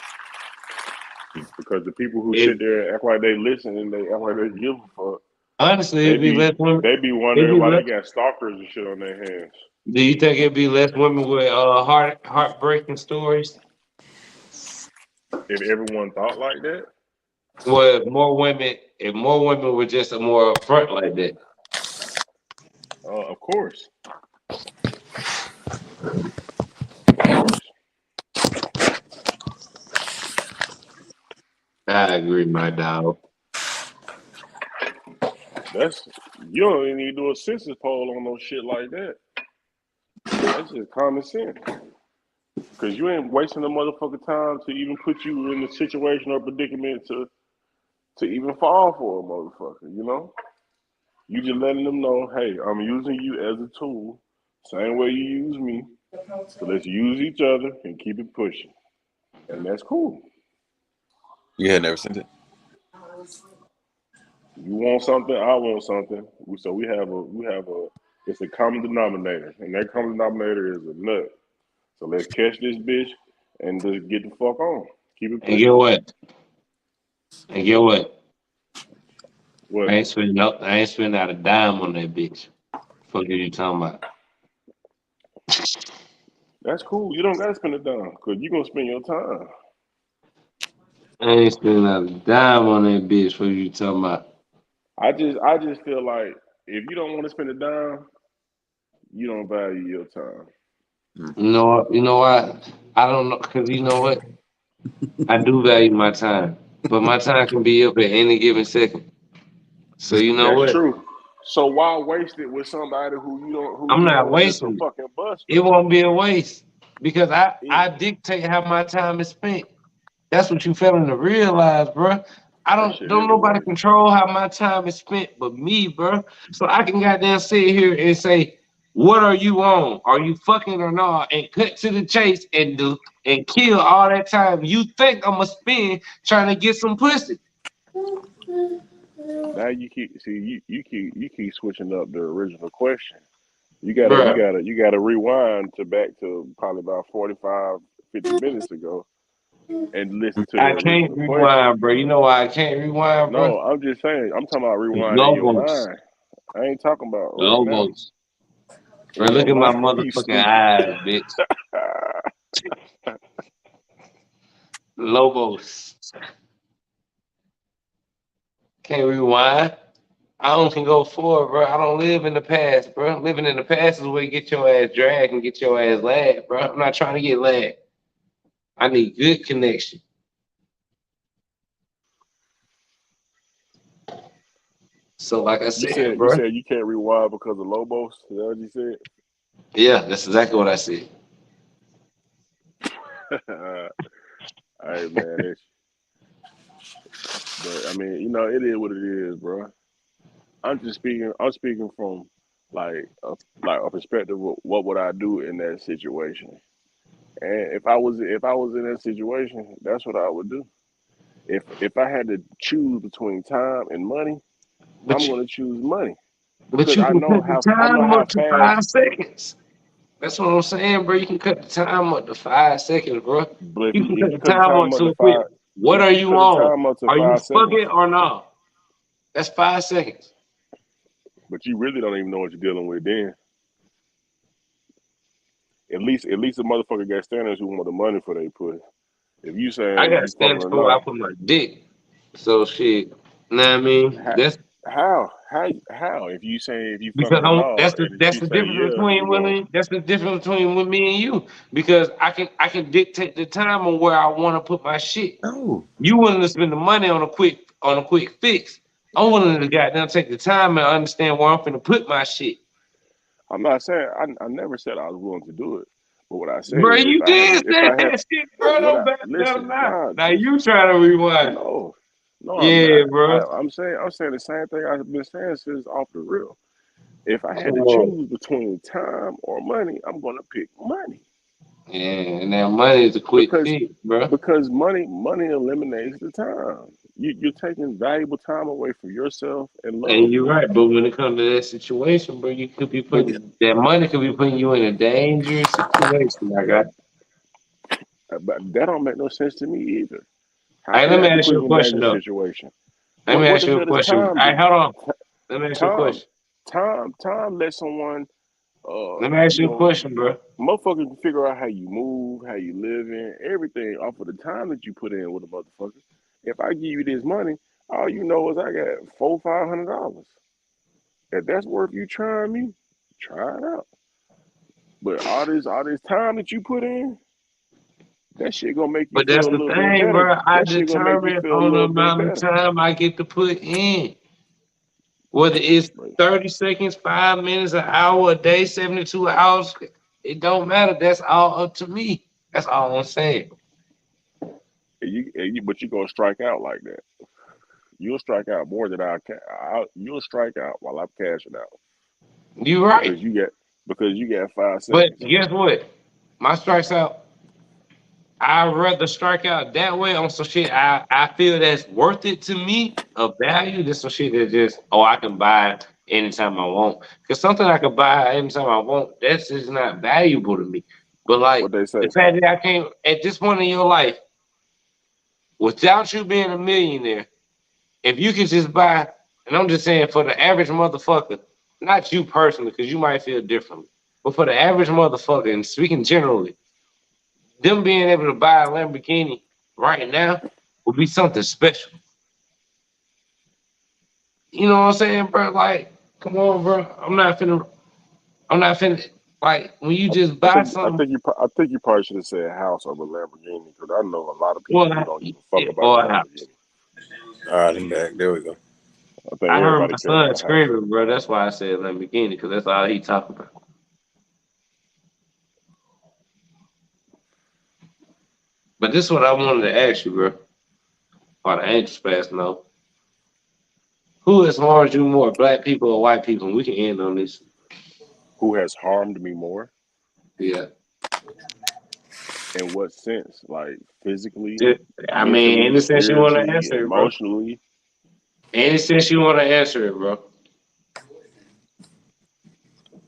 Because the people who sit there and act like they listen and they act like they give a fuck, Honestly, they it'd be less be women. they be It'd wondering be why they less. got stalkers and shit on their hands. Do you think it'd be less women with heartbreaking stories? If everyone thought like that, Well, if more women were just more upfront like that. of course, of course. I agree, my dog. That's you don't even need to do a census poll on no shit like that. That's just common sense. Cause you ain't wasting the motherfucking time to even put you in a situation or predicament to even fall for a motherfucker, you know? You just letting them know, hey, I'm using you as a tool, same way you use me. So let's use each other and keep it pushing. And that's cool. You had never sent it. You want something, I want something. So we have a it's a common denominator. And that common denominator is a nut. So let's catch this bitch and just get the fuck on. Keep it And get pushing. what? And get what? What? I ain't spending out a dime on that bitch. Fuck are you talking about? That's cool. You don't gotta spend it down because you're gonna spend your time. I ain't spending out a dime on that bitch. What you talking about? I just feel like if you don't want to spend it down, you don't value your time. You know what? I don't know, cause you know what? I do value my time, but my time can be up at any given second. So you know That's what? true. So why waste it with somebody who I'm you not know is just a wasting it. fucking buster? It won't be a waste because I It, dictate how my time is spent. That's what you failing to realize, bro. I that don't shit don't is a nobody waste. control how my time is spent but me, bro. So I can goddamn sit here and say, what are you on? Are you fucking or not? And cut to the chase and kill all that time you think I'm gonna spend trying to get some pussy. Now you keep see you keep switching up the original question. Bro, You gotta rewind to back to probably about 45, 50 minutes ago and listen to the I can't original question. rewind, bro. You know why I can't rewind, bro? No, I'm just saying, I'm talking about rewind in your Logos. mind. I ain't talking about right now. Logos. Bro, In look your at my mind, you motherfucking stupid. eyes, bitch. Logos. Can't rewind. I only can go forward, bro. I don't live in the past, bro. Living in the past is where you get your ass dragged and get your ass lagged, bro. I'm not trying to get lagged. I need good connection. So, like I You said, said you bro. said you can't rewind because of Lobos. Is that what you said? Yeah, that's exactly what I said. All right, man. But I mean, it is what it is, bro. I'm speaking from like a perspective of what would I do in that situation. And if I was in that situation, that's what I would do. If I had to choose between time and money, I'm But you, gonna choose money but because you can cut the I know time how up to fast. 5 seconds. That's what I'm saying, bro. You can cut the time up to 5 seconds, bro. But You can if cut you the cut the time up time up to to a quick. five, What if are you you cut the on? time up to Are you 5 seconds, fucking or not? That's 5 seconds. but you really don't even know what you're dealing with, then at least a motherfucker got standards who want the money for they pussy. If you I saying got you fucking standards or for where I not, put my dick. So shit. Know what I mean? how That's how if you saying if you fucking because or not, and if that's she the say difference yeah, between you going women. That's the difference between with me and you. Because I can dictate the time on where I want to put my shit. No. You willing to spend the money on a quick fix. I'm willing to goddamn take the time and understand where I'm finna put my shit. I'm not saying I never said I was willing to do it, but what I said Bro, is you did if say I had that shit, bro. what Don't I back down listen, now. nah, Now listen, you trying to rewind. no, no, I'm Yeah, not. bro. I'm saying the same thing I've been saying since off the real. If I had Come to on. choose between time or money, I'm gonna pick money. And that money is a quick because fix, bro. money eliminates the time. You're taking valuable time away from yourself and And loved you're ones. right, but when it comes to that situation, bro, you could be But putting that money could be putting you in a dangerous situation, my guy. But that don't make no sense to me either. How Hey, can let me that be ask you putting a you in a question dangerous though. situation? Let me What ask the you a hell does question. time Hey, do? hold on. Let me ask you a Time, question. time lets someone, Let me ask you you a know, question, bro. motherfuckers can figure out how you move, how you live in, everything off of the time that you put in with a motherfucker. If I give you this money, all you know is I got $400-500. If that's worth you trying me, try it out. But all this time that you put in, that shit gonna make you But that's feel a the little bit thing, better. bro. I That shit gonna make you determine feel a on the little bit amount of better. time I get to put in. Whether it's But 30 seconds, 5 minutes, an hour, a day, 72 hours, it don't matter. That's all up to me. That's all I'm saying. but you gonna strike out like that. You'll strike out more than you'll strike out while I'm cashing out You because right. you got five But seconds. guess what? My strikes out, I'd rather strike out that way on some shit I feel that's worth it to me of value than some shit that just, oh, I can buy anytime I want. Because something I can buy anytime I want, that's just not valuable to me. But like What they the say? fact that I can't at this point in your life, without you being a millionaire, if you can just buy, and I'm just saying for the average motherfucker, not you personally, because you might feel differently, but for the average motherfucker, and speaking generally, them being able to buy a Lamborghini right now would be something special. You know what I'm saying, bro? Like, come on, bro. I'm not finna, like, when you just I buy think I something, think you I think you probably should have said house over Lamborghini because I know a lot of well, people who don't give a fuck about a or a house. Lamborghini. all right, I'm back. There we go. I think I heard everybody my care about son a house. screaming, bro. That's why I said Lamborghini, because that's all he talking about. But this is what I wanted to ask you, bro. Or the angel fast no. Who has harmed you more, black people or white people? And we can end on this. Who has harmed me more? Yeah. In what sense? Like physically, Just, I mean, mentally, any sense you want to spiritually, answer it, bro. emotionally. Any sense you want to answer it, bro.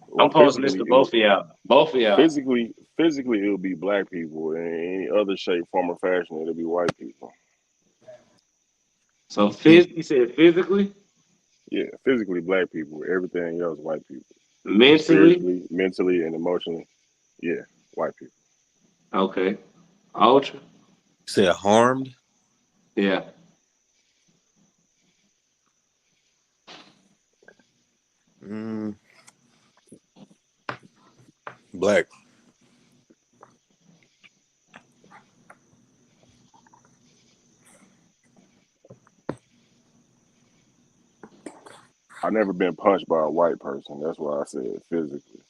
Well, I'm posting this to both of y'all. Both of y'all. physically, it'll be black people. In any other shape, form, or fashion, it'll be white people. So Mm. you said physically, Yeah, physically, black people. Everything else, white people. mentally, Spiritually, mentally, and emotionally, yeah, white people. okay. Ultra, Said harmed. yeah. Mm, black. I never been punched by a white person. That's why I said physically.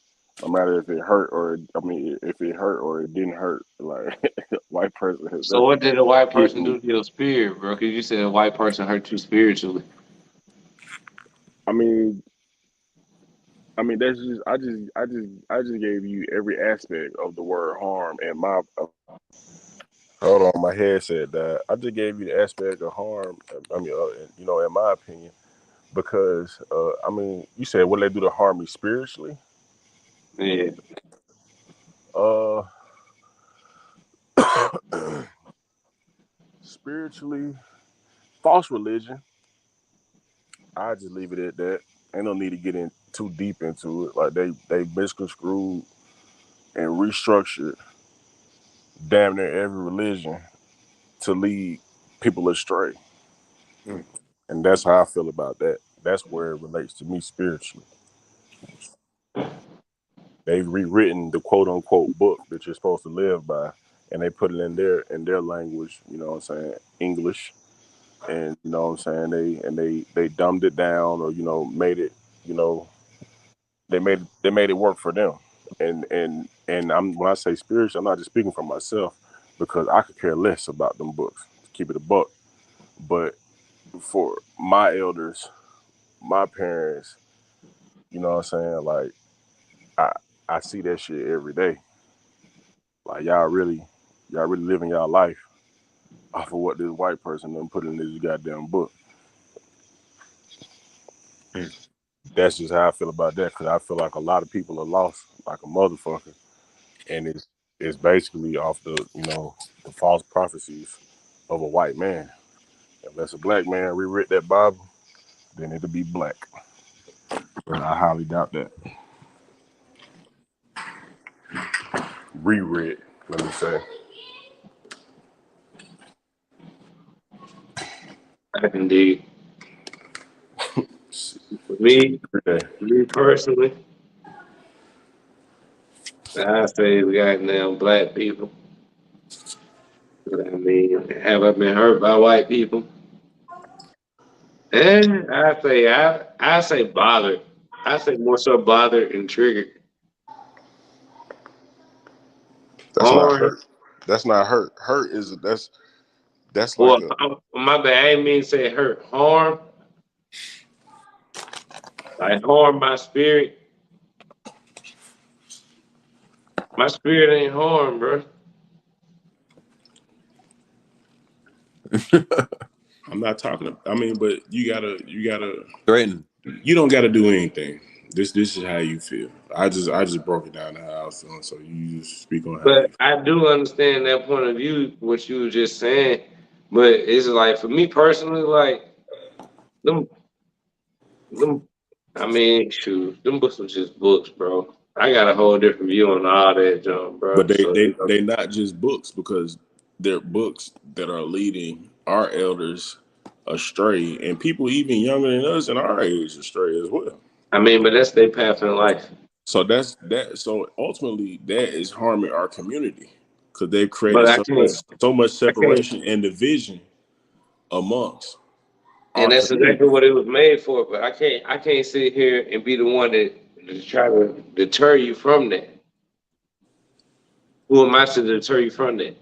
No matter if it hurt or if it hurt or it didn't hurt, like white person has So never what did a white hit person me. do to your spirit, bro? Because you said a white person hurt you spiritually. I mean, that's just I just gave you every aspect of the word harm and my hold on, my head said that. I just gave you the aspect of harm. In my opinion, because you said what they do to harm me spiritually. Yeah. Uh, spiritually, false religion. I just leave it at that. Ain't no need to get in too deep into it. Like they misconstrued and restructured damn near every religion to lead people astray. Mm. And that's how I feel about that. That's where it relates to me spiritually. They've rewritten the quote unquote book that you're supposed to live by, and they put it in their language. You know what I'm saying? English, and you know what I'm saying. They dumbed it down, or made it. You know they made it work for them. And when I say spiritual, I'm not just speaking for myself because I could care less about them books. To keep it a buck, but for my elders, my parents, you know what I'm saying? Like I I see that shit every day. Like y'all really living y'all life off of what this white person done put in this goddamn book. That's just how I feel about that, because I feel like a lot of people are lost like a motherfucker, and it's basically off the the false prophecies of a white man. Unless a black man rewrote that Bible, then it'll be black. But I highly doubt that. Reread, let me say. Indeed. Me personally, I say we got damn black people. I mean, have I been hurt by white people? And I say bothered. I say more so bothered and triggered. That's not hurt. That's not hurt. Hurt is that's like my bad. I ain't mean to say hurt. Harm. Like harm my spirit. My spirit ain't harmed, bro. I'm not talking. I mean, but you gotta threaten. You don't gotta do anything. This is how you feel. I just broke it down to how I was feeling. So you just speak on how. But I do understand that point of view, what you were just saying. But it's like for me personally, like them. I mean, shoot, them books are just books, bro. I got a whole different view on all that junk, bro. But they not just books, because they're books that are leading our elders astray, and people even younger than us in our age astray as well. I mean, but that's their path in life. So that's that. So ultimately, that is harming our community, because they've created so much separation and division amongst. And that's exactly what it was made for. But I can't sit here and be the one that try to deter you from that. Who am I to deter you from that?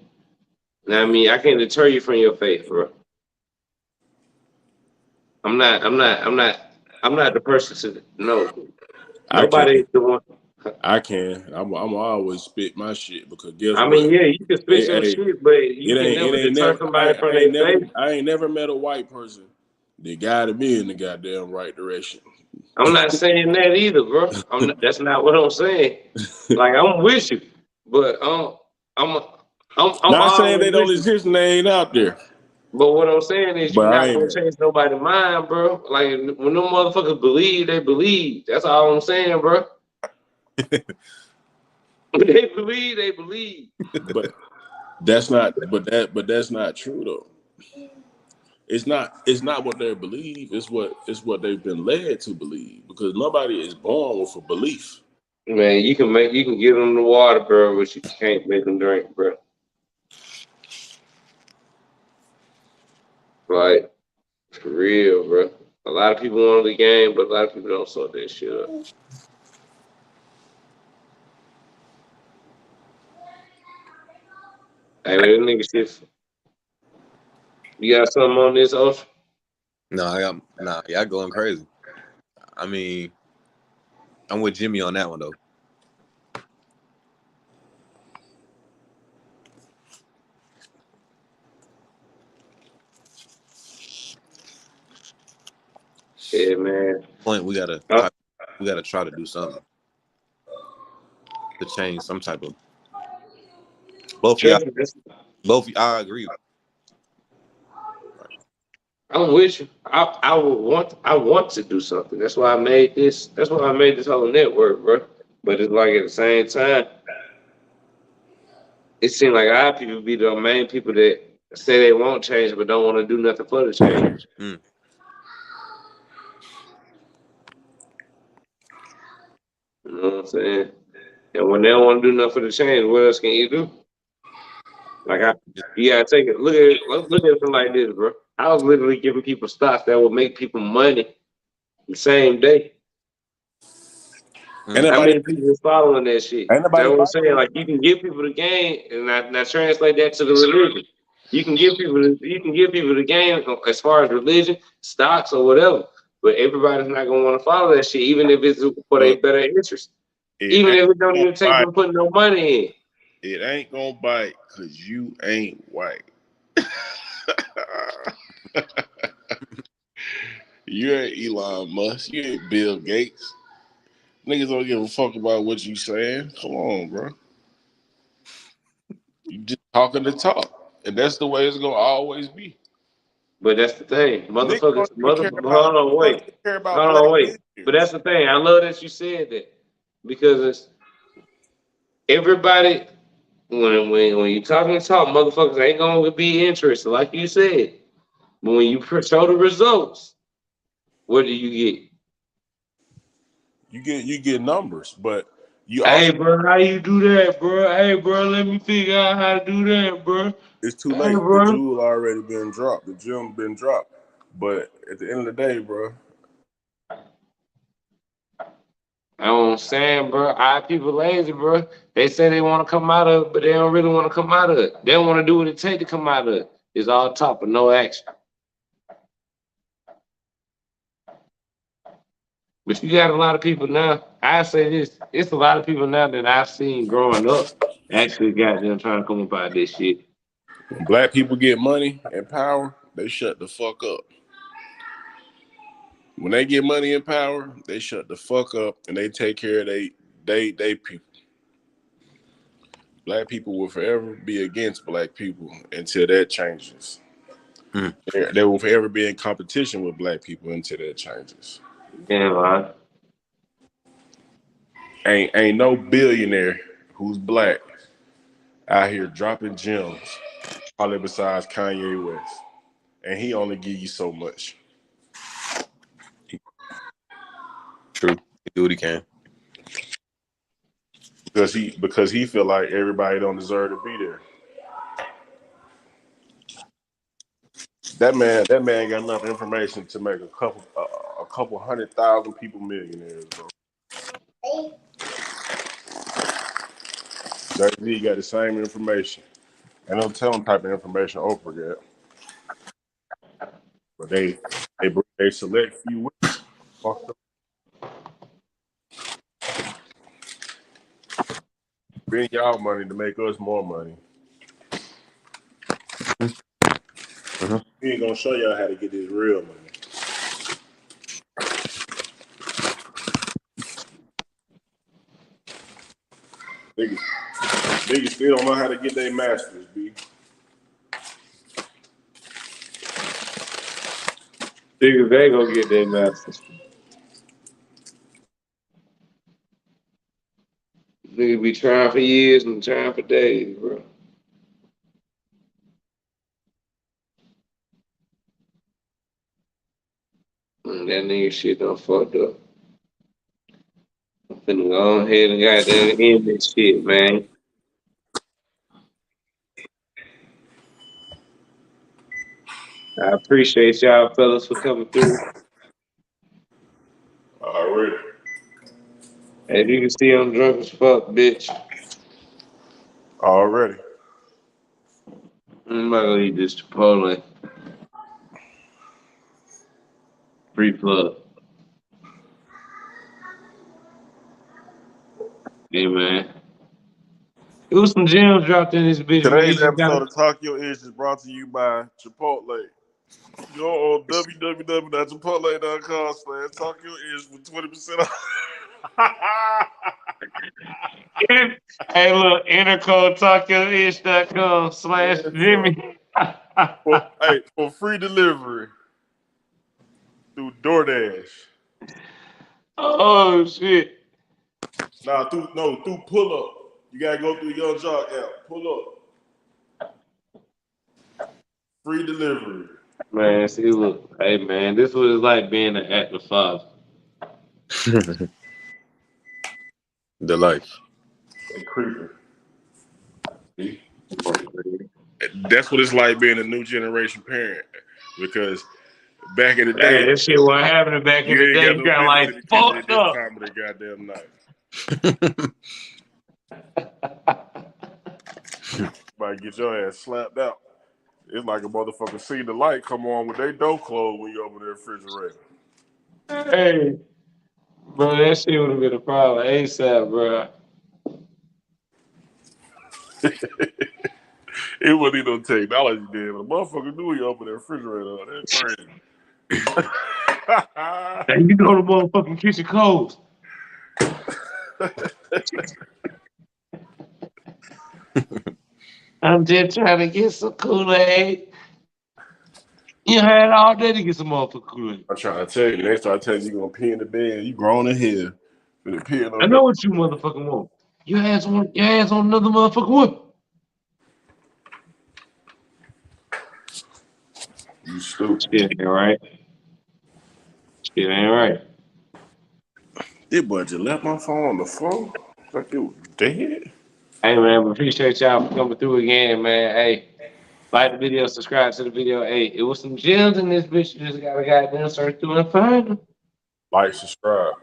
Now, I mean, I can't deter you from your faith, bro. I'm not the person to know. Nobody's the one. I can. I'm always spit my shit, because guess what? I mean, yeah, you can spit your shit, but you can never deter somebody from their faith. I ain't never met a white person that guided me in the goddamn right direction. I'm not saying that either, bro. That's not what I'm saying. Like, I'm with you, but I'm not saying they don't exist and they ain't out there. But what I'm saying is, you're not gonna change nobody's mind, bro. Like, when them motherfuckers believe, they believe. That's all I'm saying, bro. When they believe, they believe. But that's not. But that's not true though. It's not what they believe. It's what they've been led to believe. Because nobody is born with a belief. Man, you can give them the water, bro, but you can't make them drink, bro. Like, for real, bro. A lot of people want the game, but a lot of people don't sort that shit up. Hey, man, nigga shit. You got something on this, Ocean? No, y'all going crazy. I mean, I'm with Jimmy on that one though. Yeah, man. Point we gotta try to do something to change some type of. Both I agree. I'm with you. I want to do something. That's why I made this. That's why I made this whole network, bro. But it's like at the same time, it seems like our people be the main people that say they won't change but don't want to do nothing for the change. Mm. You know what I'm saying? And when they don't want to do nothing for the change, what else can you do? Like you gotta take it. Look at something like this, bro. I was literally giving people stocks that would make people money the same day. And how many people is following that shit? That's what I'm saying. Like, you can give people the game, and I translate that to the religion. You can give people the game as far as religion, stocks, or whatever. But everybody's not gonna want to follow that shit, even if it's for their better interest. Even if it don't even take them putting no money in. It ain't gonna bite because you ain't white. You ain't Elon Musk. You ain't Bill Gates. Niggas don't give a fuck about what you saying. Come on, bro. You just talking the talk. And that's the way it's gonna always be. But that's the thing, Niggas don't even care about hold on, don't wait. even care about Hold black on, wait. But billionaires. that's the thing. I love that you said that because it's everybody when you talking to talk, motherfuckers ain't gonna be interested, like you said. But when you show the results, what do you get? You get numbers, but you Hey, also bro, how you do that, bro? Hey, bro, let me figure out how to do that, bro. it's too Hey, late. The bro. jewel already been dropped. The gem been dropped. But at the end of the day, bro, I don't understand, bro. Our people lazy, bro. They say they want to come out of it, but they don't really want to come out of it. They don't want to do what it takes to come out of it. It's all talk but no action. But you got a lot of people now. I say this, it's a lot of people now that I've seen growing up actually got them trying to come up out of this shit. when black people get money and power, they shut the fuck up. When they get money and power, they shut the fuck up and they take care of they people. Black people will forever be against black people until that changes. They will forever be in competition with black people until that changes. Damn, man. Ain't no billionaire who's black out here dropping gems, probably besides Kanye West, and he only give you so much. True. He do what he can. Because he feel like everybody don't deserve to be there. That man got enough information to make a couple 100,000 people millionaires, bro. Jay-Z got the same information. And don't tell them type of information Oprah got. But they select few winners. Fucked up. Spend y'all money to make us more money. We ain't gonna show y'all how to get this real money. Niggas still don't know how to get their masters, B. Niggas, they gonna get their masters. Niggas be trying for years and trying for days, bro. That nigga shit done fucked up. I'm finna go ahead and goddamn end this shit, man. I appreciate y'all fellas for coming through. Already. As you can see, I'm drunk as fuck, bitch. Already. I'm not gonna eat this Chipotle. Free plug. Hey, man. It was some gems dropped in this bitch, man. You Today's just episode gotta. of Talk Your Ish is brought to you by Chipotle. Go on www.chipotle.com/talkyourish for 20% off. Hey, look, intercode talkyorish.com/Jimmy. For free delivery through DoorDash. Oh, shit. Through Pull Up. You gotta go through Young Jock app. Pull Up. Free delivery. Man, see, look. Hey, man, this is what it's like being an active father. The life. And creeper. See? Oh, That's what it's like being a new generation parent. Because back in the day, hey, this shit wasn't happening back in the you ain't day. got You no got business like in the kitchen at fucked this up. time of the goddamn night. Might get your ass slapped out. It's like a motherfucker see the light come on with their door closed when you open the refrigerator. Hey, bro, that shit would have been a problem ASAP, bro. It wasn't even no technology then, but the motherfucker knew he opened the refrigerator. That's crazy. And you know the motherfucking kitchen codes. I'm just trying to get some Kool-Aid. You had all day to get some motherfucking Kool-Aid. I'm trying to tell you, next time I tell you you're gonna pee in the bed, you grown in here. Pee in I know what you motherfucking want. Your ass on another motherfucking one. You stupid. Shit ain't right. Shit ain't right. This boy just left my phone on the floor. Like it was dead. Hey man, we appreciate y'all for coming through again, man. Hey, like the video, subscribe to the video. Hey, it was some gems in this bitch. You just gotta goddamn search through and find them. Like, subscribe.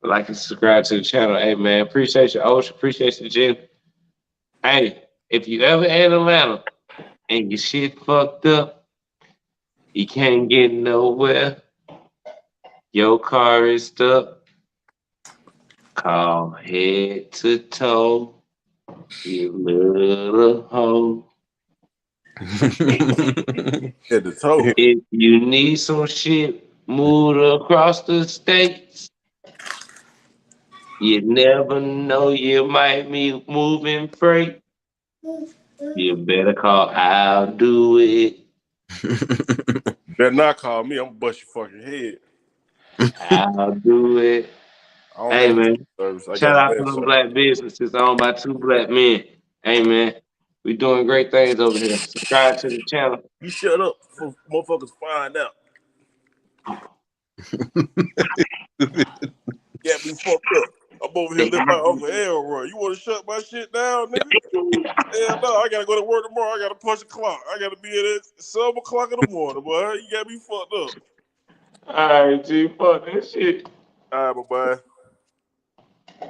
Like and subscribe to the channel. Hey man, appreciate you, Ocean. Appreciate you, Jim. Hey, if you ever in Atlanta and your shit fucked up, you can't get nowhere, your car is stuck, call head to toe, you little hoe. At the toe. If you need some shit moved across the states, you never know, you might be moving freight. You better call, I'll do it. Better not call me. I'm gonna bust your fucking head. I'll do it. Hey man, shout out to them black businesses owned by 2 black men. Hey man, we doing great things over here. Subscribe to the channel. You shut up for motherfuckers find out. Got me fucked up. I'm over here living my Uncle Elroy. You want to shut my shit down, nigga? Hell no, I gotta go to work tomorrow. I gotta punch the clock. I gotta be at 7 o'clock in the morning, boy. You got me fucked up. All right, G, fuck that shit. All right, bye-bye.